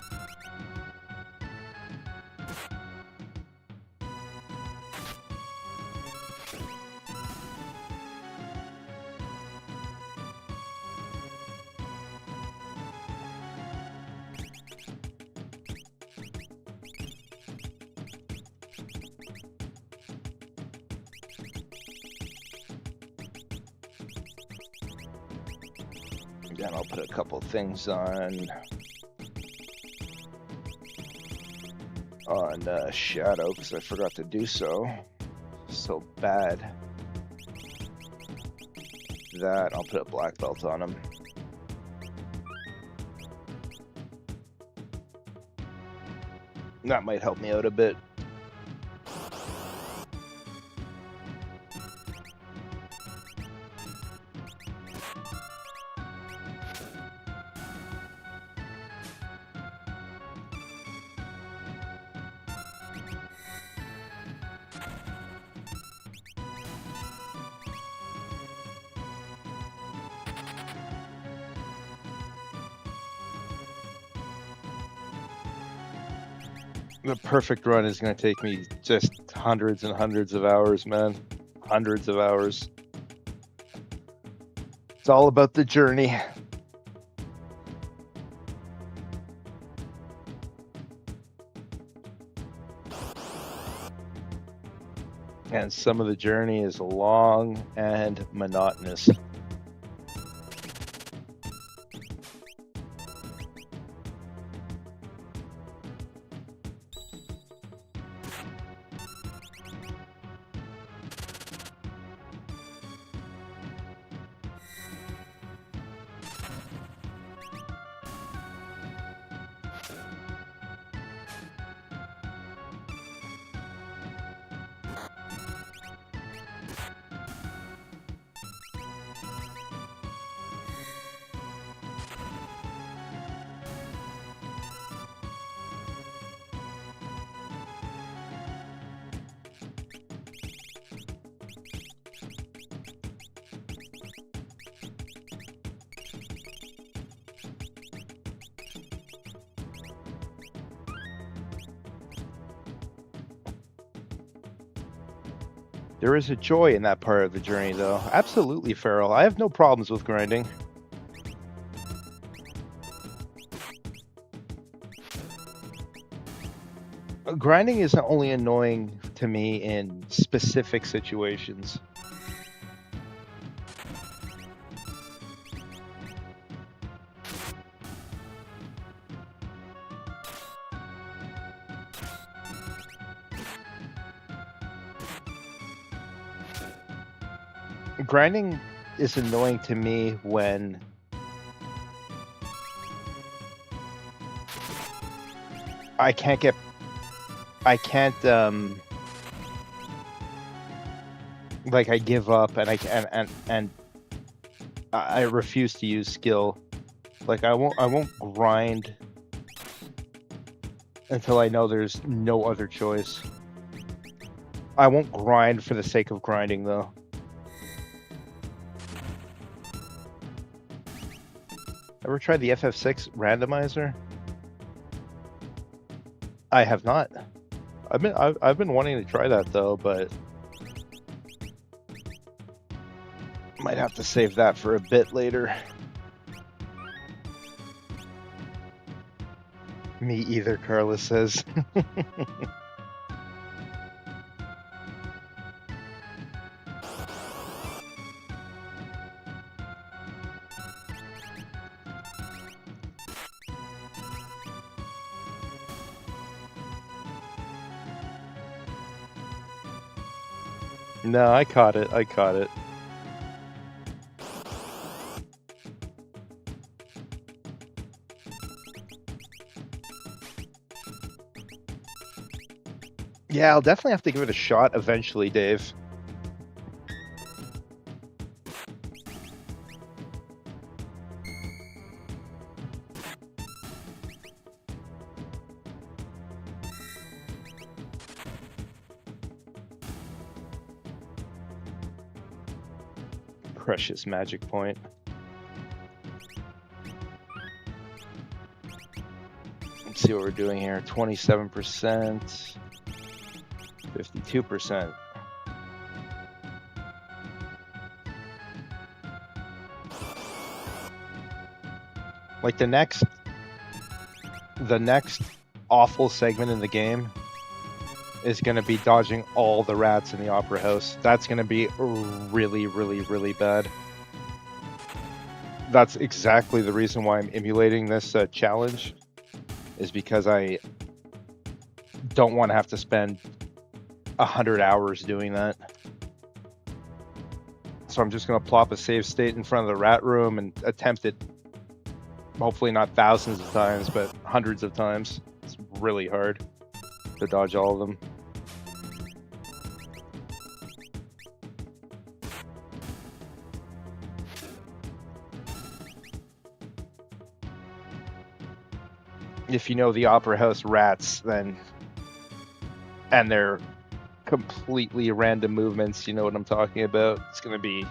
Then I'll put a couple things on Shadow because I forgot to do so. So bad. That I'll put a black belt on him. That might help me out a bit. The perfect run is going to take me just hundreds and hundreds of hours, man. Hundreds of hours. It's all about the journey. And some of the journey is long and monotonous. There is a joy in that part of the journey, though. Absolutely, Feral. I have no problems with grinding. Grinding is only annoying to me in specific situations. Grinding is annoying to me when I can't like I give up and I refuse to use skill. Like I won't grind until I know there's no other choice. I won't grind for the sake of grinding, though. Ever tried the FF6 randomizer? I have not. I've been wanting to try that though, but might have to save that for a bit later. Me either, Carla says. No, I caught it. Yeah, I'll definitely have to give it a shot eventually, Dave. Precious magic point. Let's see what we're doing here. 27%. 52%. Like the next awful segment in the game is going to be dodging all the rats in the opera house. That's going to be really, really, really bad. That's exactly the reason why I'm emulating this challenge, is because I don't want to have to spend 100 hours doing that. So I'm just going to plop a save state in front of the rat room and attempt it, hopefully not thousands of times, but hundreds of times. It's really hard to dodge all of them. If you know the Opera House rats, then, and their completely random movements, you know what I'm talking about. It's gonna be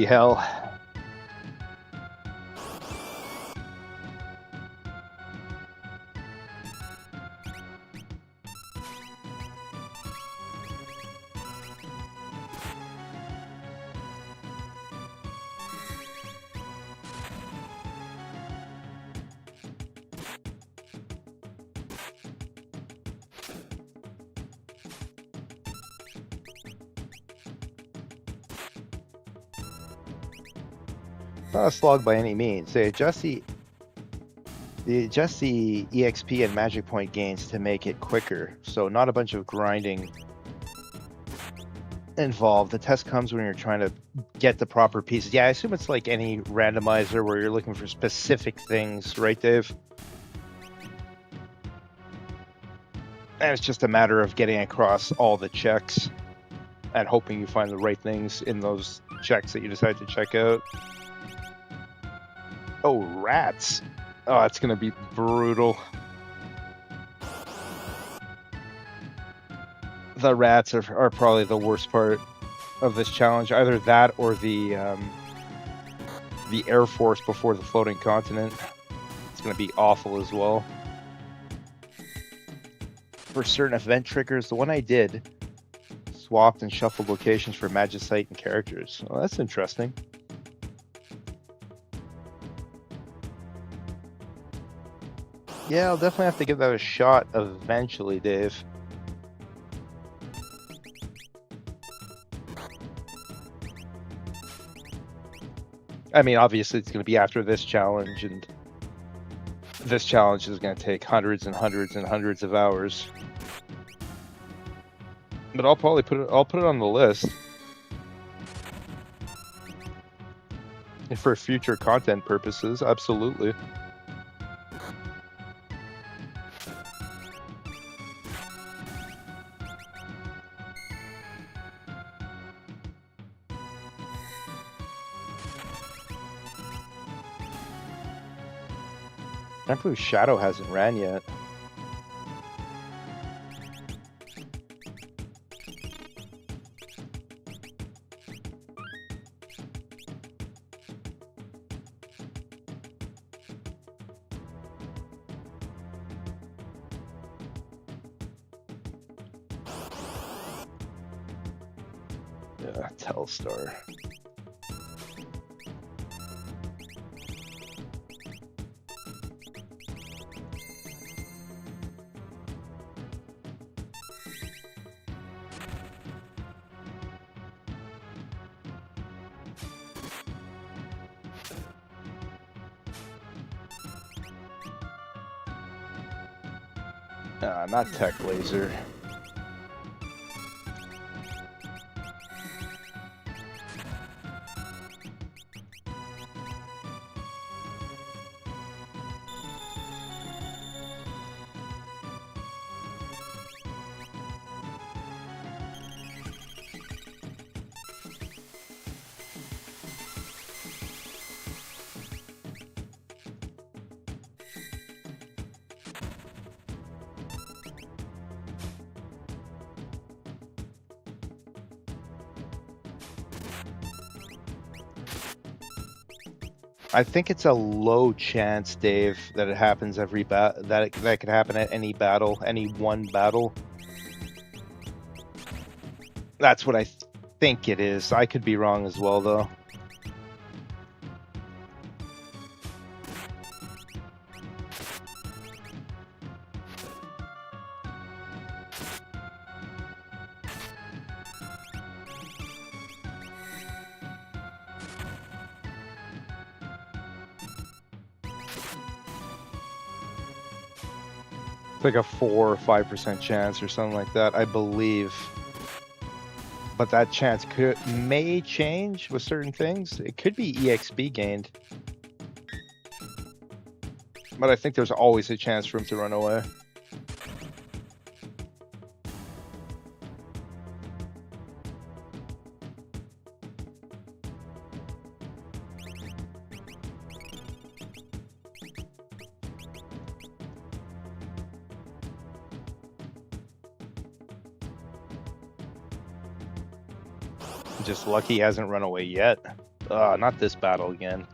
hell. not a slog by any means. They adjust the EXP and magic point gains to make it quicker, so not a bunch of grinding involved. The test comes when you're trying to get the proper pieces. Yeah, I assume it's like any randomizer where you're looking for specific things, right, Dave? And it's just a matter of getting across all the checks and hoping you find the right things in those checks that you decide to check out. Oh, rats. Oh, it's going to be brutal. The rats are probably the worst part of this challenge. Either that or the Air Force before the floating continent. It's going to be awful as well. For certain event triggers, the one I did swapped and shuffled locations for Magicite and characters. Well, that's interesting. Yeah, I'll definitely have to give that a shot eventually, Dave. I mean, obviously it's going to be after this challenge, and this challenge is going to take hundreds and hundreds and hundreds of hours. But I'll probably put it on the list. And for future content purposes, absolutely. I can't believe Shadow hasn't ran yet. Yeah, Telstar. Not Tech Laser. I think it's a low chance, Dave, that it happens every that could happen at any battle, any one battle. That's what I think it is. I could be wrong as well, though. Like a 4 or 5% chance or something like that, I believe. But that chance may change with certain things. It could be EXP gained. But I think there's always a chance for him to run away. Just lucky he hasn't run away yet. Not this battle again.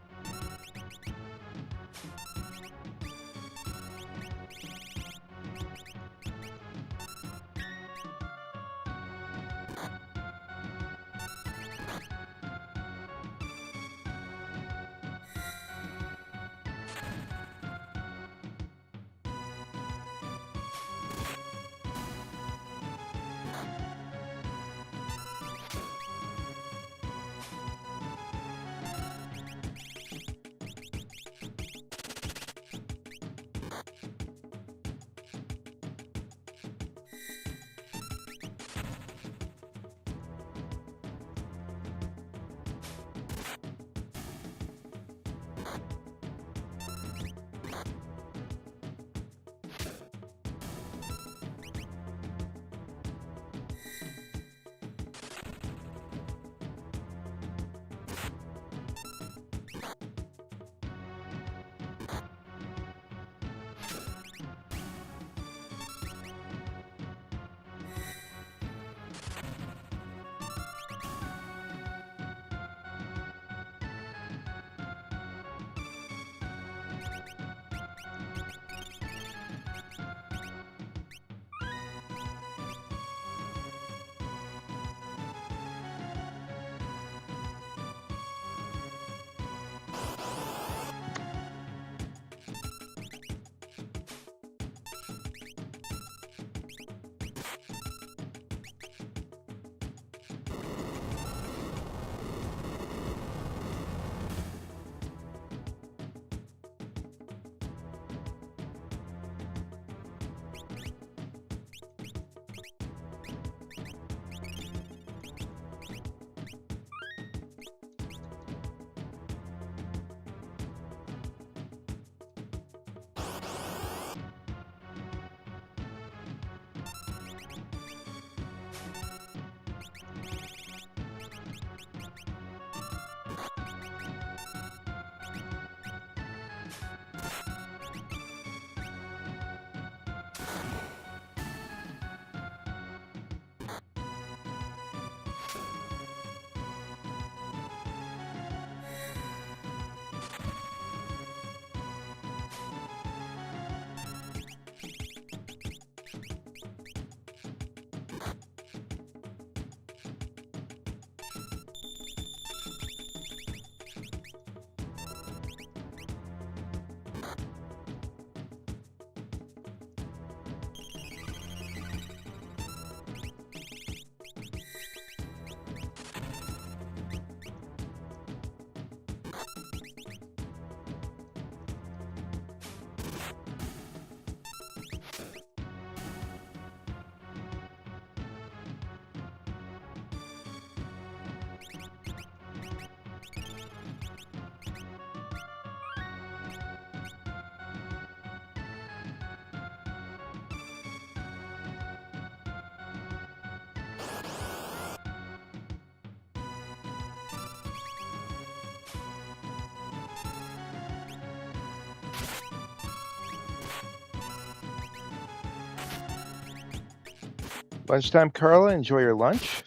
Lunchtime, Carla. Enjoy your lunch.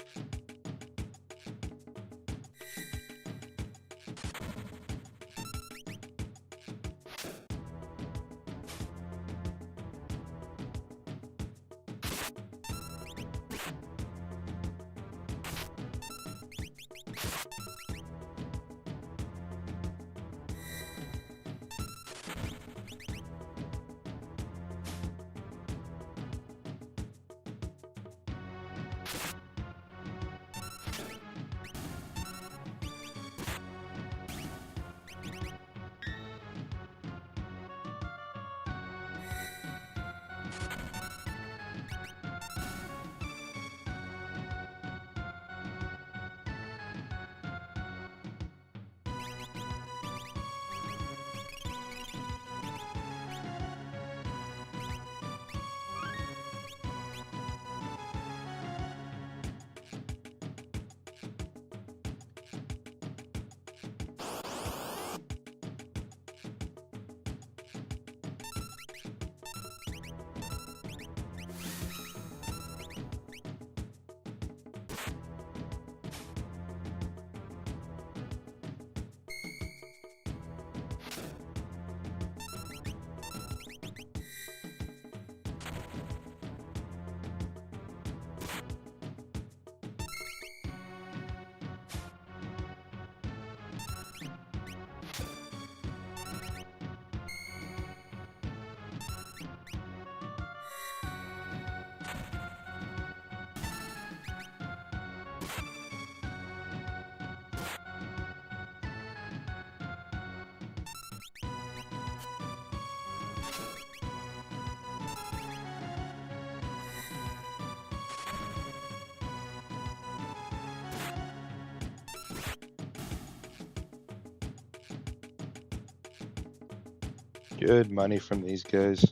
Good money from these guys.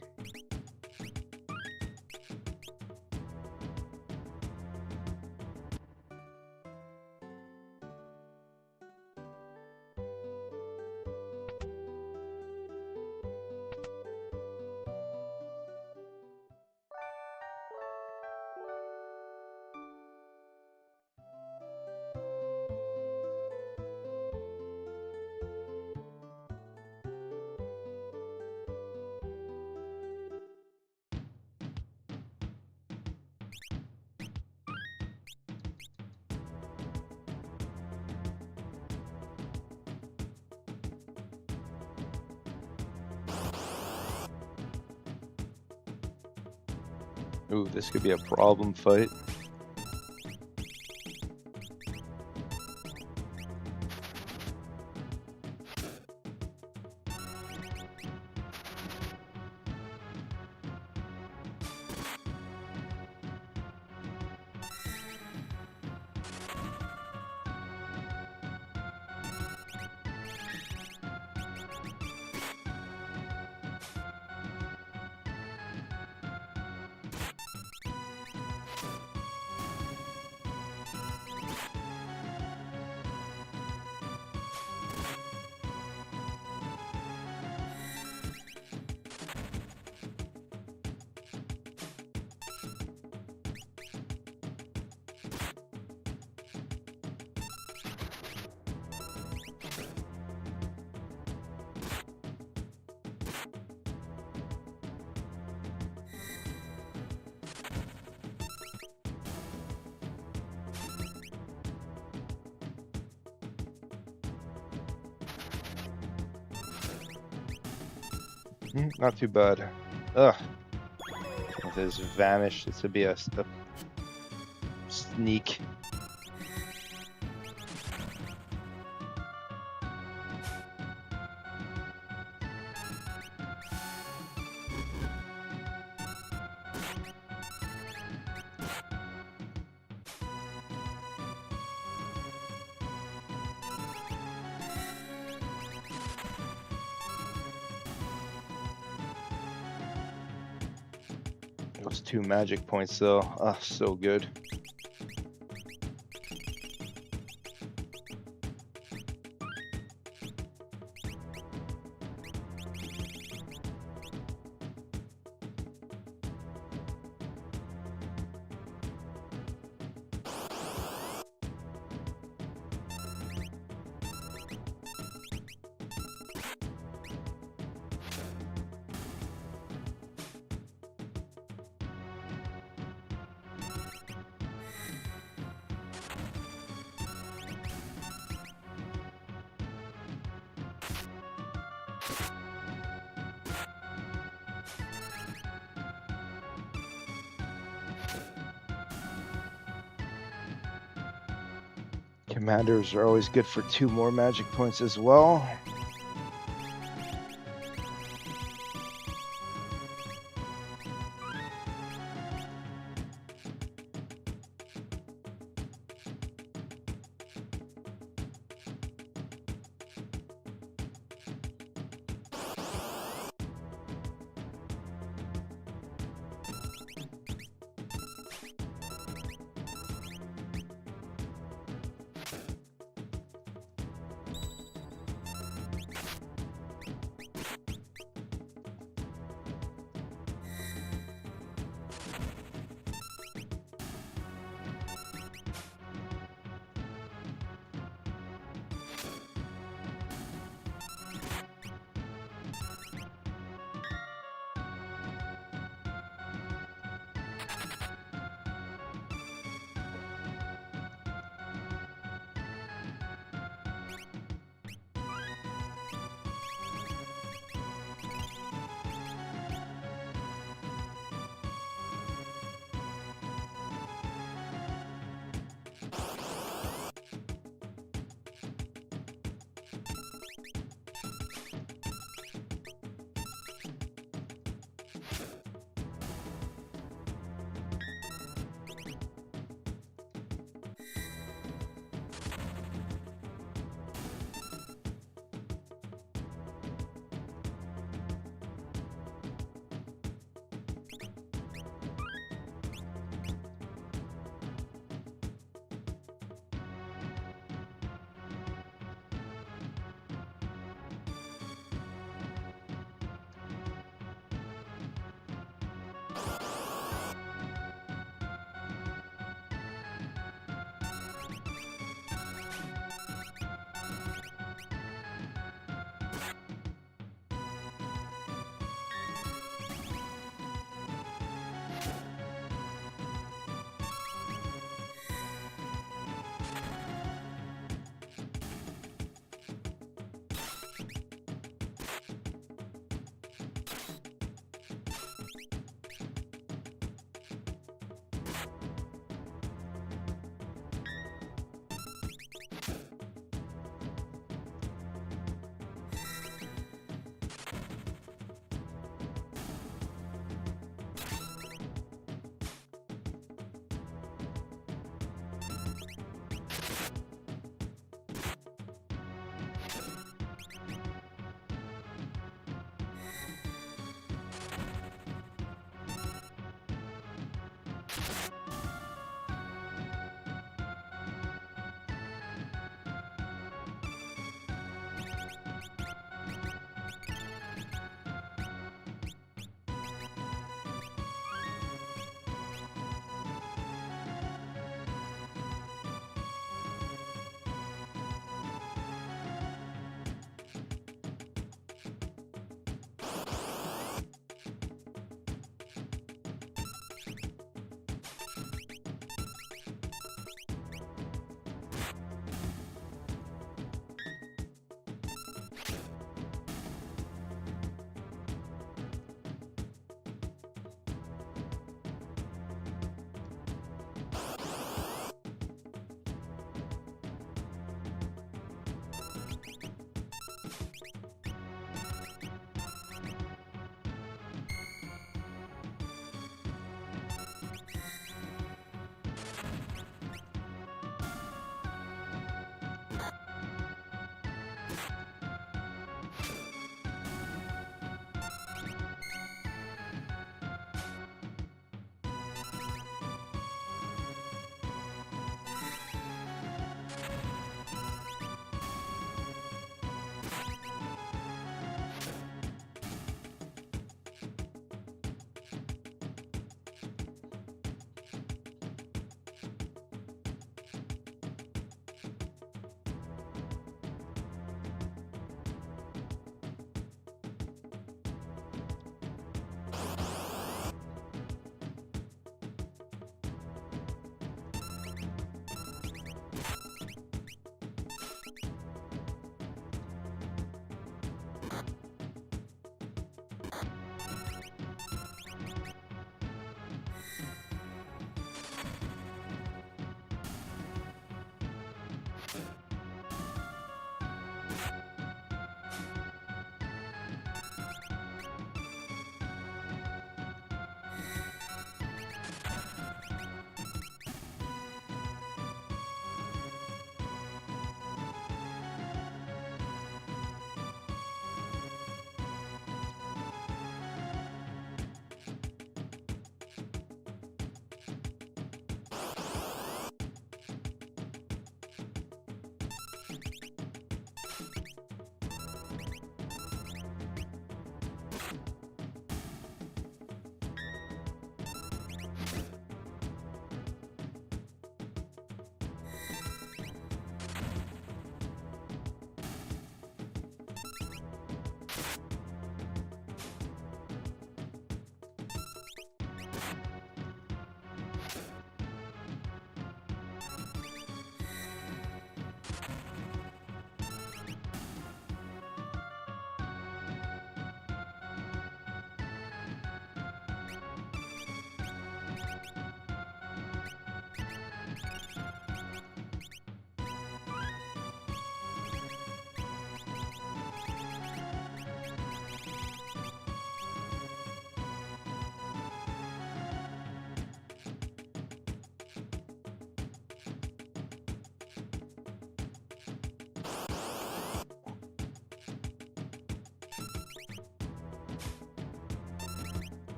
Ooh, this could be a problem fight. Not too bad. Ugh. With his vanish, this would be a sneak. Those 2 magic points though, ah, so good. Commanders are always good for 2 more magic points as well.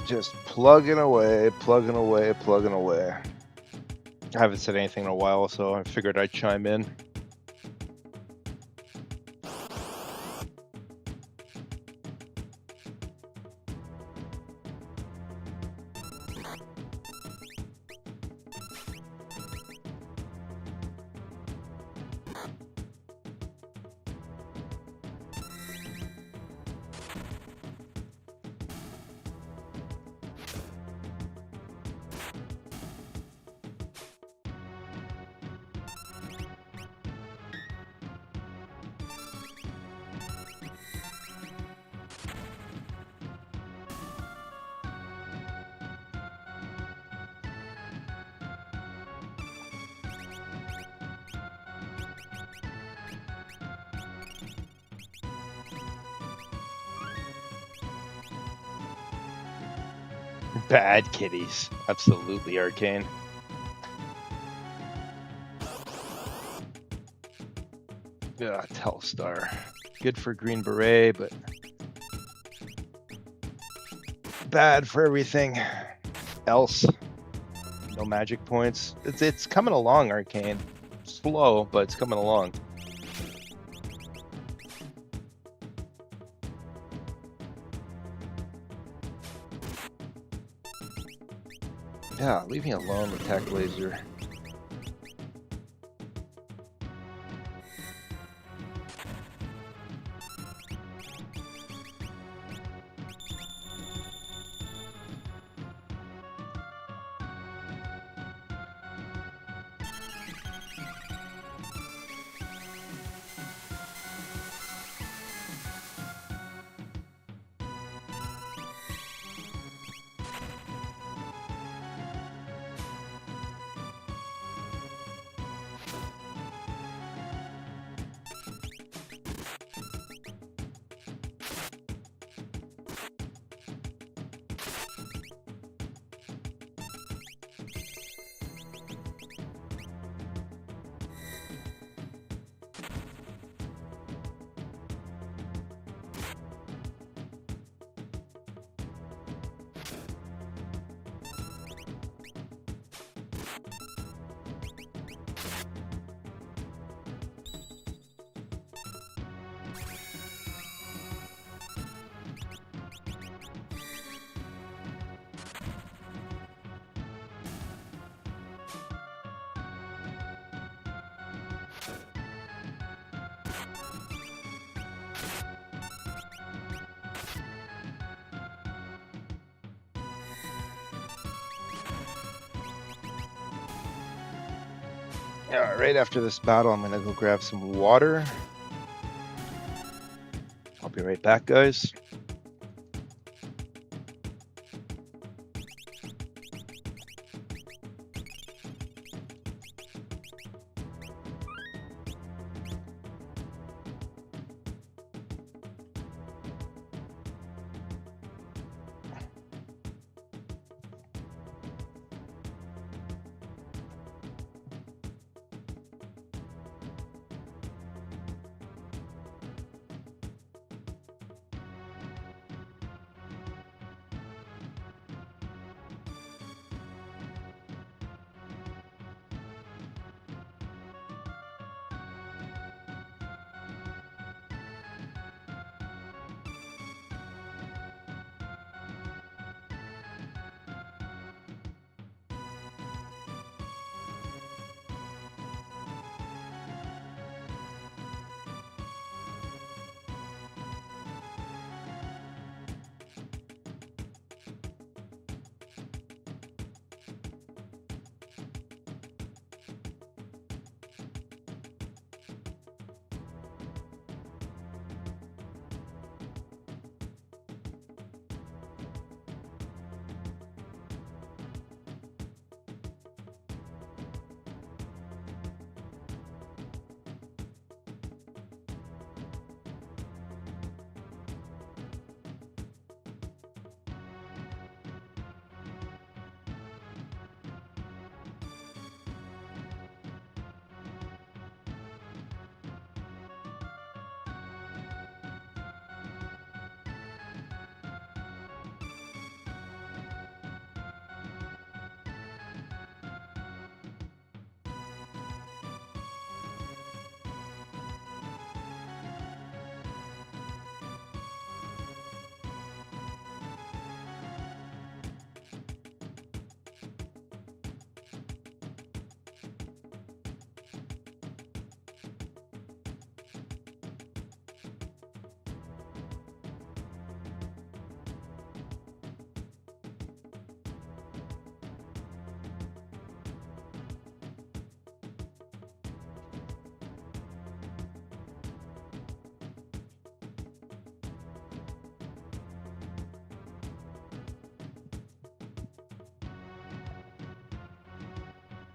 Just plugging away, plugging away, plugging away. I haven't said anything in a while, so I figured I'd chime in. Bad kitties. Absolutely, Arcane. Yeah, Telstar. Good for Green Beret, but bad for everything else. No magic points. It's coming along, Arcane. Slow, but it's coming along. Yeah, leave me alone with Tech Laser. Yeah, right after this battle, I'm gonna go grab some water. I'll be right back, guys.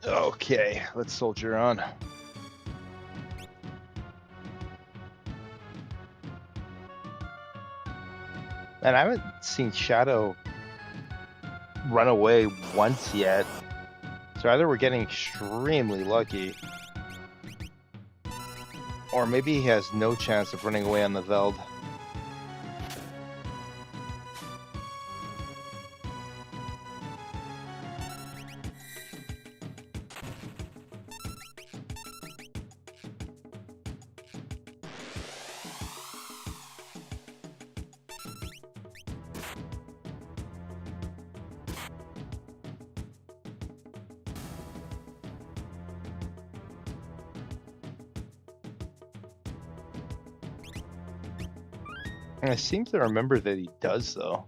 Okay, let's soldier on. And I haven't seen Shadow run away once yet. So either we're getting extremely lucky, or maybe he has no chance of running away on the Veld. And I seem to remember that he does, though.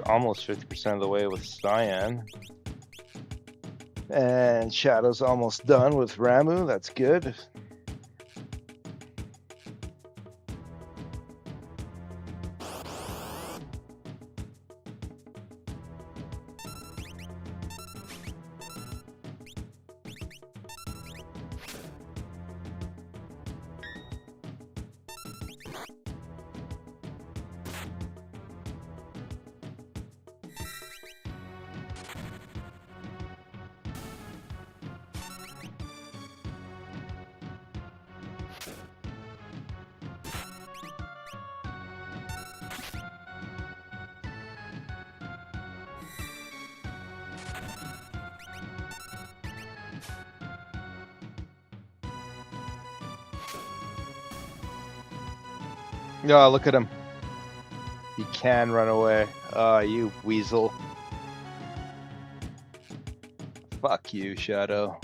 Almost 50% of the way with Cyan. And Shadow's almost done with Ramu. That's good. Oh, look at him. He can run away. Oh, you weasel. Fuck you, Shadow.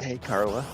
Hey, Carla.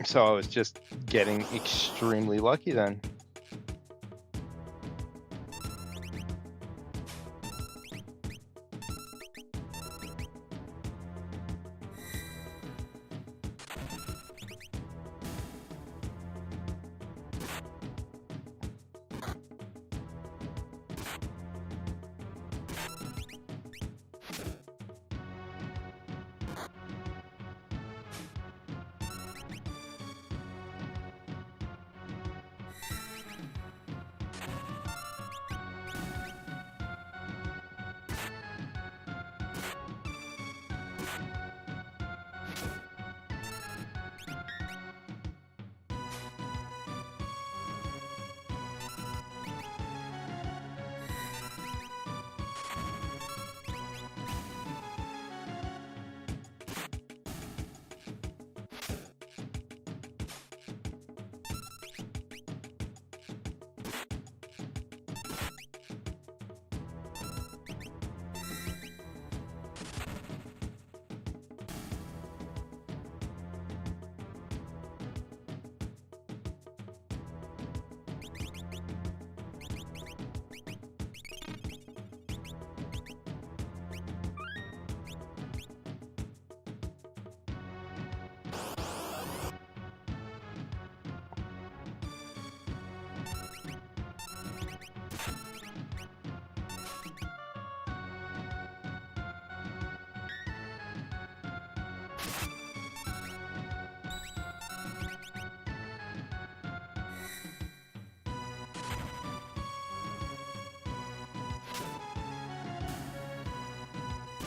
So I was just getting extremely lucky then.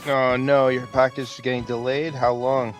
Oh no, your package is getting delayed? How long?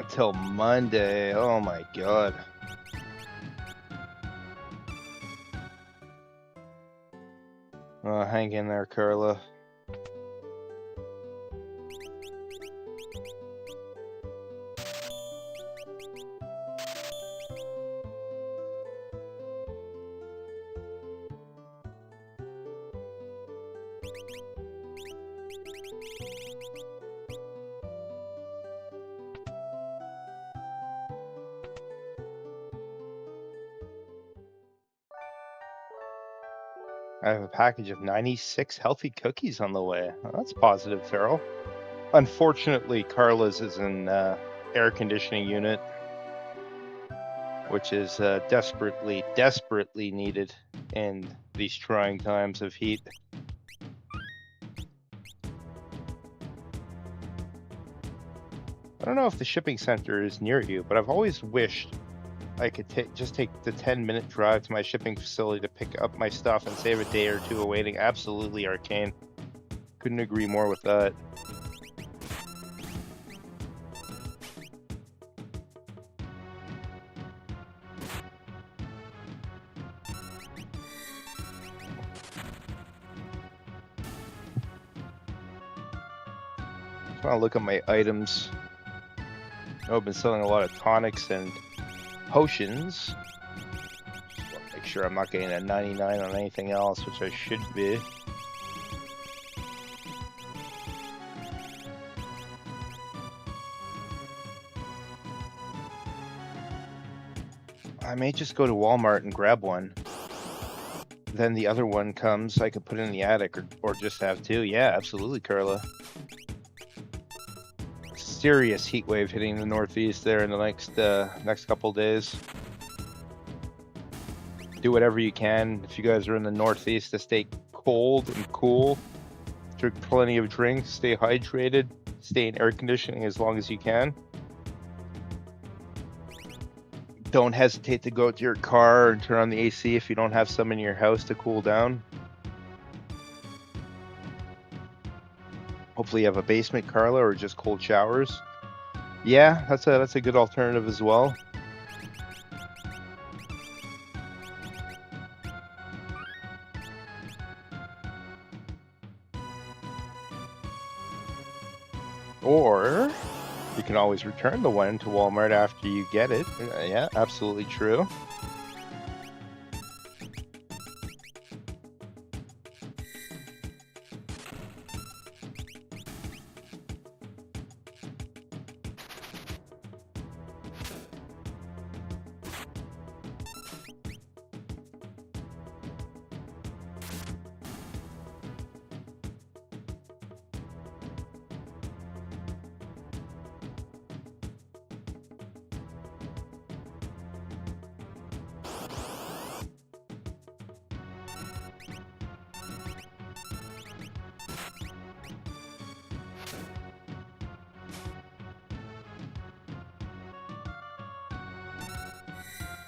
Till Monday. Oh my god. Hang in there, Carla. I have a package of 96 healthy cookies on the way. Oh, that's positive, Farrell. Unfortunately, Carla's is an air conditioning unit, which is desperately needed in these trying times of heat. I don't know if the shipping center is near you, but I've always wished I could just take the 10-minute drive to my shipping facility to pick up my stuff and save a day or two of waiting. Absolutely arcane. Couldn't agree more with that. Just want to look at my items. I've been selling a lot of tonics and potions. Just want to make sure I'm not getting a 99 on anything else, which I should be. I may just go to Walmart and grab one. Then the other one comes, I could put it in the attic or just have two. Yeah, absolutely, Carla. Serious heat wave hitting the Northeast there in the next couple days. Do whatever you can if you guys are in the Northeast to stay cold and cool. Drink plenty of drinks, stay hydrated, stay in air conditioning as long as you can. Don't hesitate to go to your car and turn on the AC if you don't have some in your house to cool down. Hopefully you have a basement, Carla, or just cold showers. Yeah, that's a good alternative as well. Or you can always return the one to Walmart after you get it. Yeah, absolutely true.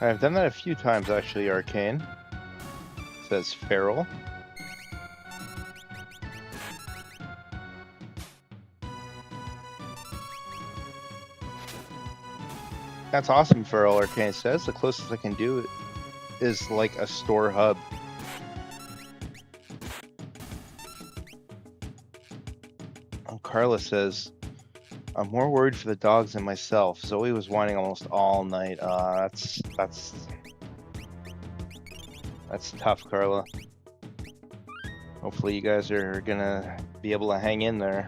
I've done that a few times actually, Arcane. Says Feral. That's awesome, Feral, Arcane says. The closest I can do is like a store hub. Carla says, I'm more worried for the dogs than myself. Zoe was whining almost all night. That's tough, Carla. Hopefully you guys are gonna be able to hang in there.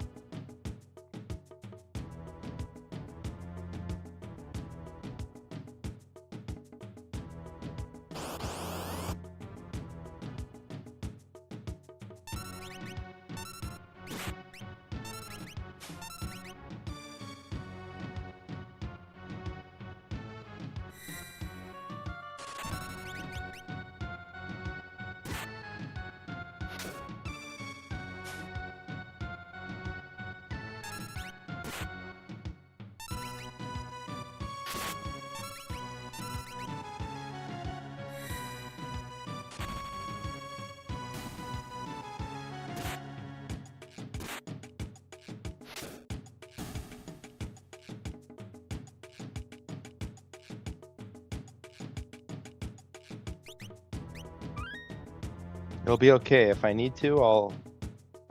It'll be okay. If I need to, I'll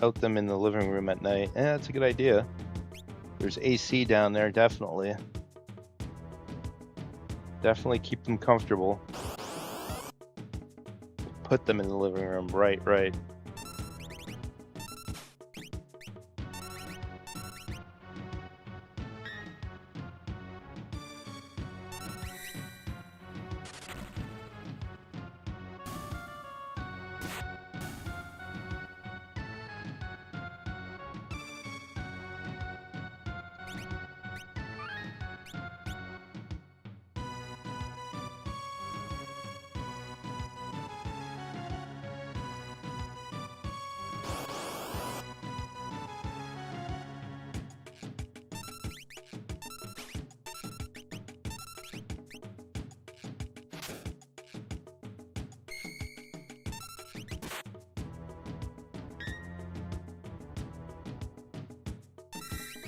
out them in the living room at night. That's a good idea. There's AC down there, definitely. Definitely keep them comfortable. Put them in the living room. Right.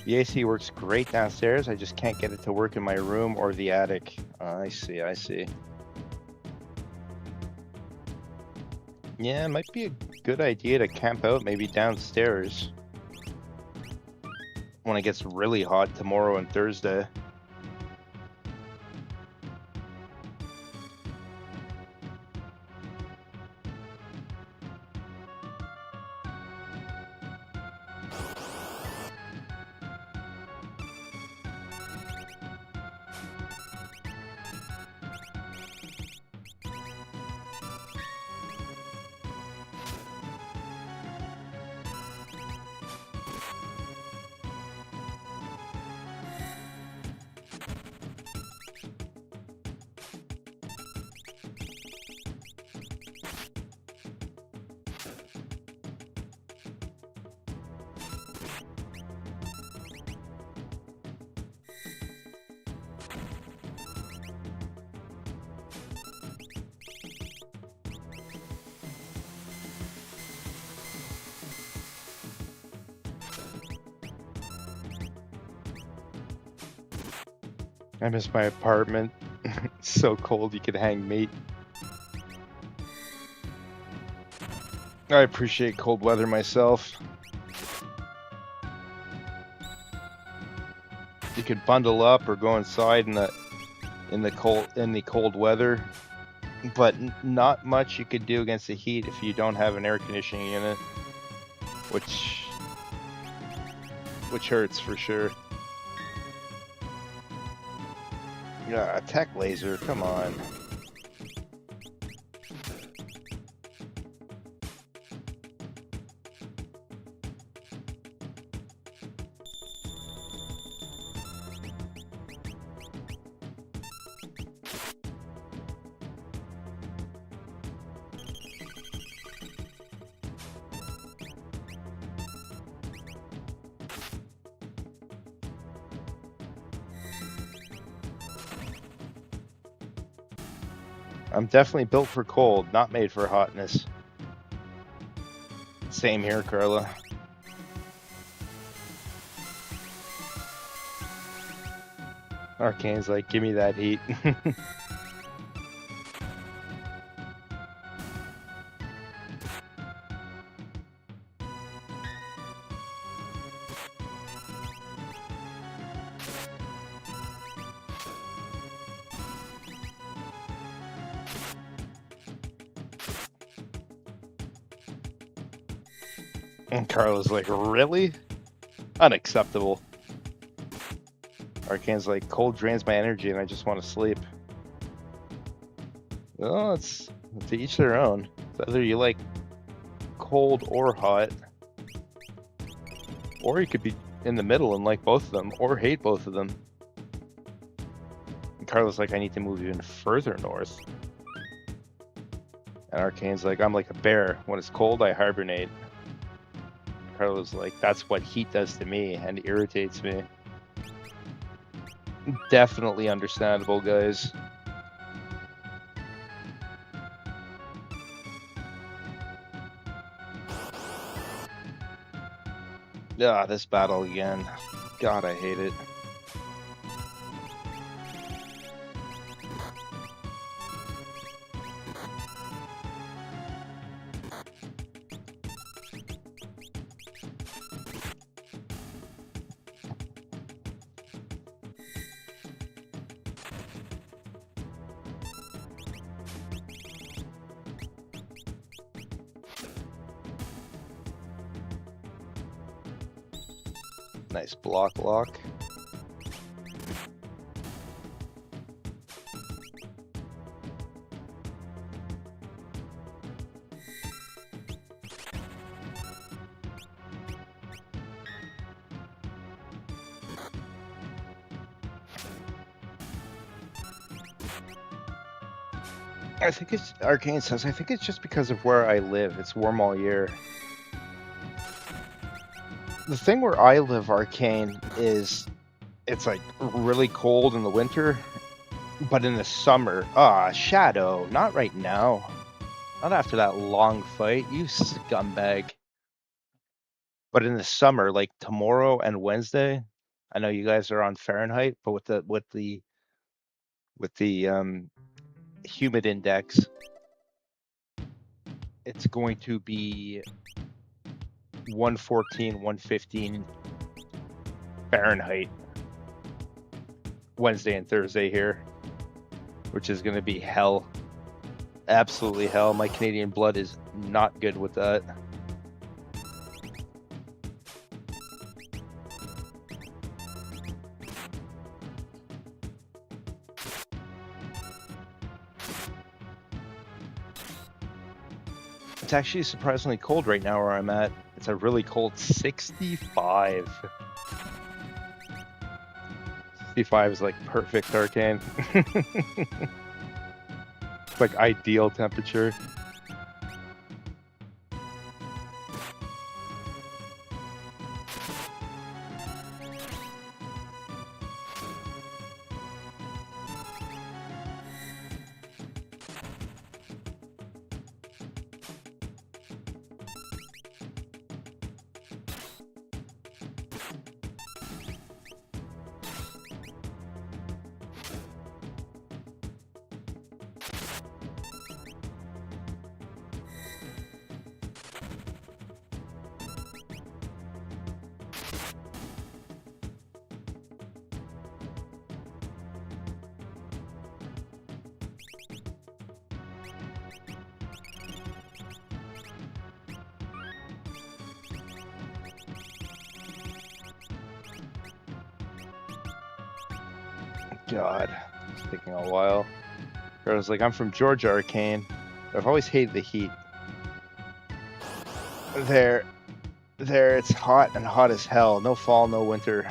The AC works great downstairs. I just can't get it to work in my room or the attic. I see. Yeah, it might be a good idea to camp out maybe downstairs when it gets really hot tomorrow and Thursday. I miss my apartment. It's so cold you could hang meat. I appreciate cold weather myself. You could bundle up or go inside in the cold weather, but not much you could do against the heat if you don't have an air conditioning unit, which hurts for sure. Yeah, a tech laser, come on. I'm definitely built for cold, not made for hotness. Same here, Carla. Arcane's like, give me that heat. And Carla's like, really? Unacceptable. Arcane's like, cold drains my energy and I just want to sleep. Well, it's to each their own. Whether you like cold or hot. Or you could be in the middle and like both of them, or hate both of them. And Carla's like, I need to move even further north. And Arcane's like, I'm like a bear. When it's cold, I hibernate. Carla's like, that's what heat does to me and irritates me. Definitely understandable, guys. Ah, this battle again. God, I hate it. Nice block lock. I think it's Arcane says. I think it's just because of where I live. It's warm all year. The thing where I live, Arcane, is it's like really cold in the winter, but in the summer, Shadow, not right now. Not after that long fight, you scumbag. But in the summer, like tomorrow and Wednesday, I know you guys are on Fahrenheit, but with the humid index, it's going to be 114, 115 Fahrenheit Wednesday and Thursday here, which is going to be hell. Absolutely hell. My Canadian blood is not good with that. It's actually surprisingly cold right now where I'm at. It's a really cold 65. 65 is like perfect, Arcane. It's like ideal temperature. God, it's taking a while. I was like, I'm from Georgia, Arcane. I've always hated the heat. There, it's hot and hot as hell. No fall, no winter.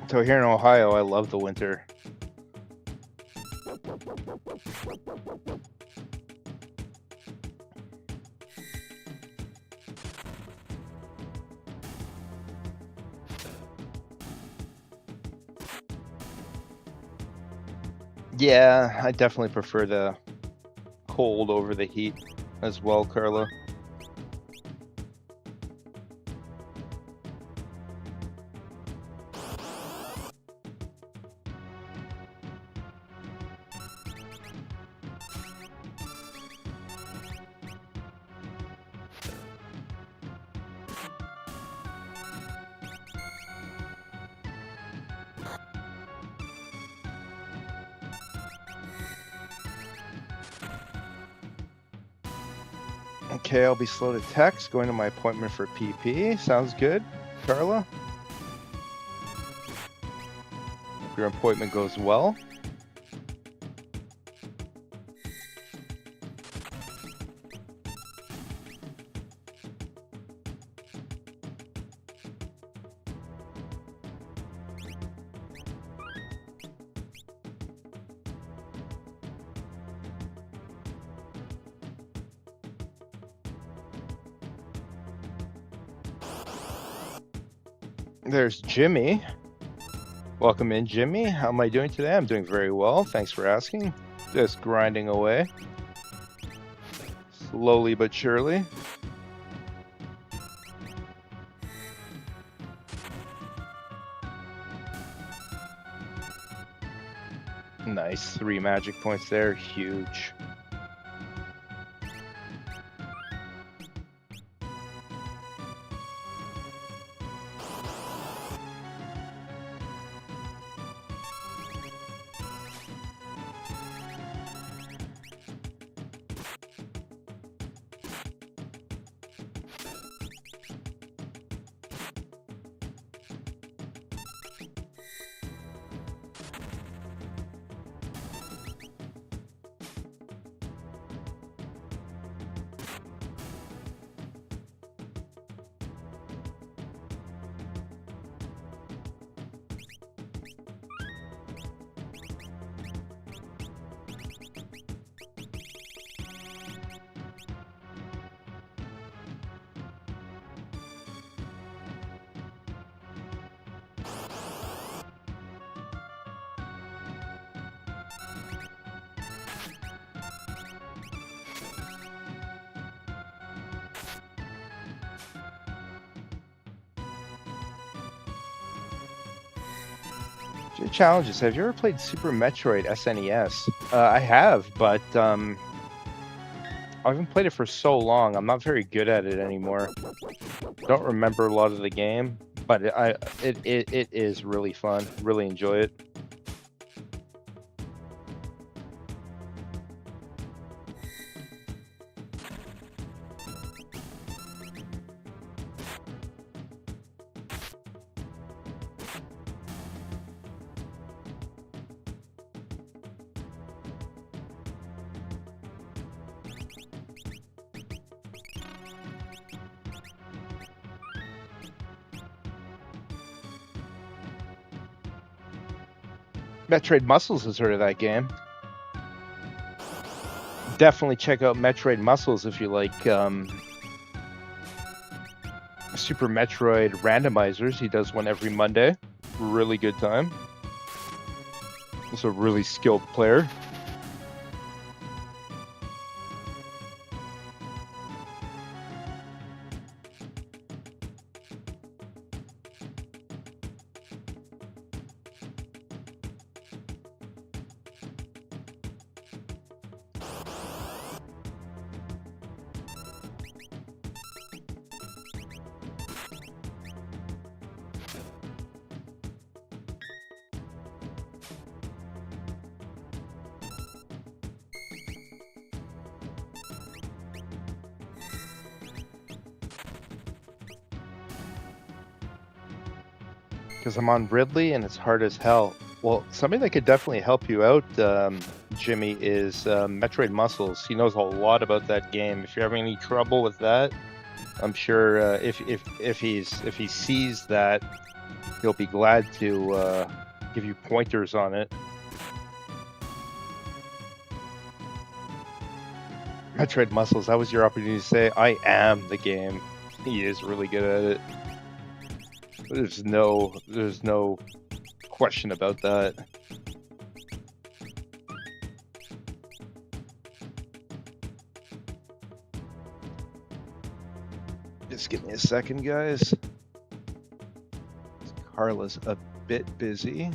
So here in Ohio, I love the winter. Yeah, I definitely prefer the cold over the heat as well, Carla. Okay, I'll be slow to text, going to my appointment for PP. Sounds good, Carla. Hope your appointment goes well. There's Jimmy. Welcome in, Jimmy. How am I doing today? I'm doing very well. Thanks for asking. Just grinding away. Slowly but surely. Nice. 3 magic points there. Huge. Challenges. Have you ever played Super Metroid SNES? I have, but I haven't played it for so long. I'm not very good at it anymore. Don't remember a lot of the game, but it is really fun. Really enjoy it. Metroid Muscles has heard of that game. Definitely check out Metroid Muscles if you like Super Metroid randomizers. He does one every Monday. Really good time. He's a really skilled player. Because I'm on Ridley and it's hard as hell. Well, somebody that could definitely help you out, Jimmy, is Metroid Muscles. He knows a lot about that game. If you're having any trouble with that, I'm sure if he sees that, he'll be glad to give you pointers on it. Metroid Muscles, that was your opportunity to say, I am the game. He is really good at it. There's no question about that. Just give me a second, guys. Carla's a bit busy.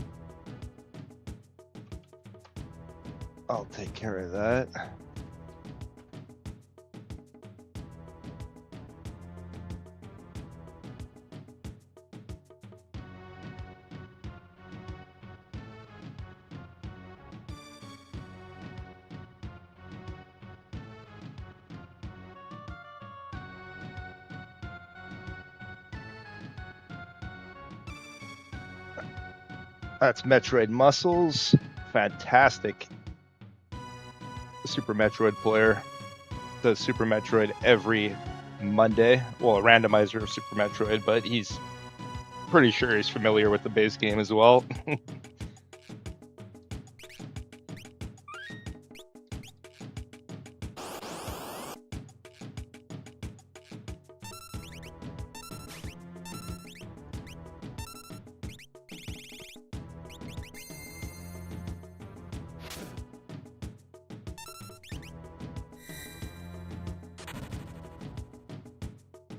I'll take care of that. That's Metroid Muscles. Fantastic Super Metroid player. Does Super Metroid every Monday. Well, a randomizer of Super Metroid, but he's pretty sure he's familiar with the base game as well.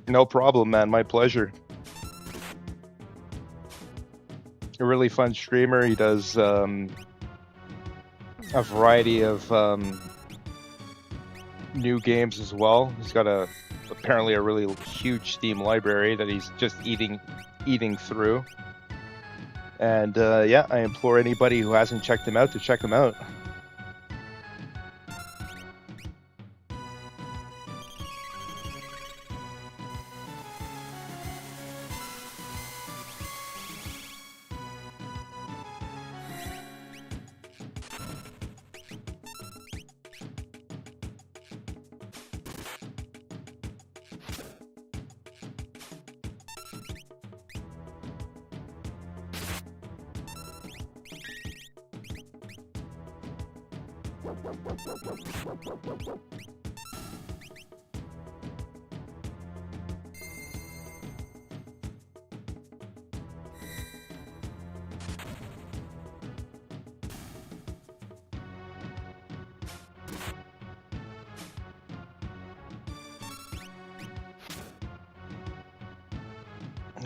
No problem, man. My pleasure. A really fun streamer. He does a variety of new games as well. He's got apparently a really huge Steam library that he's just eating through. And yeah, I implore anybody who hasn't checked him out to check him out.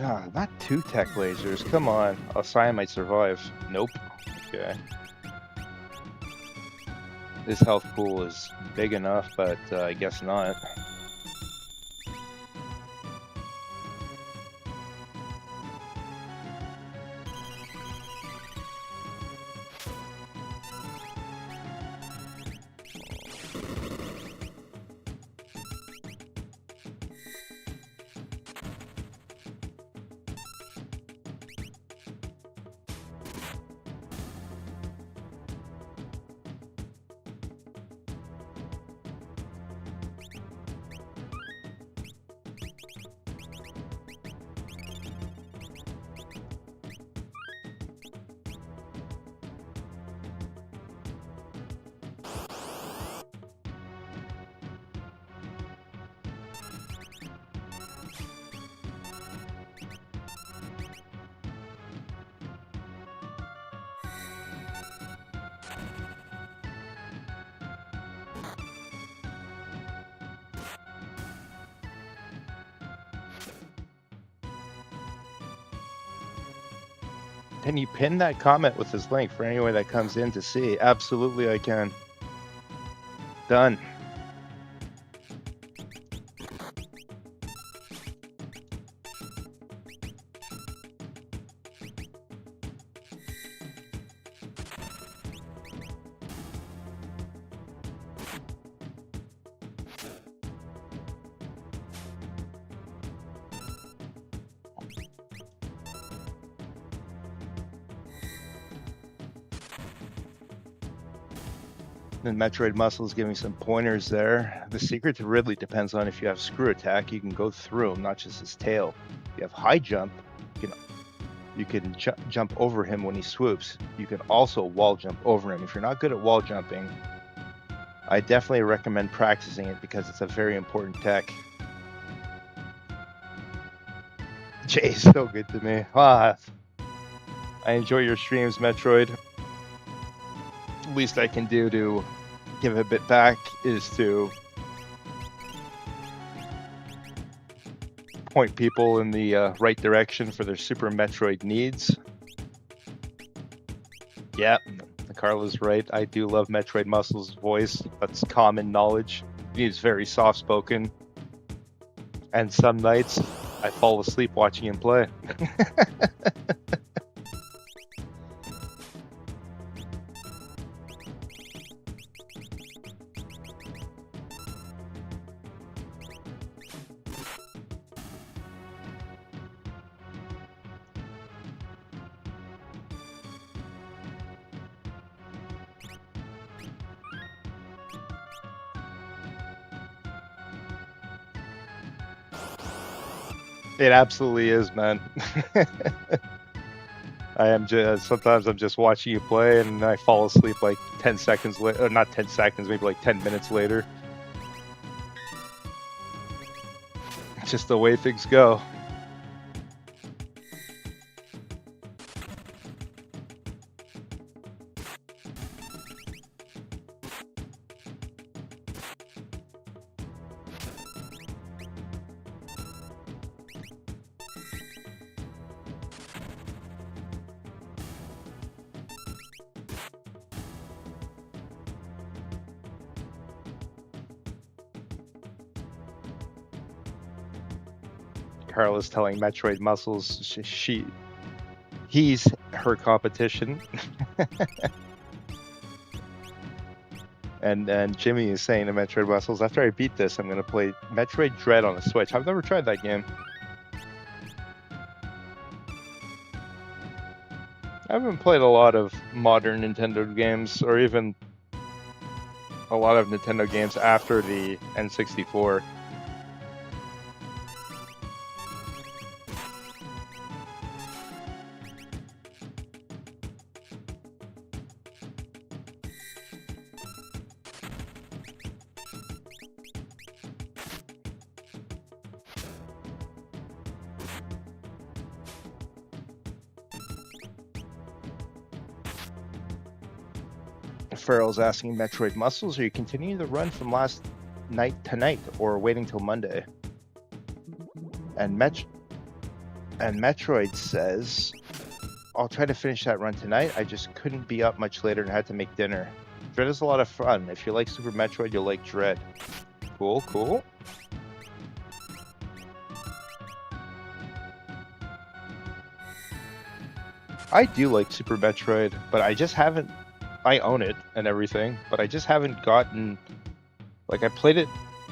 Ah, not 2 tech lasers. Come on. Cyan might survive. Nope. Okay. This health pool is big enough, but I guess not. Can you pin that comment with this link for anyone that comes in to see? Absolutely, I can. Done. And Metroid Muscle's giving some pointers there. The secret to Ridley depends on if you have screw attack, you can go through him, not just his tail. If you have high jump, you can jump over him when he swoops. You can also wall jump over him. If you're not good at wall jumping, I definitely recommend practicing it because it's a very important tech. Jay's so good to me. Ah, I enjoy your streams, Metroid. Least I can do to give a bit back is to point people in the right direction for their Super Metroid needs. Yeah, Carla's right. I do love Metroid Muscle's voice. That's common knowledge. He's very soft-spoken. And some nights, I fall asleep watching him play. It absolutely is, man. I am just sometimes I'm just watching you play and I fall asleep like 10 seconds later, not 10 seconds, maybe like 10 minutes later. It's just the way things go. Carla's telling Metroid Muscles he's her competition. and Jimmy is saying to Metroid Muscles, after I beat this, I'm going to play Metroid Dread on the Switch. I've never tried that game. I haven't played a lot of modern Nintendo games, or even a lot of Nintendo games after the N64. Farrell's asking Metroid Muscles, are you continuing the run from last night tonight or waiting till Monday? And And Metroid says, I'll try to finish that run tonight. I just couldn't be up much later and had to make dinner. Dread is a lot of fun. If you like Super Metroid, you'll like Dread. Cool, cool. I do like Super Metroid, but I just haven't... I own it and everything, but I just haven't gotten... Like, I played it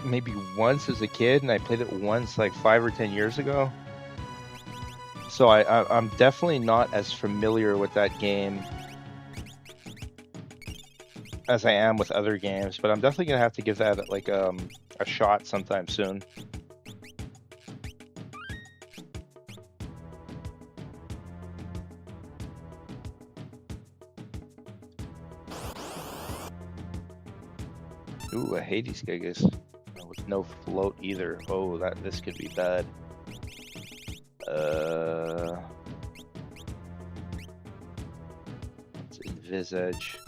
maybe once as a kid, and I played it once like 5 or 10 years ago. So I'm definitely not as familiar with that game as I am with other games, but I'm definitely gonna have to give that like a shot sometime soon. Ooh, a Hades Gigas with no float either. Oh, this could be bad. Let's envisage.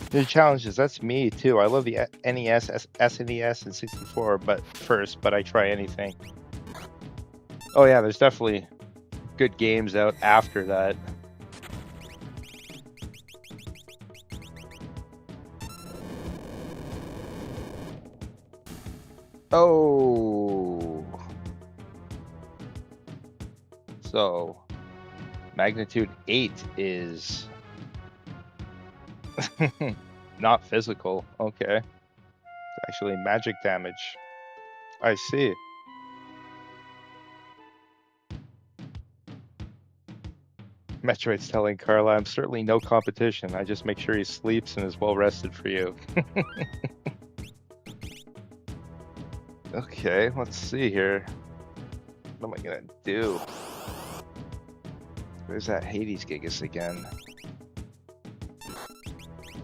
The challenges, that's me too. I love the NES, SNES, and 64, but I try anything. Oh yeah, there's definitely good games out after that. Oh. So, magnitude 8 is not physical. Okay. It's actually magic damage. I see. Metroid's telling Carla, I'm certainly no competition. I just make sure he sleeps and is well rested for you. Okay, let's see here. What am I gonna do? There's that Hades Gigas again.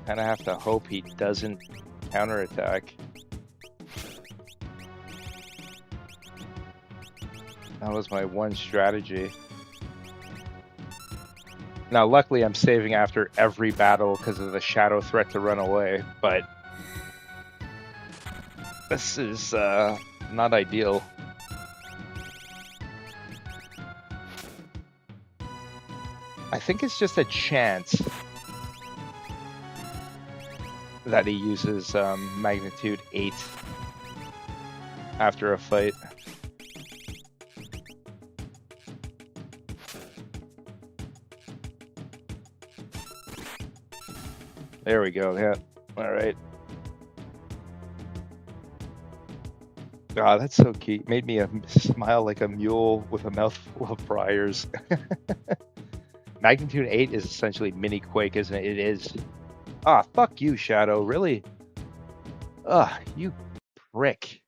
Kinda have to hope he doesn't counterattack. That was my one strategy. Now, luckily, I'm saving after every battle because of the shadow threat to run away, but this is not ideal. I think it's just a chance that he uses magnitude 8 after a fight. There we go, yeah. Alright. Ah, that's so cute. Made me smile like a mule with a mouthful of briars. Magnitude 8 is essentially mini Quake, isn't it? It is. Ah, fuck you, Shadow. Really? Ugh, you prick.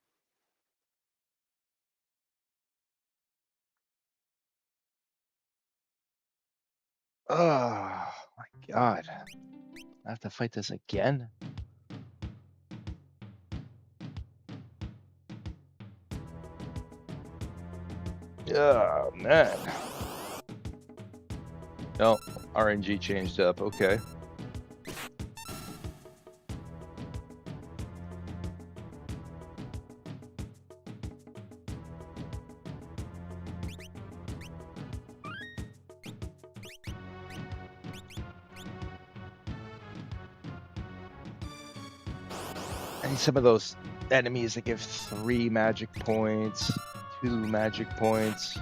Oh, my God. I have to fight this again? Oh, man. No, RNG changed up. Okay. I need some of those enemies that give 3 magic points, 2 magic points.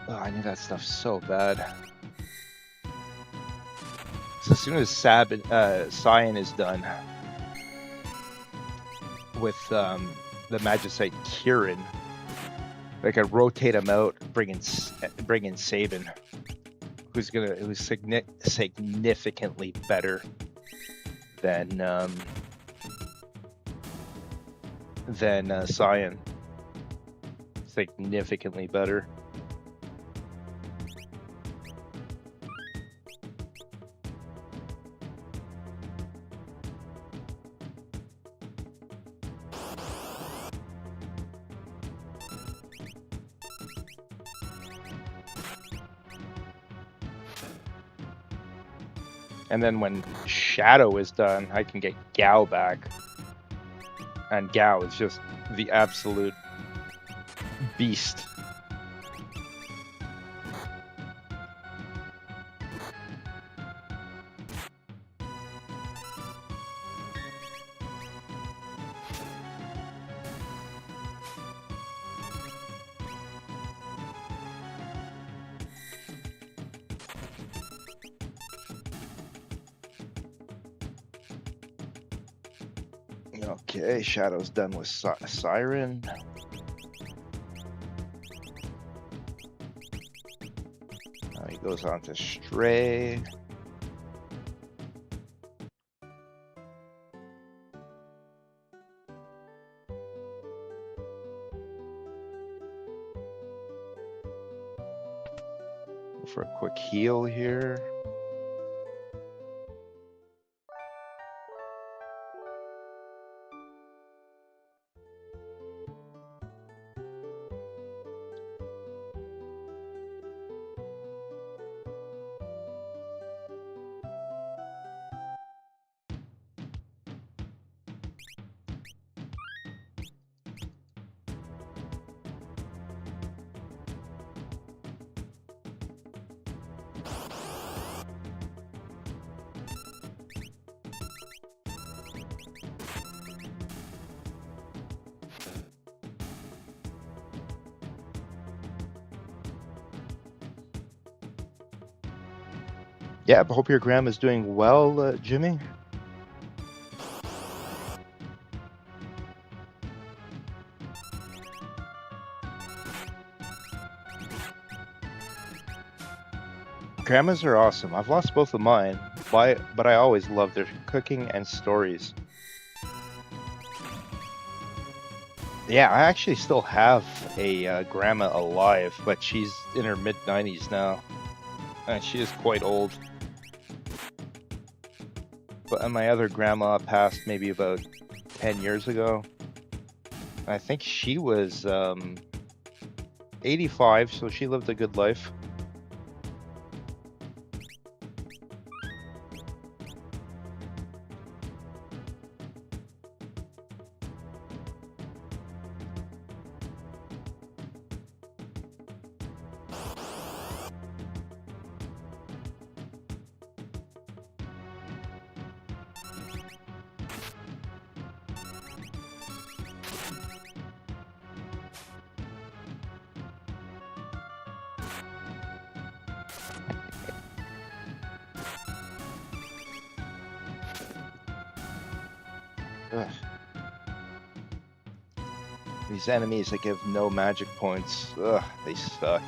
Oh, I need that stuff so bad. So as soon as Cyan is done with the Magicite Kirin, I can rotate him out, bring in Sabin. who's significantly better than Cyan. Significantly better. And then when Shadow is done, I can get Gao back. And Gao is just the absolute beast. Okay, Shadow's done with Siren. Now he goes on to Stray. Go for a quick heal here. Yeah, but hope your grandma's doing well, Jimmy. Grandmas are awesome. I've lost both of mine, but I always love their cooking and stories. Yeah, I actually still have a grandma alive, but she's in her mid-90s now. And she is quite old. But my other grandma passed maybe about 10 years ago. I think she was 85, so she lived a good life. Ugh. These enemies that give no magic points, ugh, they suck.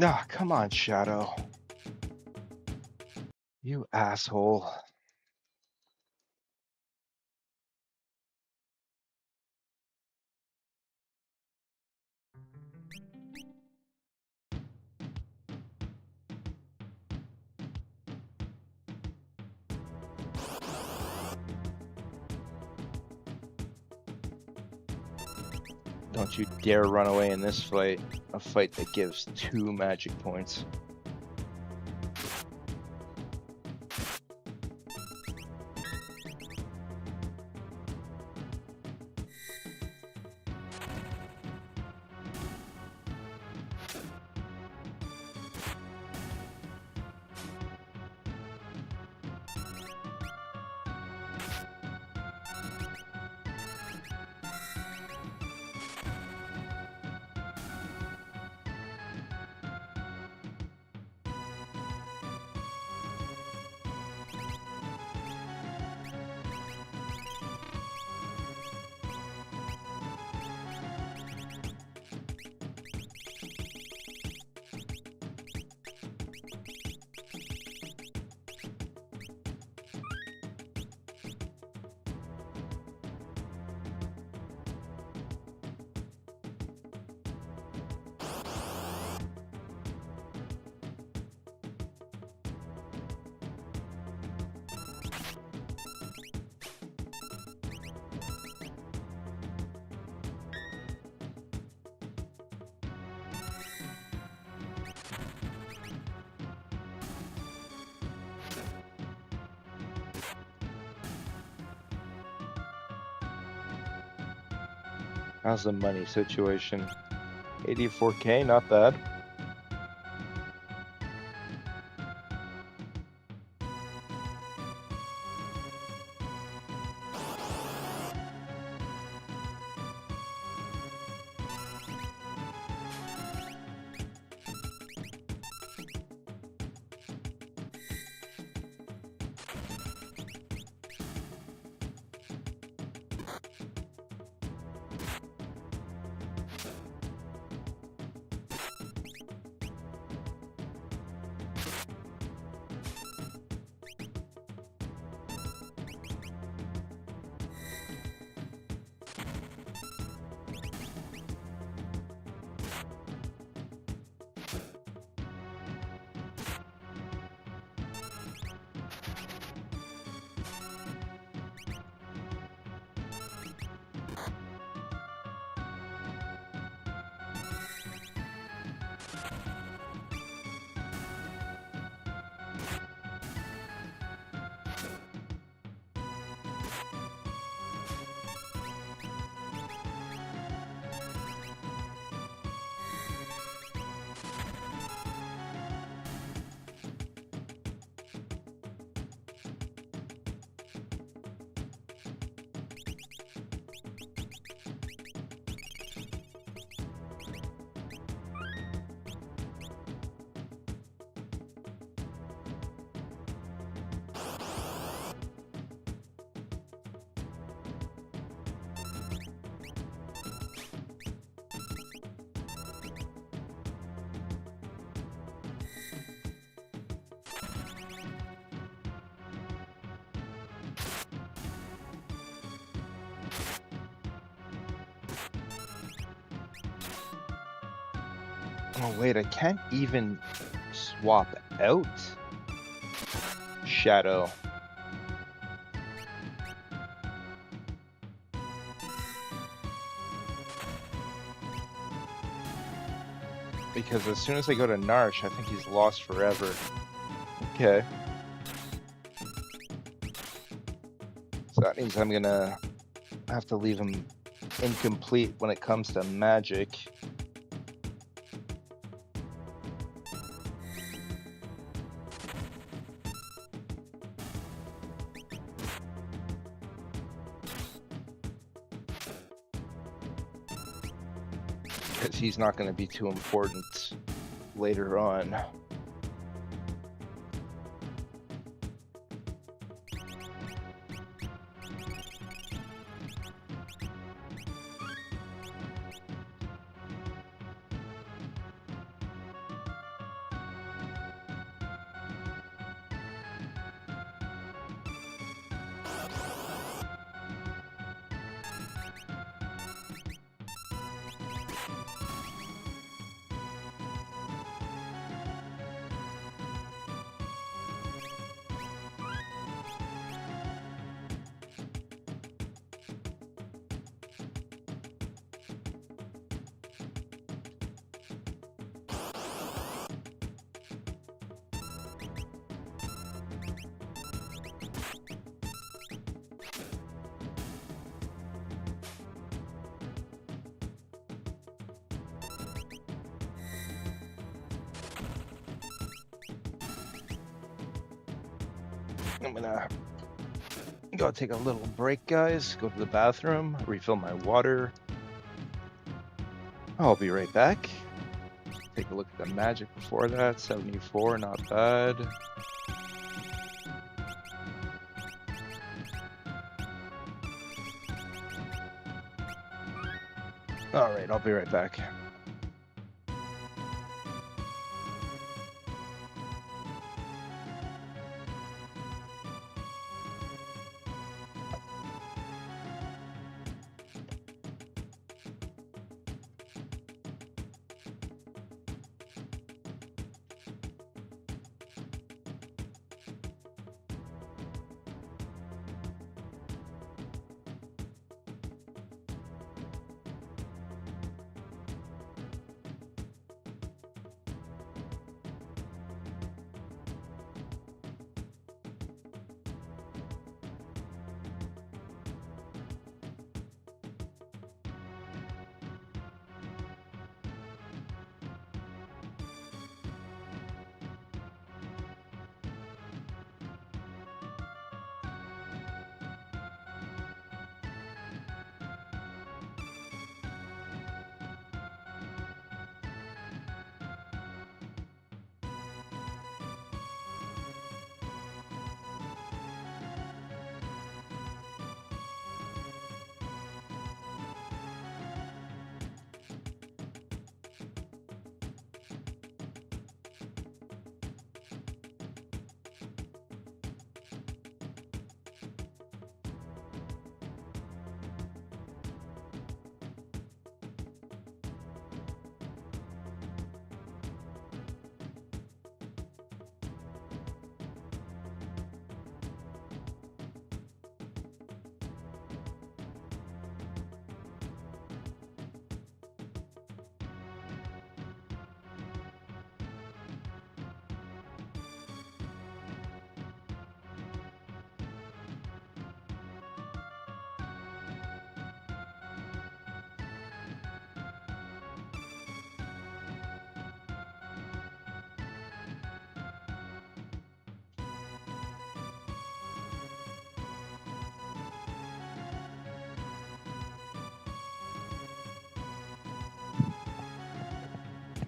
Ah, come on, Shadow. You asshole. Don't you dare run away in this fight. A fight that gives 2 magic points. How's the money situation? 84k, not bad. Oh wait, I can't even swap out Shadow. Because as soon as I go to Narsh, I think he's lost forever. Okay. So that means I'm gonna have to leave him incomplete when it comes to magic. Because he's not going to be too important later on. I'm gonna go take a little break, guys. Go to the bathroom, refill my water. I'll be right back. Take a look at the magic before that. 74, not bad. All right, I'll be right back.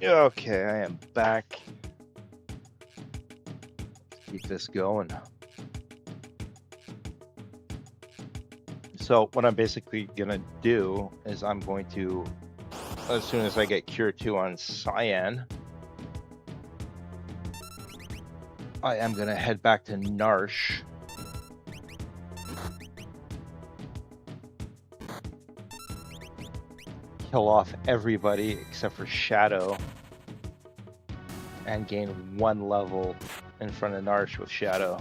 Okay, I am back. Let's keep this going. So what I'm basically gonna do is I'm going to, as soon as I get Cure 2 on Cyan, I am gonna head back to Narsh. Kill off everybody except for Shadow. And gain 1 level in front of Narsh with Shadow.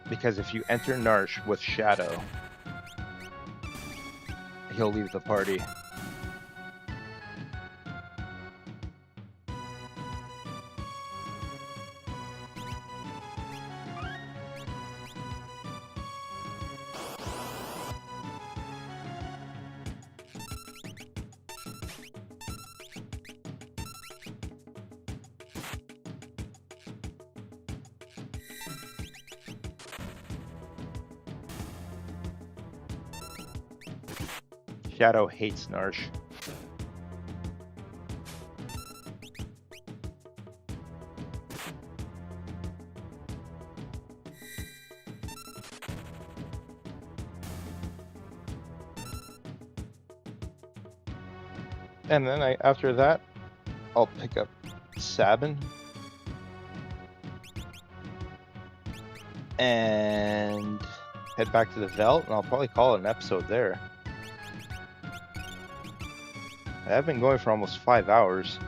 Because if you enter Narsh with Shadow, he'll leave the party. Shadow hates Narsh. And then after that, I'll pick up Sabin. And head back to the Veld, and I'll probably call it an episode there. I've been going for almost 5 hours.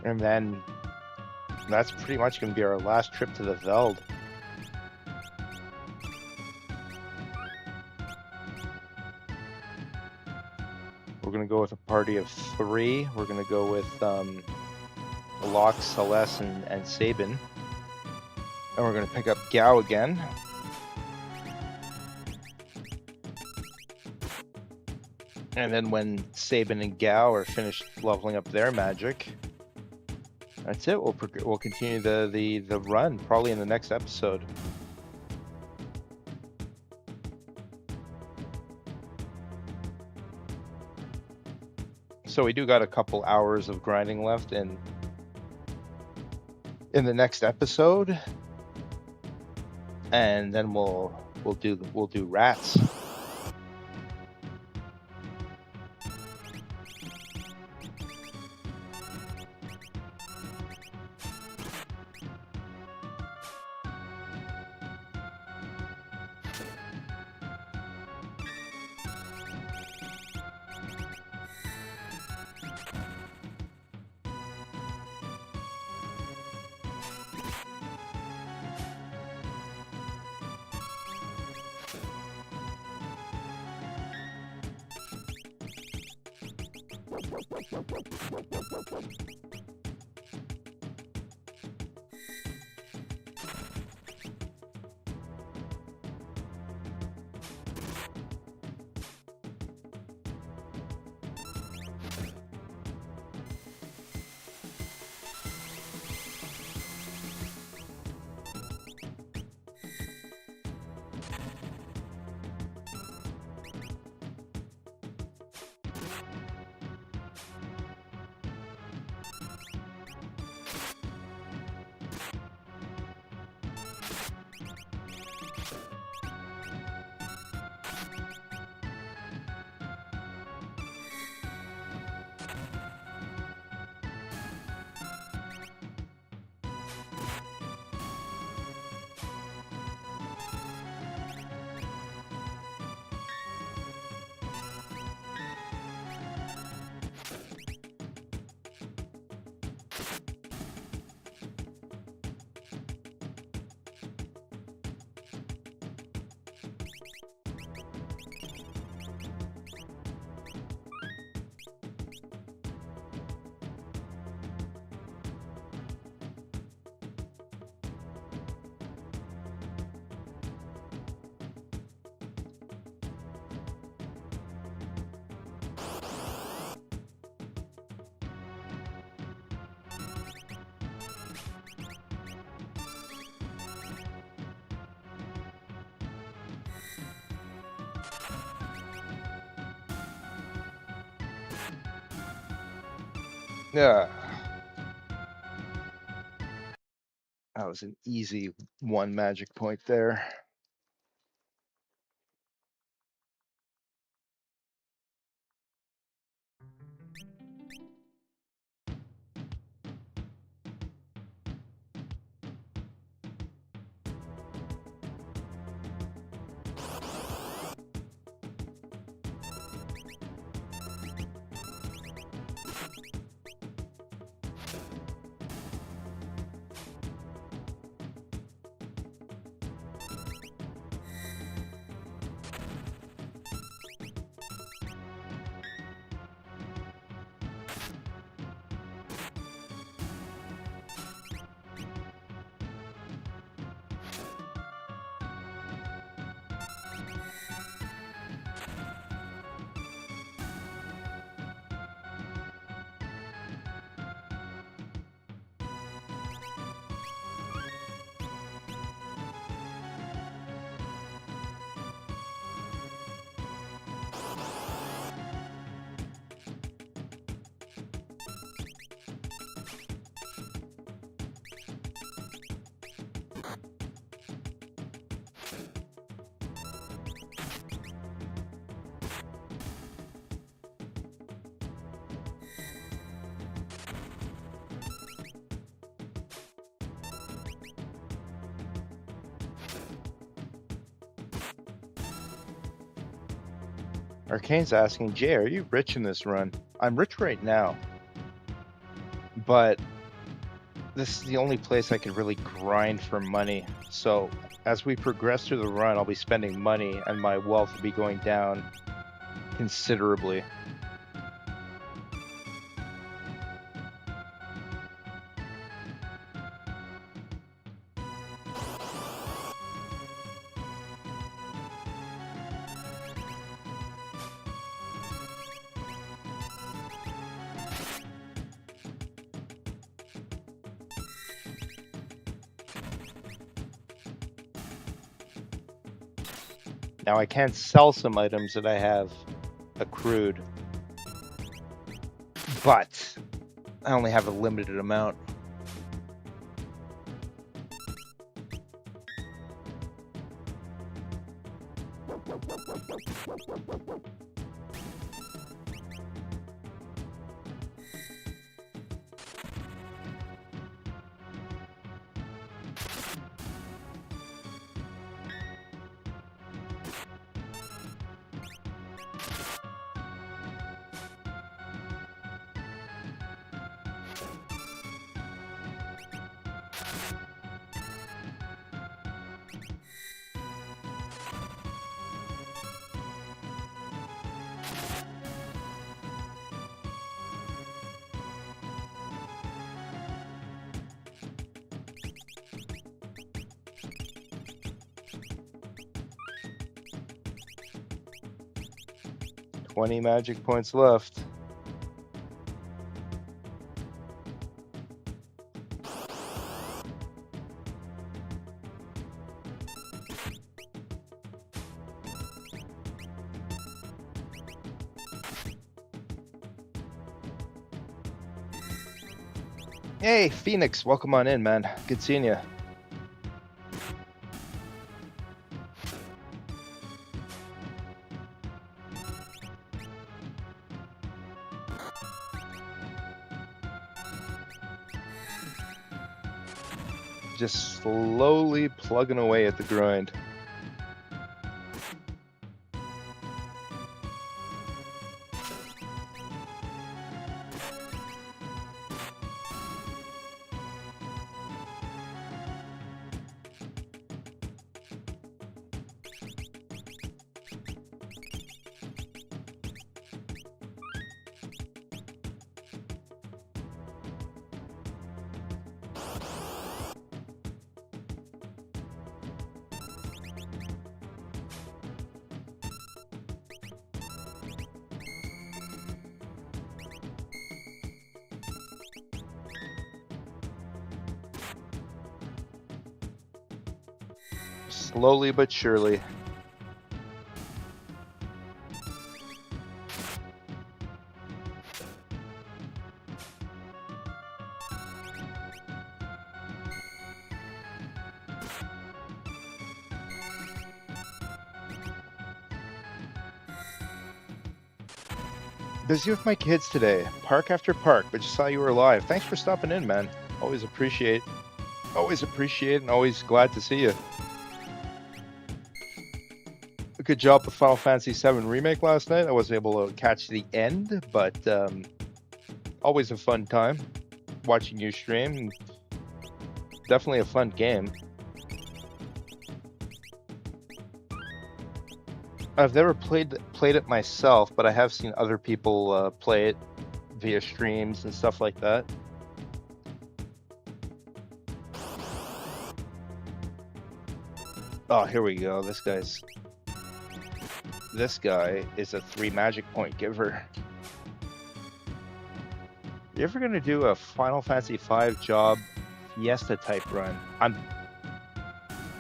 And then that's pretty much going to be our last trip to the Veld. We're going to go with a party of 3. We're going to go with Locke, Celeste, and Sabin. And we're going to pick up Gao again. And then when Sabin and Gao are finished leveling up their magic, that's it. We'll continue the run probably in the next episode. So we do got a couple hours of grinding left in the next episode, and then we'll do rats. Yeah. That was an easy 1 magic point there. Arcane's asking, Jay, are you rich in this run? I'm rich right now. but this is the only place I can really grind for money. So as we progress through the run, I'll be spending money and my wealth will be going down considerably. Now I can sell some items that I have accrued, but I only have a limited amount. $20 magic points left. Hey, Phoenix, welcome on in, man. Good seeing you. Just slowly plugging away at the grind. Slowly but surely. Busy with my kids today. Park after park, but just saw you were live. Thanks for stopping in, man. Always appreciate and always glad to see you. Good job with Final Fantasy VII Remake last night. I wasn't able to catch the end, but always a fun time watching you stream. Definitely a fun game. I've never played it myself, but I have seen other people play it via streams and stuff like that. Oh, here we go. This guy is a 3 magic point giver. You ever gonna do a Final Fantasy V job Fiesta type run? I'm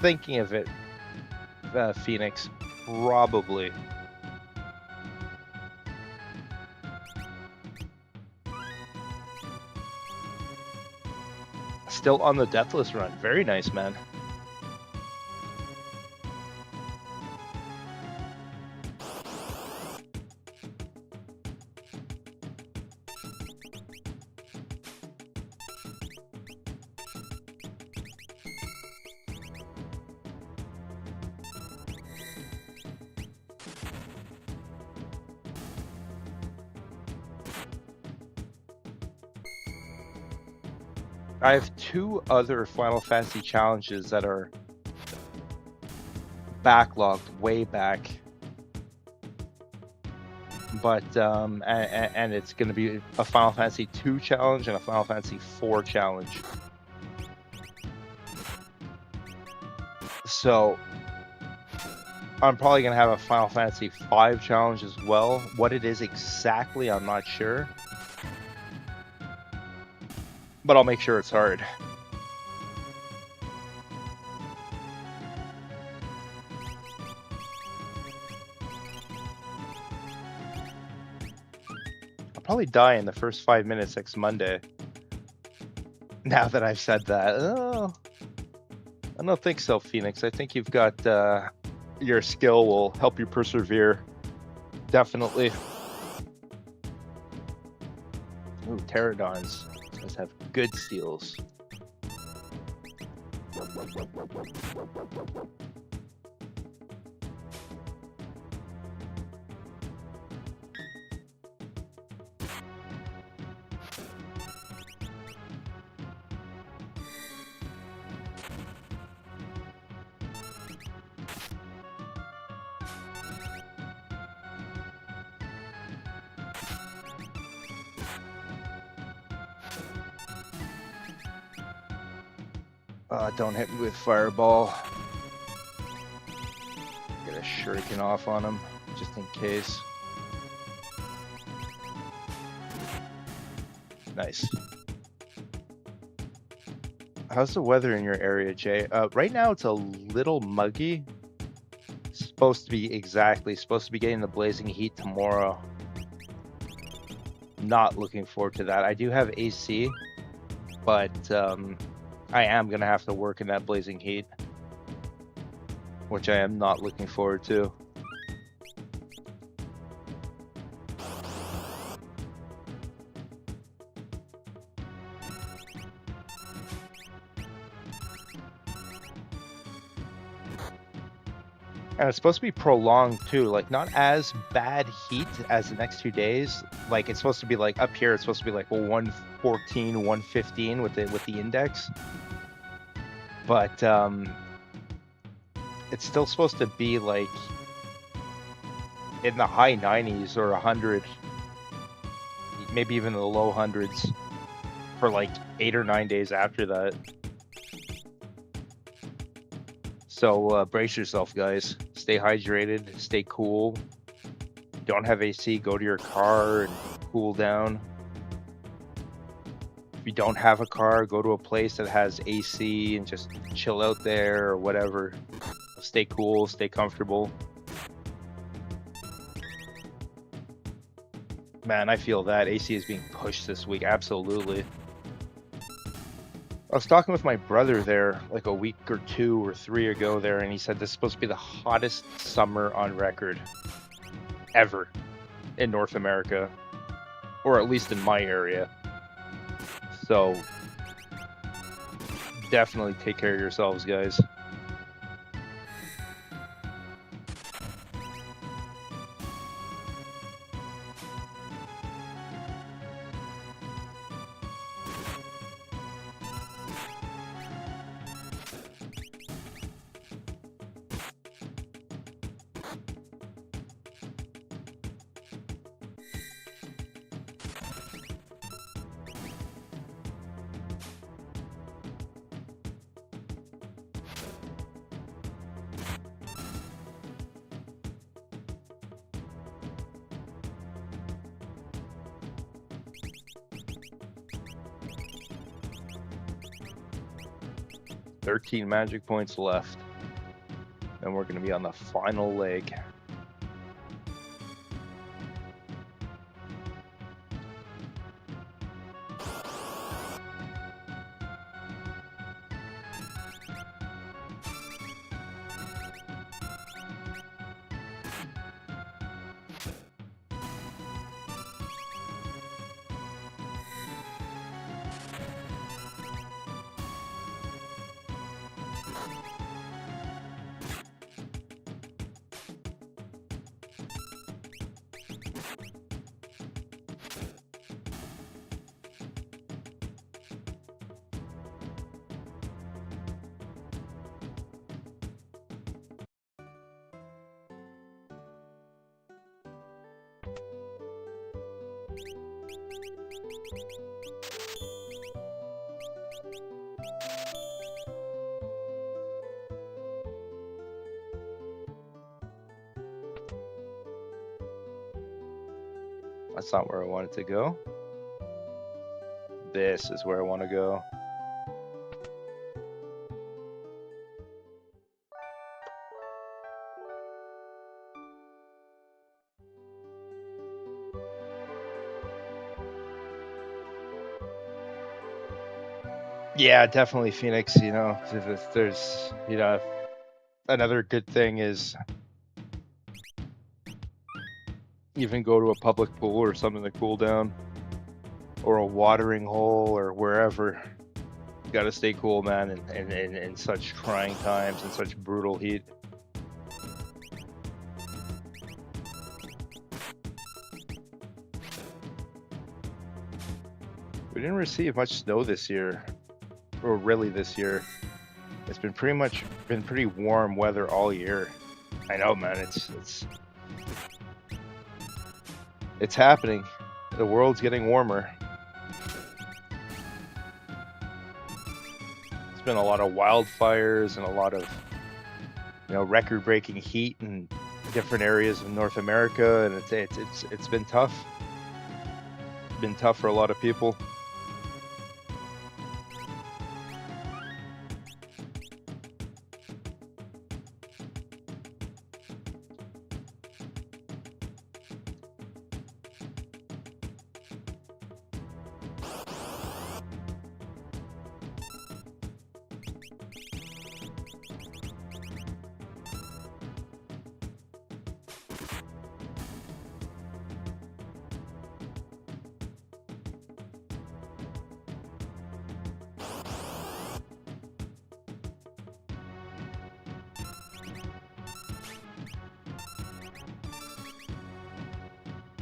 thinking of it, Phoenix. Probably. Still on the Deathless run. Very nice, man. I have 2 other Final Fantasy challenges that are backlogged way back. But and it's going to be a Final Fantasy 2 challenge and a Final Fantasy 4 challenge. So I'm probably going to have a Final Fantasy 5 challenge as well. What it is exactly, I'm not sure. But I'll make sure it's hard. I'll probably die in the first 5 minutes next Monday. Now that I've said that. Oh, I don't think so, Phoenix. I think you've got your skill will help you persevere. Definitely. Ooh, pterodons. Those have good steals. Don't hit me with fireball. Get a shuriken off on him, just in case. Nice. How's the weather in your area, Jay? Right now it's a little muggy. Supposed to be getting the blazing heat tomorrow. Not looking forward to that. I do have AC, but I am gonna have to work in that blazing heat, which I am not looking forward to. And it's supposed to be prolonged too, like not as bad heat as the next 2 days. Like it's supposed to be like up here, it's supposed to be like 114, 115 with the index. But it's still supposed to be like in the high 90s or 100, maybe even the low hundreds for like 8 or 9 days after that. So brace yourself, guys. Stay hydrated, stay cool. Don't have AC, go to your car and cool down. If you don't have a car, go to a place that has AC and just chill out there or whatever. Stay cool, stay comfortable. Man, I feel that AC is being pushed this week, absolutely. I was talking with my brother there like a week or 2 or 3 ago there, and he said this is supposed to be the hottest summer on record ever in North America, or at least in my area. So definitely take care of yourselves, guys. $13 magic points left. And we're going to be on the final leg. That's not where I wanted to go. This is where I want to go. Yeah, definitely Phoenix. You know, if there's, you know, another good thing is even go to a public pool or something to cool down, or a watering hole or wherever. You gotta stay cool, man, in such trying times and such brutal heat. We didn't receive much snow this year, or really this year. It's been pretty warm weather all year. I know, man. It's happening. The world's getting warmer. There's been a lot of wildfires and a lot of, you know, record-breaking heat in different areas of North America, and it's been tough. It's been tough for a lot of people.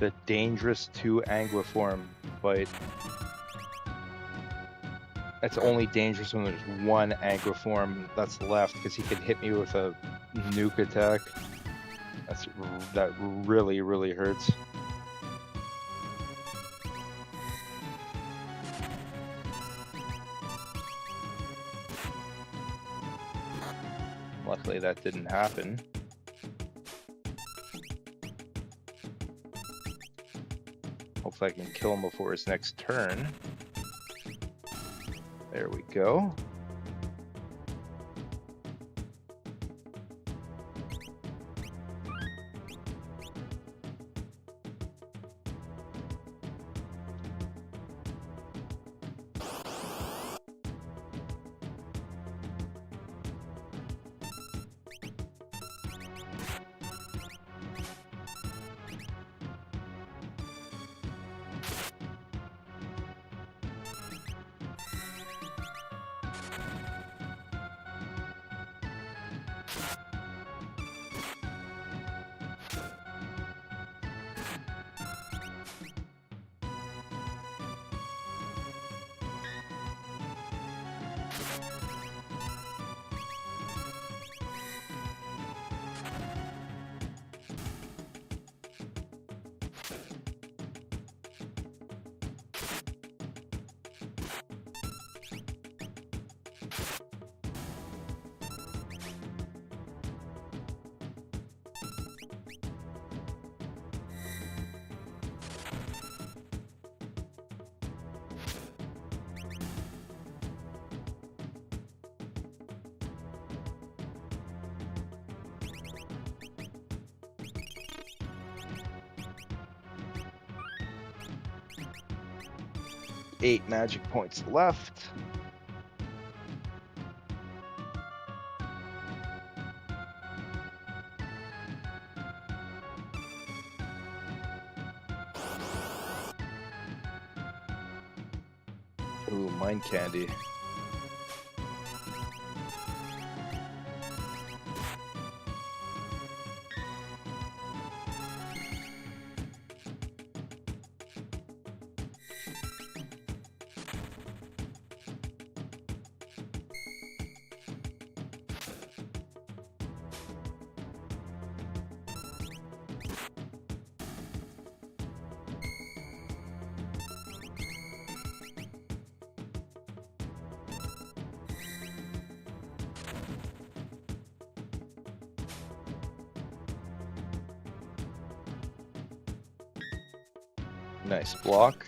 The Dangerous 2 Anguiform fight. It's only dangerous when there's one Anguiform that's left, because he can hit me with a nuke attack. That really, really hurts. Luckily that didn't happen. Hopefully I can kill him before his next turn. There we go. Eight magic points left. Ooh, mind candy. Nice block.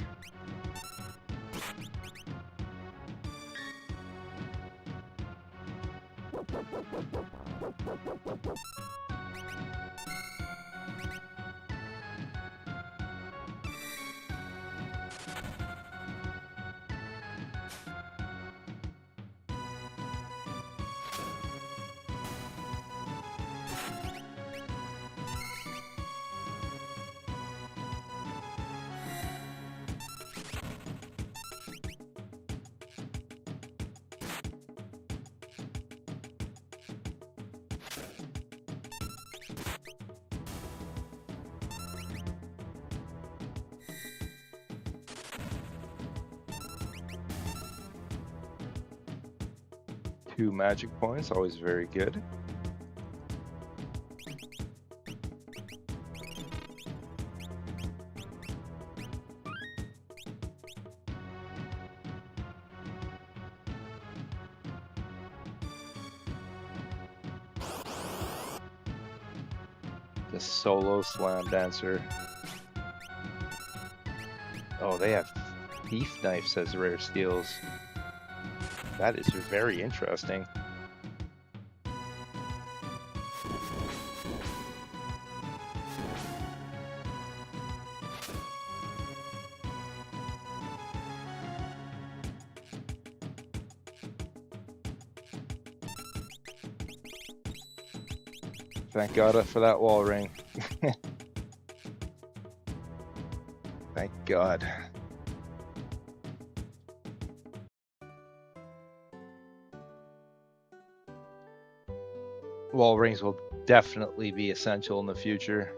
Two magic points, always very good. The solo slam dancer. Oh, they have thief knives as rare steals. That is very interesting. Thank God for that wall ring. Thank God. Wall rings will definitely be essential in the future.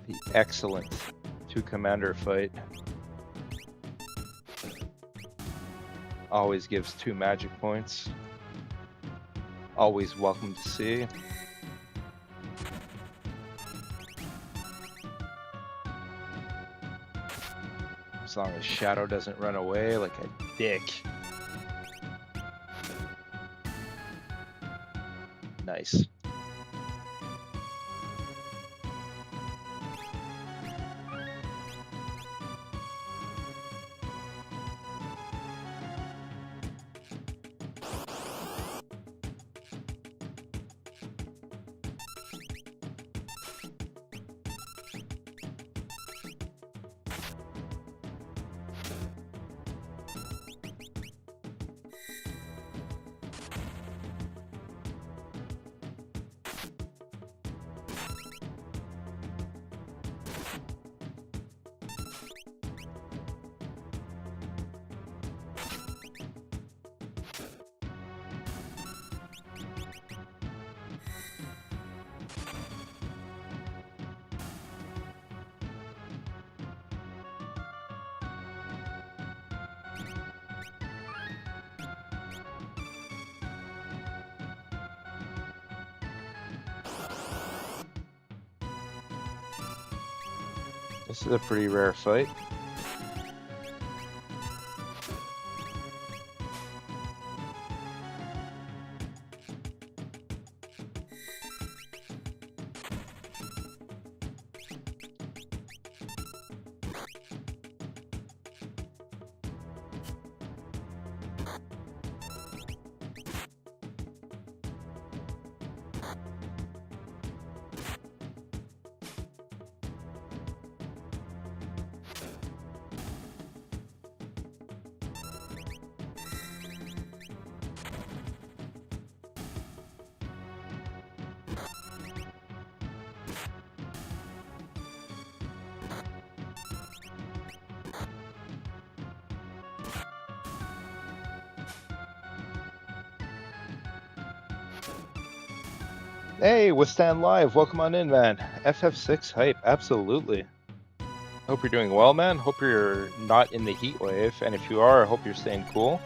The excellent two commander fight always gives 2 magic points. Always welcome to see. As long as Shadow doesn't run away like a dick. Nice. This is a pretty rare fight. Hey, Withstand Live, welcome on in, man. FF6 hype, absolutely. Hope you're doing well, man. Hope you're not in the heat wave, and if you are, I hope you're staying cool.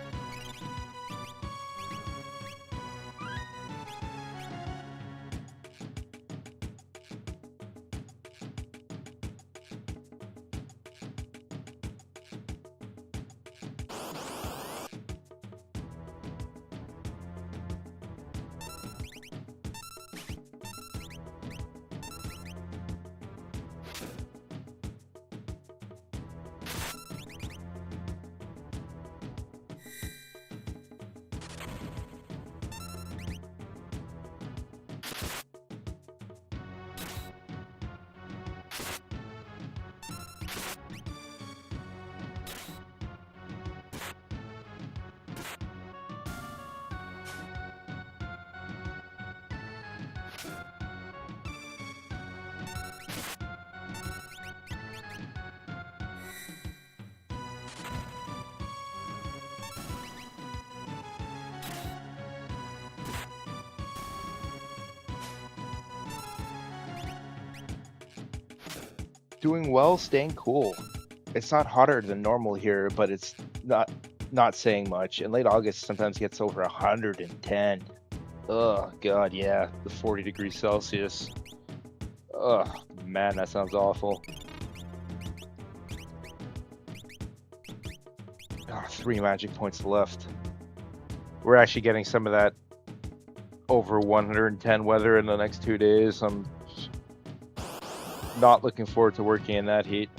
Doing well, staying cool. It's not hotter than normal here, but it's not saying much. In late August, sometimes gets over 110. Oh god, yeah, the 40 degrees Celsius. Oh man, that sounds awful. 3 magic points left. We're actually getting some of that over 110 weather in the next 2 days. I'm not looking forward to working in that heat.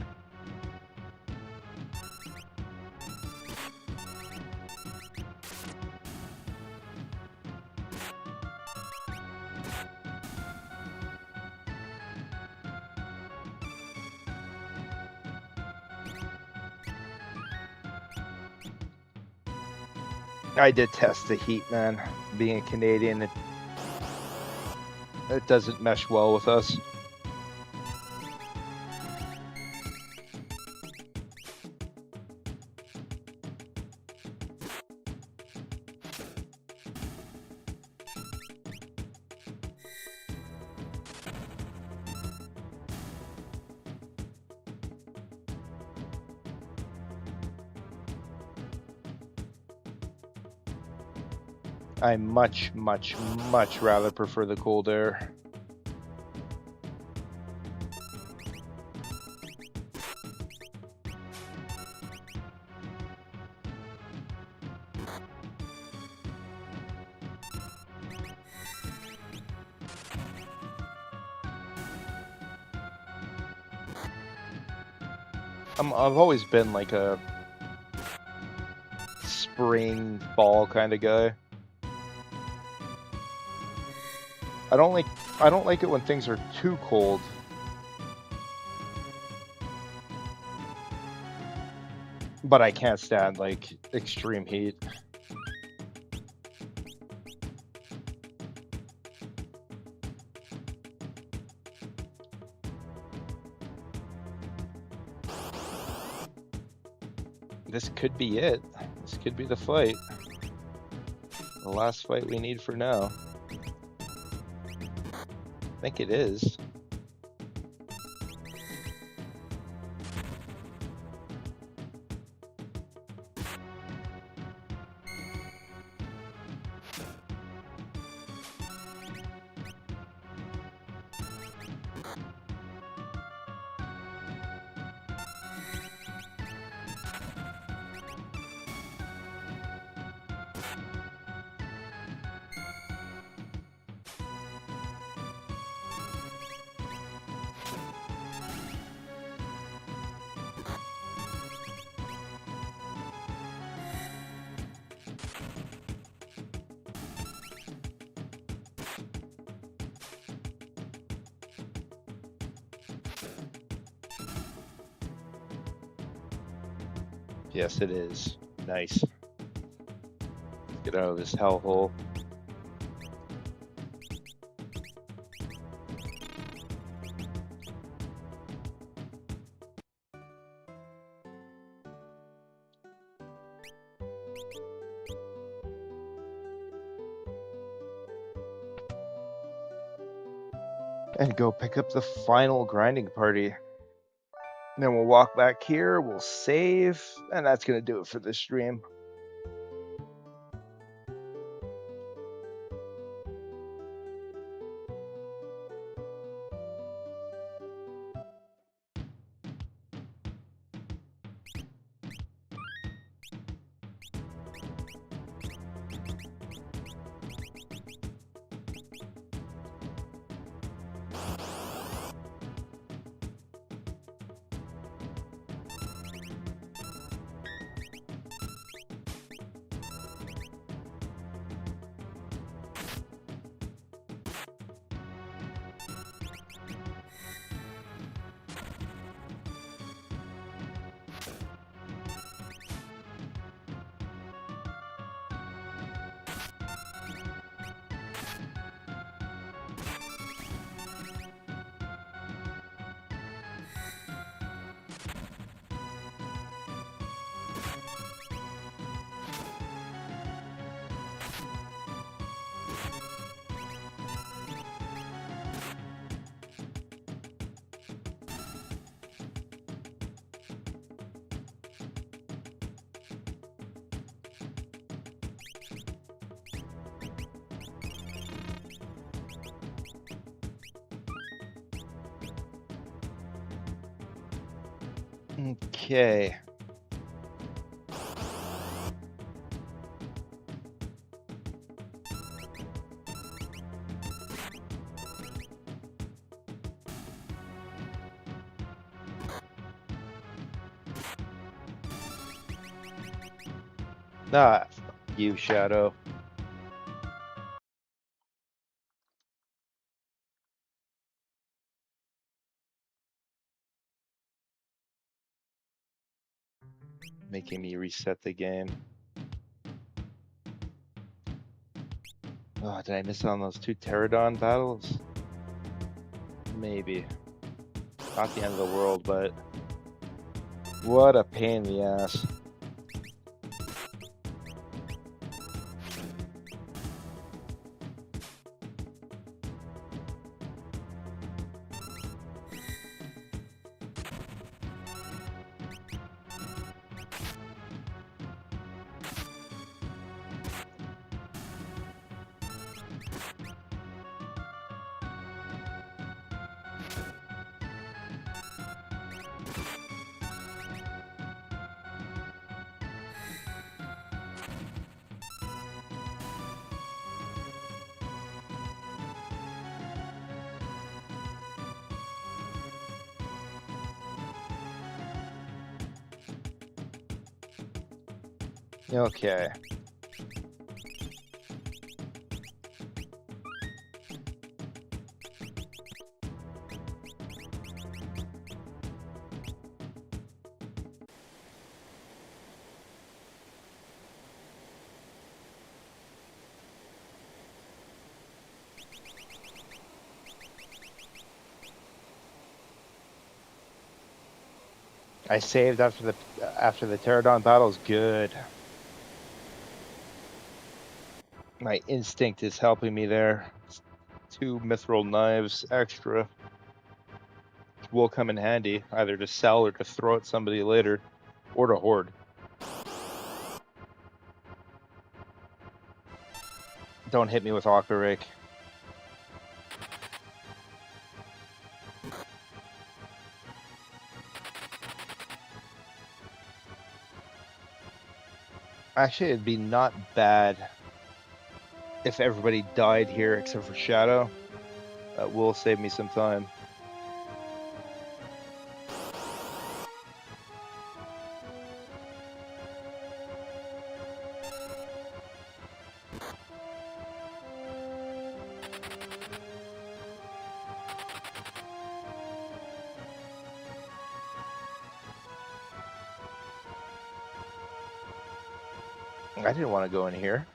I detest the heat, man. Being a Canadian, it doesn't mesh well with us. I much rather prefer the cold air. I've always been like a spring, fall kind of guy. I don't like it when things are too cold. But I can't stand like extreme heat. This could be it. This could be the fight. The last fight we need for now. I think it is. Yes, it is. Nice. Get out of this hellhole. and go pick up the final grinding party. And then we'll walk back here, we'll save, and that's going to do it for this stream. Okay. Ah, fuck you, Shadow. Making me reset the game. Oh, did I miss out on those 2 Pterodon battles? Maybe. Not the end of the world, but what a pain in the ass. Okay. I saved after the Pterodon battles. Good. My instinct is helping me there. 2 mithril knives extra will come in handy, either to sell or to throw at somebody later, or to hoard. Don't hit me with Aqua Rake. Actually, it'd be not bad if everybody died here except for Shadow. That will save me some time. I didn't want to go in here.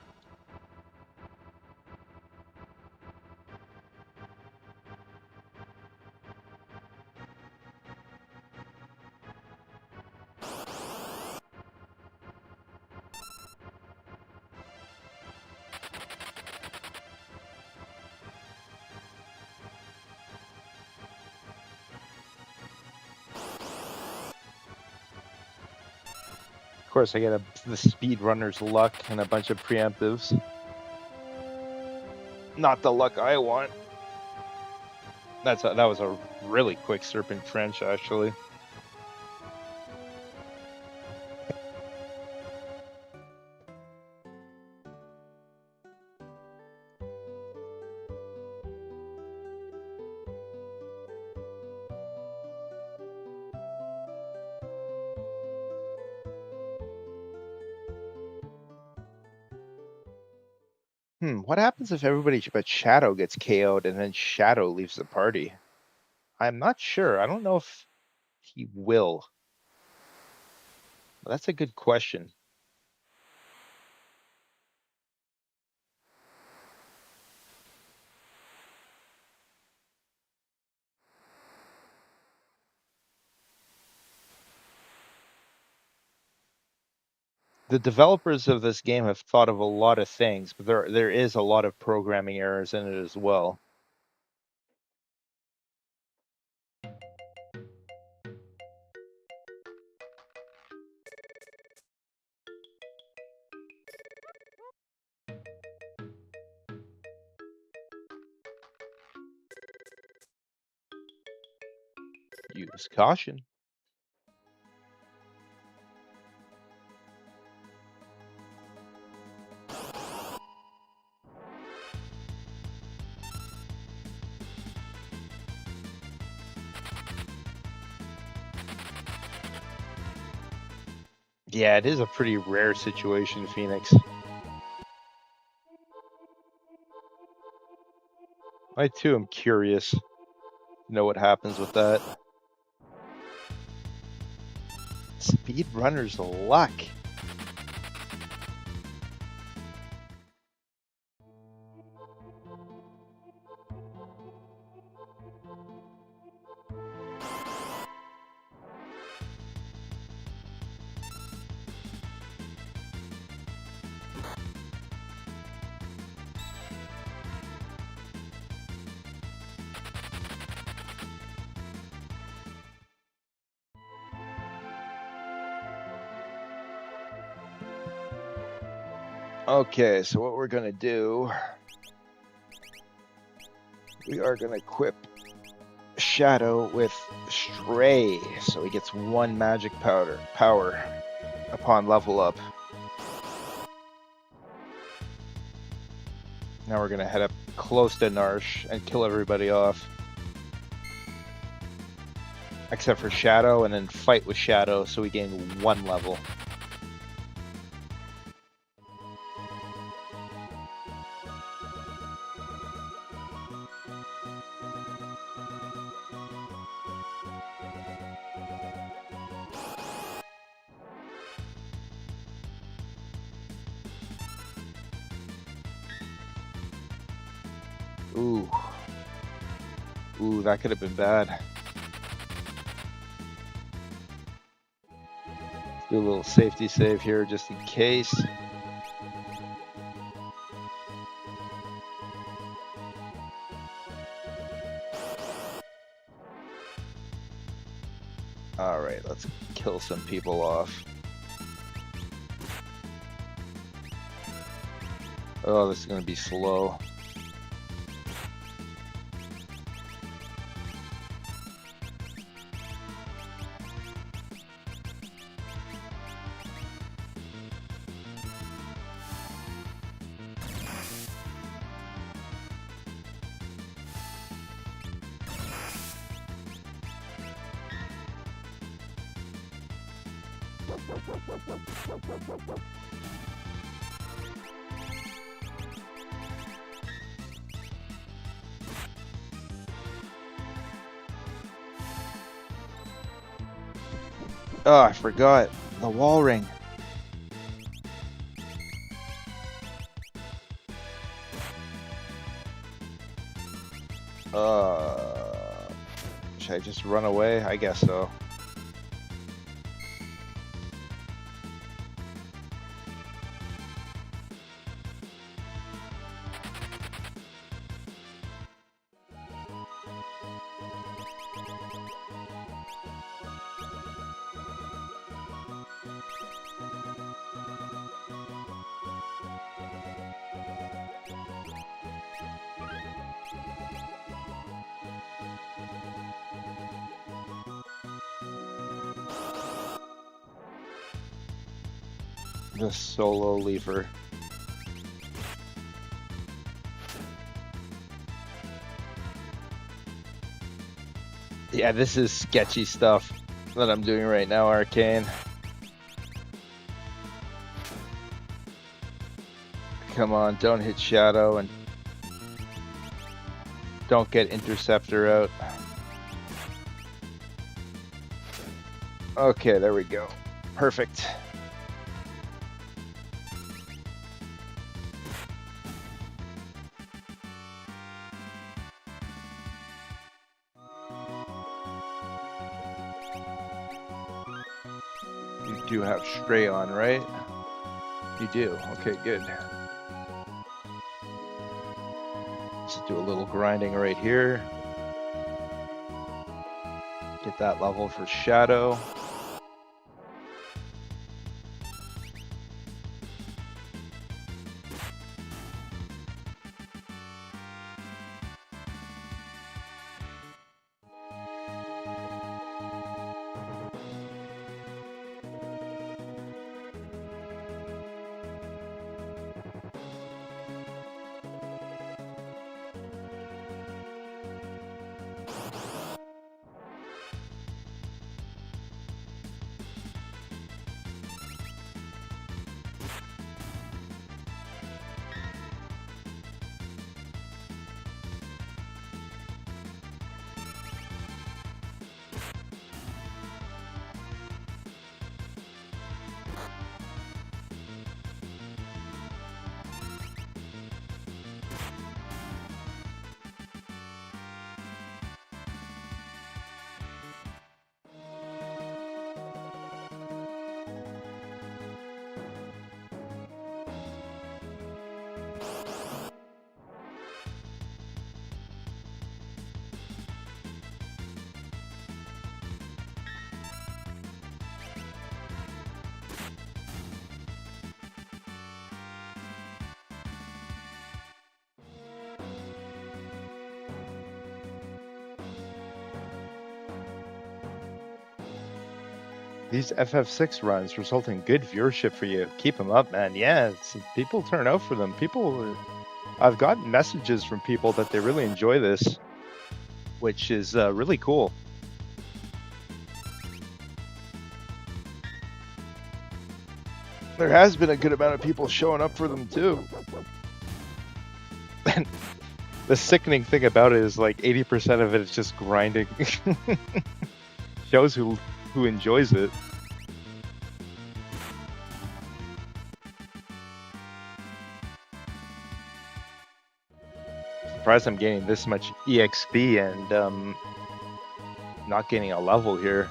course, I get the speedrunner's luck and a bunch of preemptives. Not the luck I want. That was a really quick Serpent Trench, actually. What happens if everybody but Shadow gets KO'd and then Shadow leaves the party? I'm not sure. I don't know if he will. But that's a good question. The developers of this game have thought of a lot of things, but there is a lot of programming errors in it as well. Use caution. Yeah, it is a pretty rare situation, Phoenix. I too am curious to know what happens with that. Speedrunner's luck. Okay, so what we're gonna do, we are gonna equip Shadow with Stray, so he gets 1 magic power upon level up. Now we're gonna head up close to Narshe and kill everybody off. Except for Shadow, and then fight with Shadow so we gain 1 level. Ooh. Ooh, that could have been bad. Do a little safety save here just in case. Alright, let's kill some people off. Oh, this is gonna be slow. Oh, I forgot. The wall ring. Should I just run away? I guess so. The solo lever. Yeah, this is sketchy stuff that I'm doing right now, Arcane. Come on, don't hit Shadow and don't get Interceptor out. Okay, there we go. Perfect. You do have Stray on, right? You do. Okay, good. Let's do a little grinding right here. Get that level for Shadow. These FF6 runs result in good viewership for you. Keep them up, man. Yeah, people turn out for them. I've gotten messages from people that they really enjoy this, which is really cool. There has been a good amount of people showing up for them too. And the sickening thing about it is like 80% of it is just grinding. Shows who enjoys it. Surprised I'm gaining this much EXP and not gaining a level here.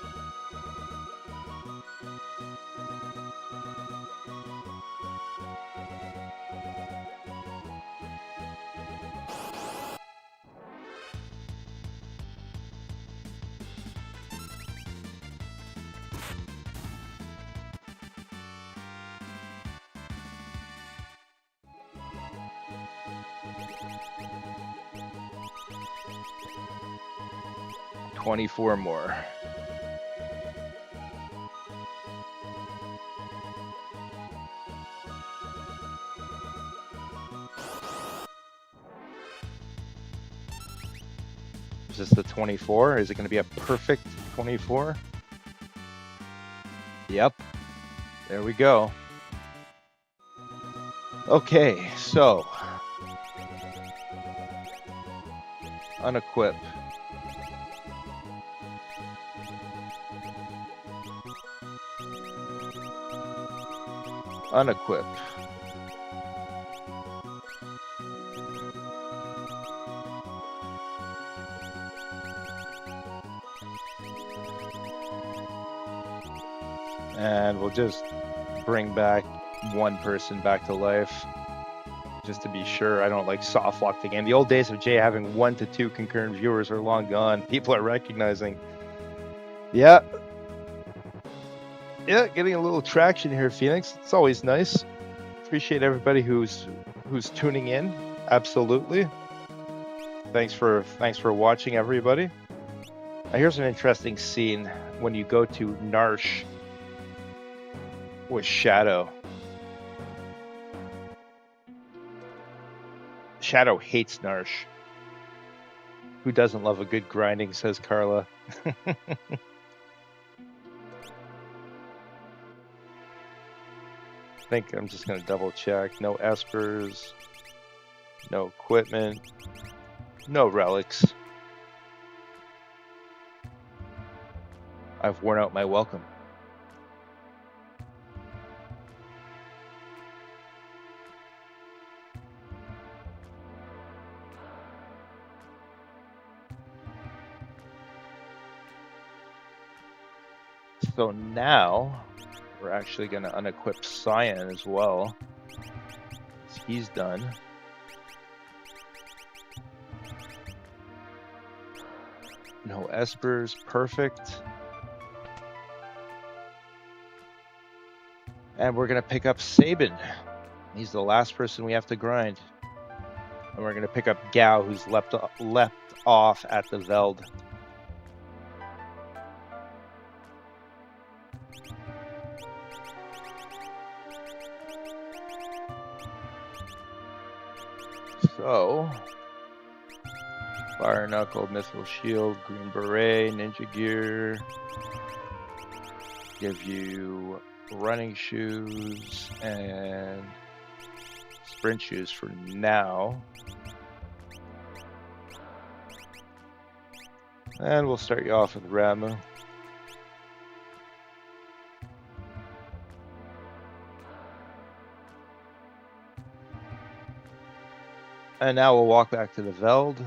$24 more. Is this the 24? Is it going to be a perfect 24? Yep. There we go. Okay, so unequip. Unequip. And we'll just bring back one person back to life, just to be sure I don't like soft lock the game. The old days of Jay having 1 to 2 concurrent viewers are long gone. People are recognizing. Yeah, getting a little traction here, Phoenix. It's always nice. Appreciate everybody who's tuning in. Absolutely. Thanks for watching, everybody. Now here's an interesting scene when you go to Narshe with Shadow. Shadow hates Narsh. Who doesn't love a good grinding, says Carla. I think I'm just going to double check. No espers, no equipment, no relics. I've worn out my welcome. So now we're actually going to unequip Cyan as well. He's done. No espers, perfect. And we're going to pick up Sabin. He's the last person we have to grind. And we're going to pick up Gao, who's left off at the Veld. So, Fire Knuckle, Mithril Shield, Green Beret, Ninja Gear. Give you running shoes and sprint shoes for now. And we'll start you off with Ramu. And now we'll walk back to the Veld.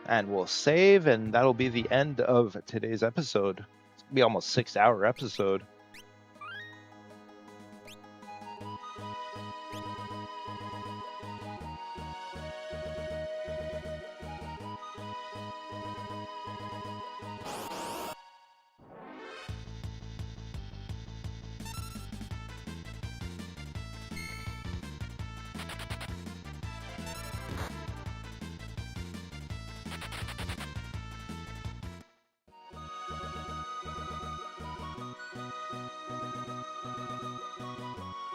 And we'll save, and that'll be the end of today's episode. It's gonna be almost 6-hour episode.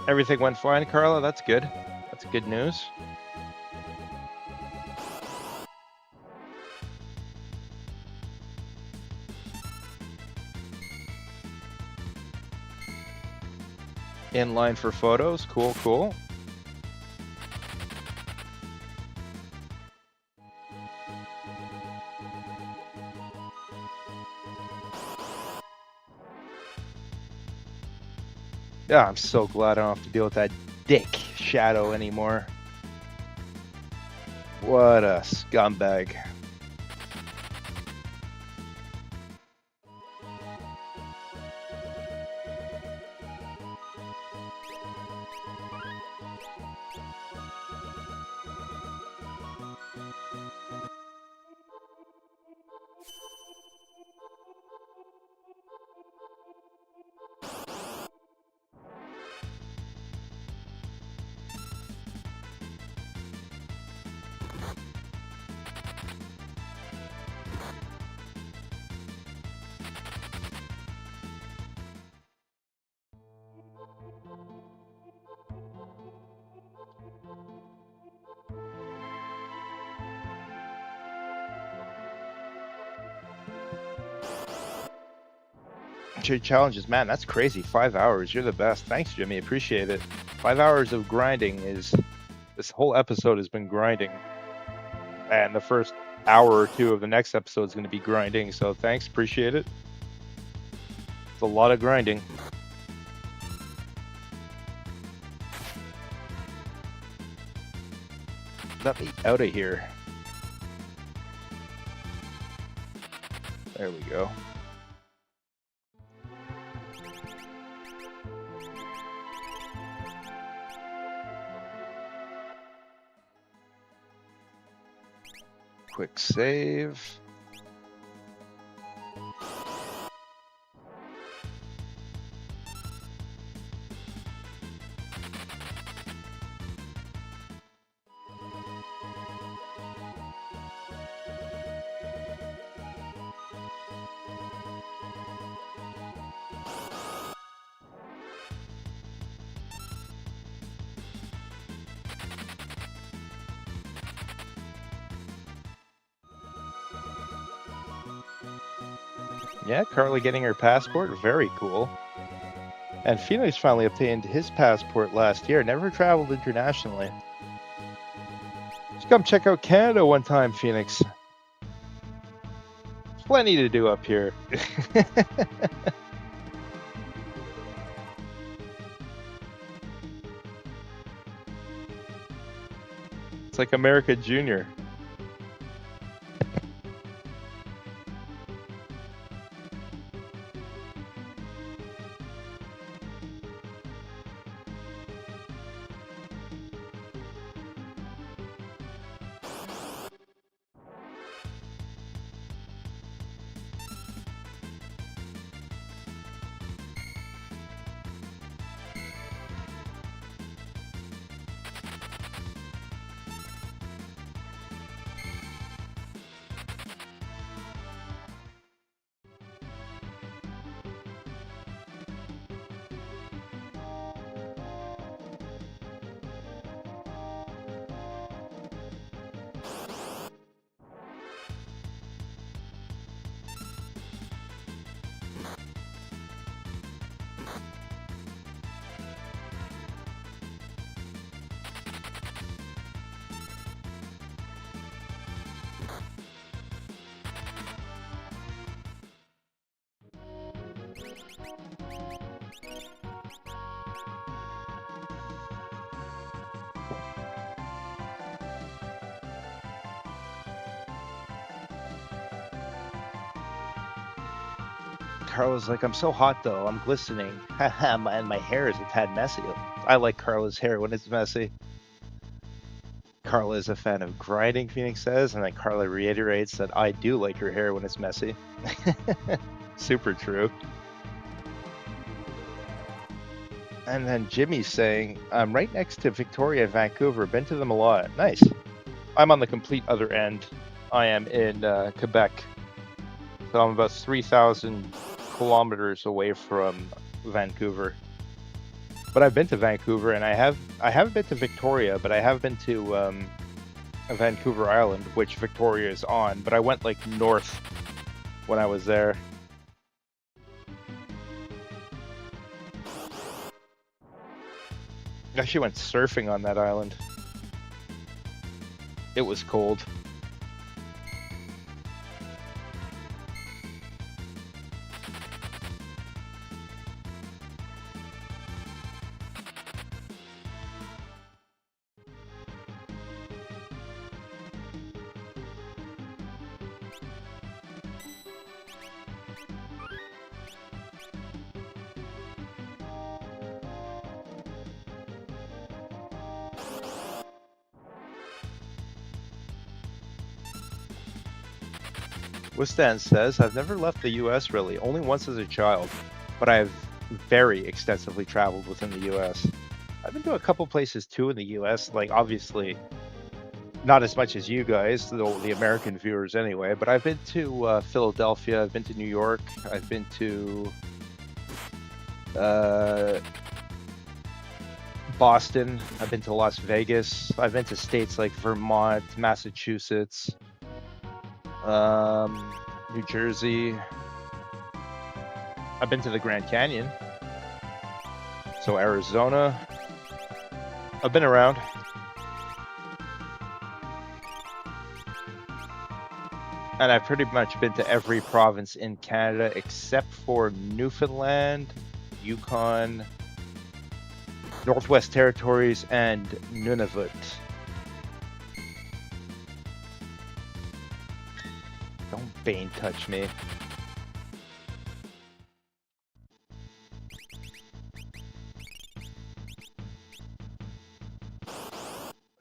Everything went fine, Carla. That's good. That's good news. In line for photos. Cool, cool. Yeah, I'm so glad I don't have to deal with that dick Shadow anymore. What a scumbag. Challenges, man, that's crazy. 5 hours. You're the best. Thanks, Jimmy. Appreciate it. 5 hours of grinding is... This whole episode has been grinding. And the first hour or two of the next episode is going to be grinding. So thanks. Appreciate it. It's a lot of grinding. Let me out of here. There we go. Quick save. Yeah, Carla getting her passport, very cool. And Phoenix finally obtained his passport last year, never traveled internationally. Just come check out Canada one time, Phoenix. There's plenty to do up here. It's like America Junior. Carla's like, I'm so hot though, I'm glistening. and my hair is a tad messy. I like Carla's hair when it's messy. Carla is a fan of grinding, Phoenix says, and then Carla reiterates that I do like her hair when it's messy. Super true. And then Jimmy's saying, I'm right next to Victoria, Vancouver. Been to them a lot. Nice. I'm on the complete other end. I am in Quebec. So I'm about 3,000 kilometers away from Vancouver. But I've been to Vancouver, and I haven't been to Victoria, but I have been to Vancouver Island, which Victoria is on. But I went like north when I was there. I actually went surfing on that island. It was cold. Wistan says, I've never left the US really, only once as a child, but I've very extensively traveled within the US. I've been to a couple places too in the US, like obviously not as much as you guys, the American viewers anyway, but I've been to Philadelphia, I've been to New York, I've been to Boston, I've been to Las Vegas, I've been to states like Vermont, Massachusetts, New Jersey. I've been to the Grand Canyon. So Arizona. I've been around. And I've pretty much been to every province in Canada except for Newfoundland, Yukon, Northwest Territories, and Nunavut. Don't Bane touch me.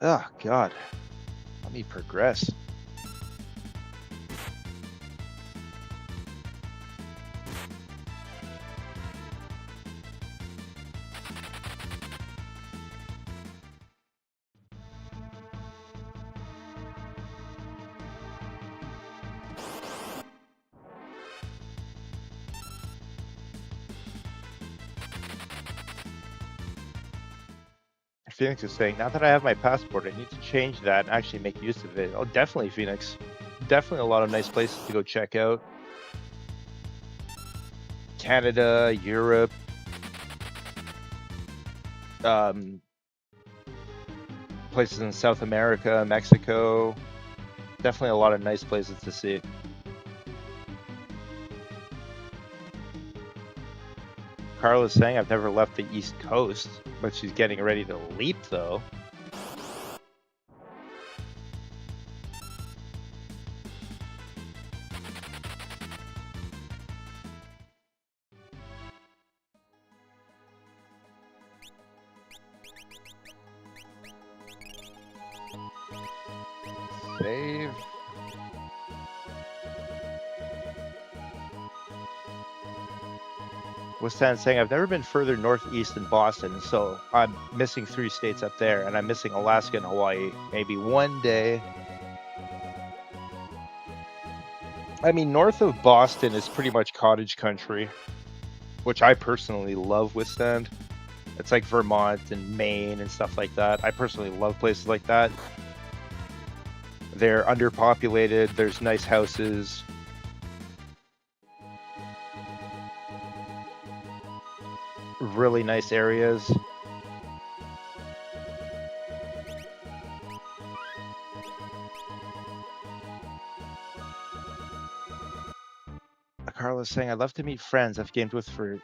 Oh, God. Let me progress. Phoenix is saying, now that I have my passport, I need to change that and actually make use of it. Oh, definitely, Phoenix. Definitely a lot of nice places to go check out. Canada, Europe, places in South America, Mexico. Definitely a lot of nice places to see. Carla's saying I've never left the East Coast, but she's getting ready to leap though. Save. Wistan saying I've never been further northeast than Boston, so I'm missing 3 states up there, and I'm missing Alaska and Hawaii. Maybe one day. I mean, north of Boston is pretty much cottage country, which I personally love. Wistan. It's like Vermont and Maine and stuff like that. I personally love places like that. They're underpopulated. There's nice houses. Really nice areas. Carla's saying I'd love to meet friends I've gamed with for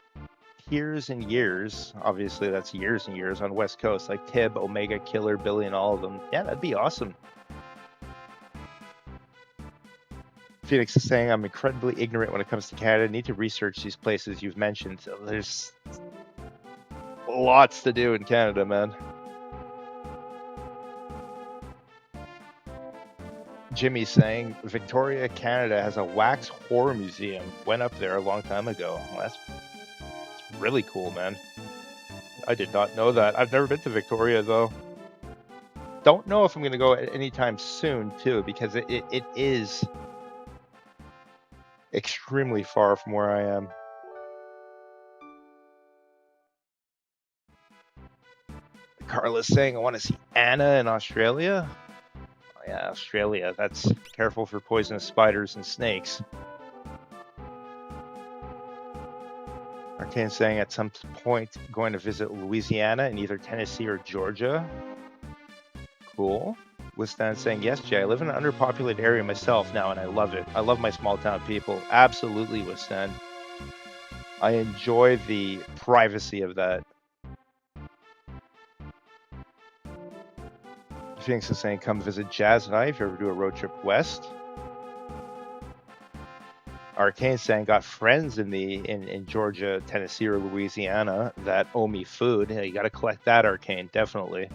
years and years. Obviously, that's years and years on West Coast, like Tib, Omega, Killer, Billy, and all of them. Yeah, that'd be awesome. Phoenix is saying I'm incredibly ignorant when it comes to Canada. I need to research these places you've mentioned. So there's lots to do in Canada, man. Jimmy's saying Victoria, Canada has a wax horror museum. Went up there a long time ago. Well, that's really cool, man. I did not know that. I've never been to Victoria though. Don't know if I'm gonna go anytime soon too, because it is extremely far from where I am. Carla's saying I want to see Anna in Australia. Oh, yeah, Australia. That's careful for poisonous spiders and snakes. Arcane saying at some point going to visit Louisiana in either Tennessee or Georgia. Cool. Wistan saying yes, Jay. I live in an underpopulated area myself now, and I love it. I love my small town people. Absolutely, Wistan. I enjoy the privacy of that. Phoenix is saying come visit Jazz and I if you ever do a road trip west. Arcane saying got friends in Georgia, Tennessee, or Louisiana that owe me food. Yeah, you got to collect that, Arcane, definitely.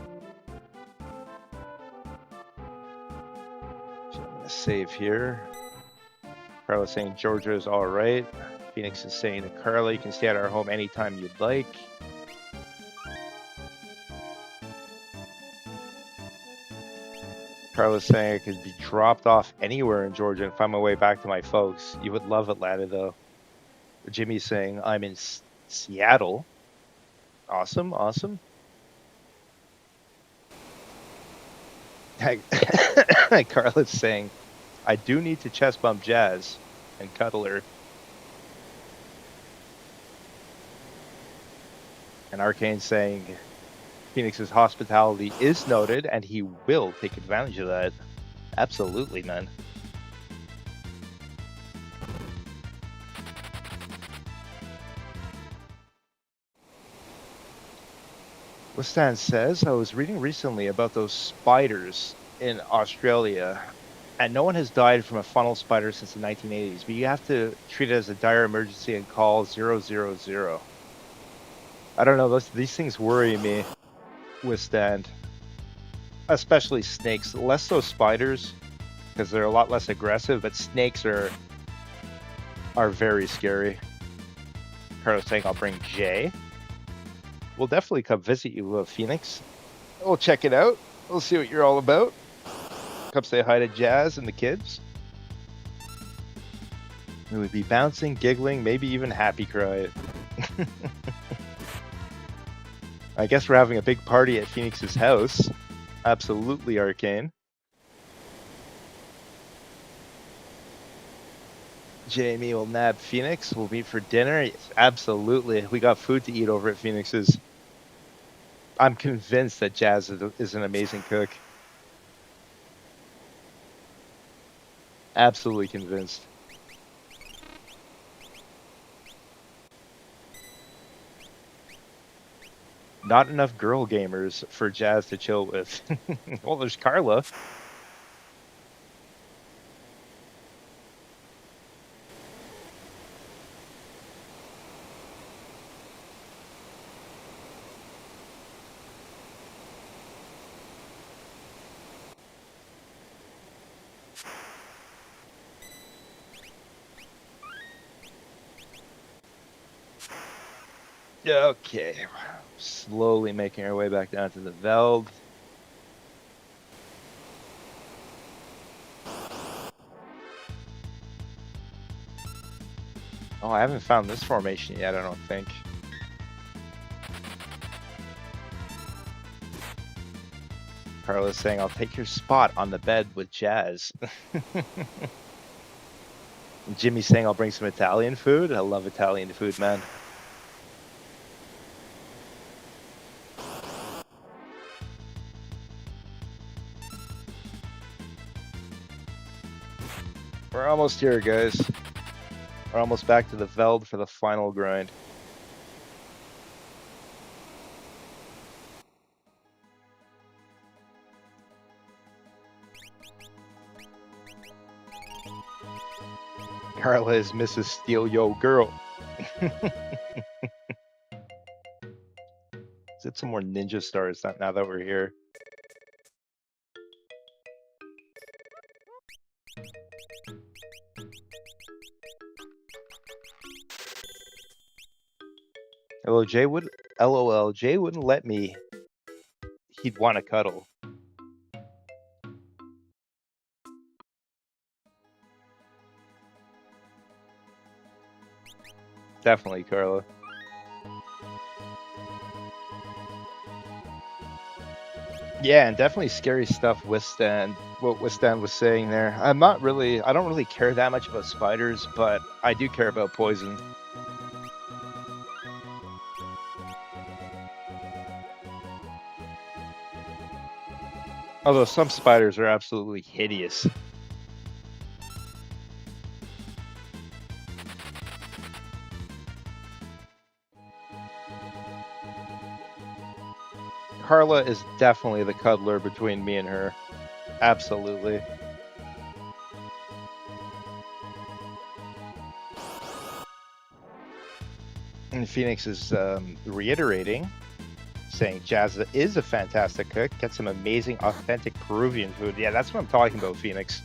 So I'm gonna save here. Carla saying Georgia is all right. Phoenix is saying to Carla, you can stay at our home anytime you'd like. Carla's saying I could be dropped off anywhere in Georgia and find my way back to my folks. You would love Atlanta, though. Jimmy's saying I'm in Seattle. Awesome, awesome. Carla's saying I do need to chest bump Jazz and cuddle her. And Arcane saying Phoenix's hospitality is noted, and he will take advantage of that. Absolutely, man. Wistan says, I was reading recently about those spiders in Australia, and no one has died from a funnel spider since the 1980s, but you have to treat it as a dire emergency and call 000. I don't know, these things worry me. Wistan, especially snakes, less so spiders because they're a lot less aggressive, but snakes are very scary. Carlos saying I'll bring Jay. We'll definitely come visit you, Phoenix. We'll check it out. We'll see what you're all about. Come say hi to Jazz and the kids. We would be bouncing, giggling, maybe even happy cry. I guess we're having a big party at Phoenix's house. Absolutely, Arcane. Jamie will nab Phoenix. We'll meet for dinner. Yes, absolutely. We got food to eat over at Phoenix's. I'm convinced that Jazz is an amazing cook. Absolutely convinced. Not enough girl gamers for Jazz to chill with. Well, there's Carla. Okay, slowly making our way back down to the Veld. Oh, I haven't found this formation yet, I don't think. Carla's saying, I'll take your spot on the bed with Jazz. Jimmy's saying, I'll bring some Italian food. I love Italian food, man. We're almost here, guys. We're almost back to the Veld for the final grind. Carla is Mrs. Steel Yo Girl. Is it some more ninja stars now that we're here? Hello, Jay would LOL. Jay wouldn't let me. He'd want to cuddle. Definitely, Carla. Yeah, and definitely scary stuff. Withstand what Withstand was saying there. I don't really care that much about spiders, but I do care about poison. Although some spiders are absolutely hideous. Carla is definitely the cuddler between me and her. Absolutely. And Phoenix is reiterating, saying Jazz is a fantastic cook, gets some amazing, authentic Peruvian food. Yeah, that's what I'm talking about, Phoenix.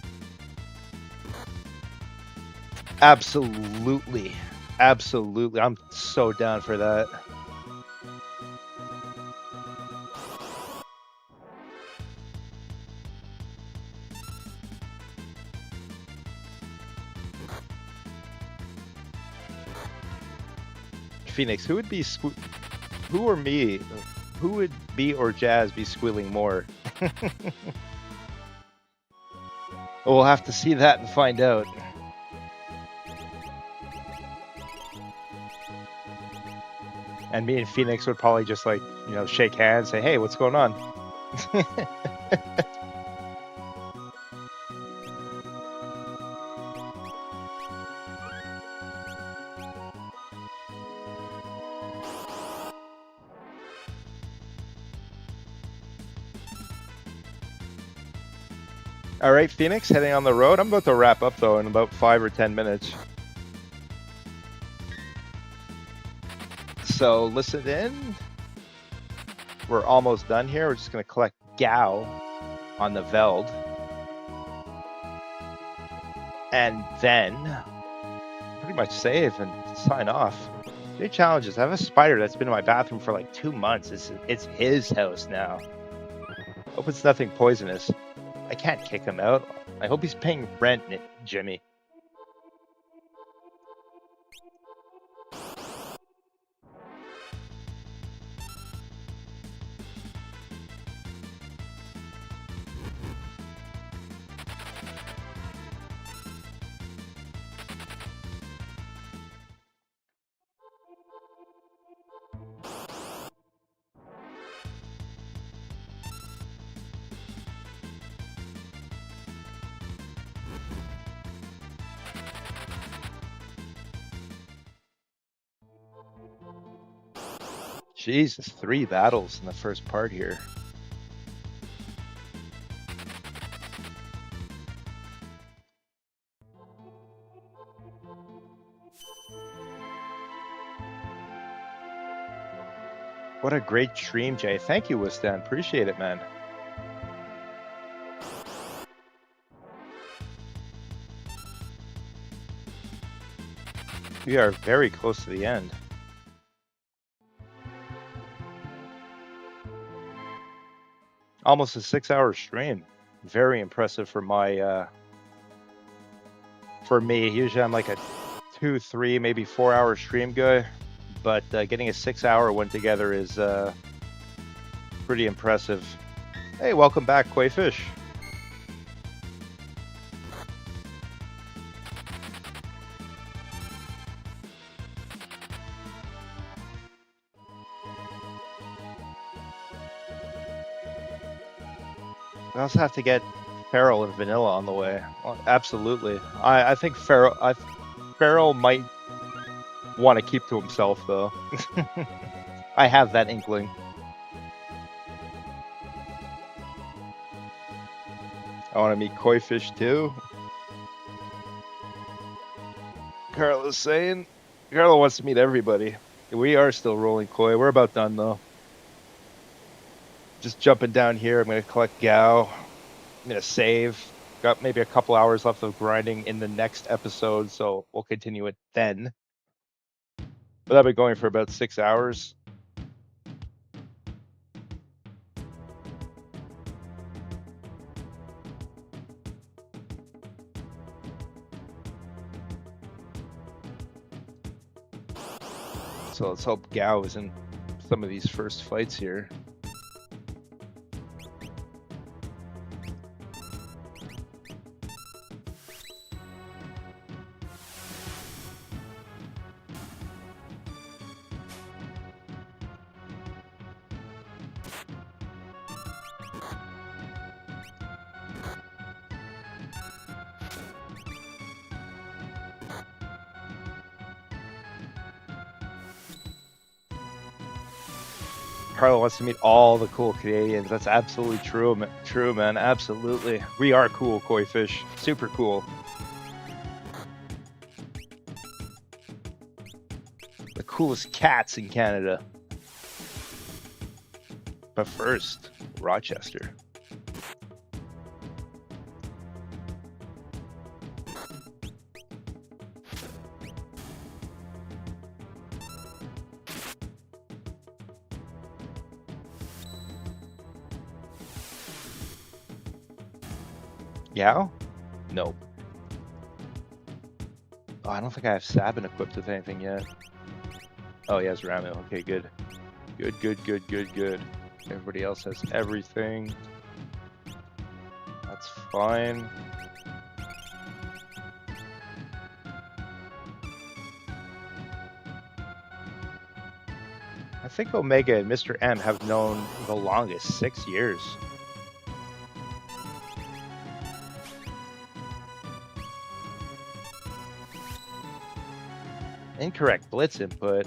Absolutely. Absolutely. I'm so down for that. Phoenix, who would be who or me? Who would be or Jazz be squealing more? We'll have to see that and find out. And me and Phoenix would probably just shake hands, say, "Hey, what's going on?" All right, Phoenix, heading on the road. I'm about to wrap up, though, in about 5 or 10 minutes. So listen in. We're almost done here. We're just going to collect Gao on the Veld. And then pretty much save and sign off. New challenges. I have a spider that's been in my bathroom for like 2 months. It's his house now. Hope it's nothing poisonous. I can't kick him out. I hope he's paying rent, Jimmy. Jesus, 3 battles in the first part here. What a great stream, Jay. Thank you, Wistan. Appreciate it, man. We are very close to the end. Almost a 6-hour stream. Very impressive for my for me. Usually I'm like a 2, 3, maybe 4-hour stream guy, but getting a 6-hour one together is pretty impressive. Hey, welcome back, Koi Fish. We also have to get Feral and Vanilla on the way. Well, absolutely. I think Feral might want to keep to himself, though. I have that inkling. I want to meet Koi Fish too. Carla's saying. Carla wants to meet everybody. We are still rolling Koi. We're about done, though. Just jumping down here. I'm going to collect Gao. I'm going to save. Got maybe a couple hours left of grinding in the next episode, so we'll continue it then. But I've been going for about 6 hours. So let's hope Gao is in some of these first fights here. Carla wants to meet all the cool Canadians. That's absolutely true, man. Absolutely. We are cool, Koi Fish. Super cool. The coolest cats in Canada. But first, Rochester. Yao? No. Oh, I don't think I have Sabin equipped with anything yet. Oh, he has Ramu. Okay, good. Good. Everybody else has everything. That's fine. I think Omega and Mr. M have known the longest, 6 years. Incorrect blitz input.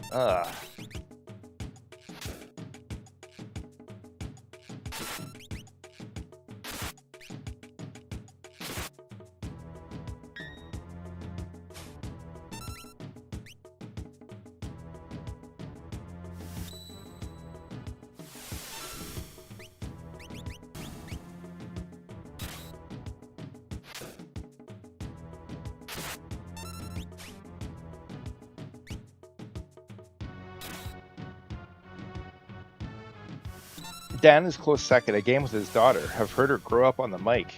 Dan is close second. A game with his daughter. Have heard her grow up on the mic.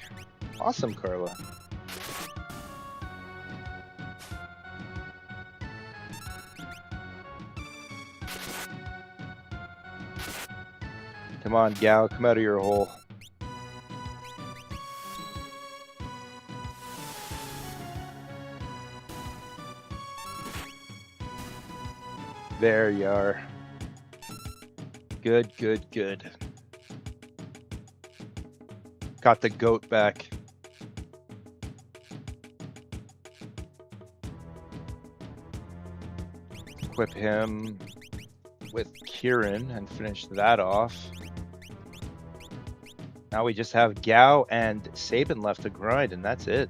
Awesome, Carla. Come on, Gao. Come out of your hole. There you are. Good. Got the goat back. Equip him. with Kieran and finished that off. Now we just have Gao and Sabin left to grind, and that's it.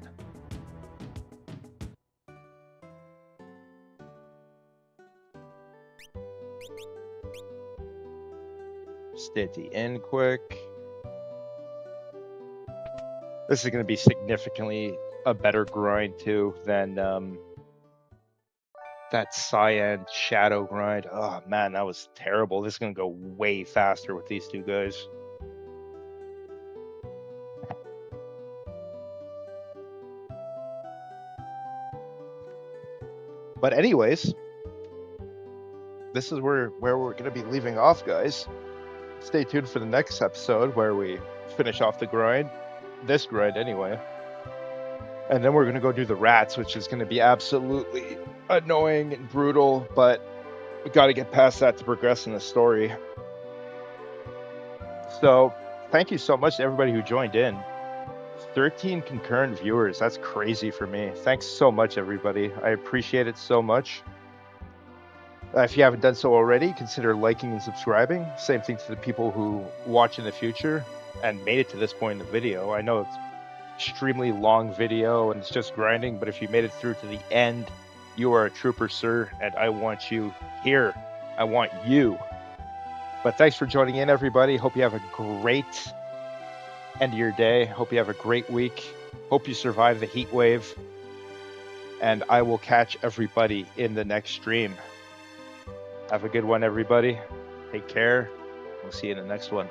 Stitty in quick. This is going to be significantly a better grind too than that Cyan Shadow grind. Oh man, that was terrible. This is going to go way faster with these two guys. But anyways, this is where we're going to be leaving off, guys. Stay tuned for the next episode where we finish off the grind. This grind anyway. And then we're going to go do the rats, which is going to be absolutely annoying and brutal, but we got to get past that to progress in the story. So thank you so much to everybody who joined in. 13 concurrent viewers. That's crazy for me. Thanks so much, everybody. I appreciate it so much. If you haven't done so already, consider liking and subscribing. Same thing to the people who watch in the future and made it to this point in the video. I know it's extremely long video and it's just grinding, but if you made it through to the end, you are a trooper, sir, and I want you here. I want you. But thanks for joining in, everybody. Hope you have a great end of your day. Hope you have a great week. Hope you survive the heat wave. And I will catch everybody in the next stream. Have a good one, everybody. Take care. We'll see you in the next one.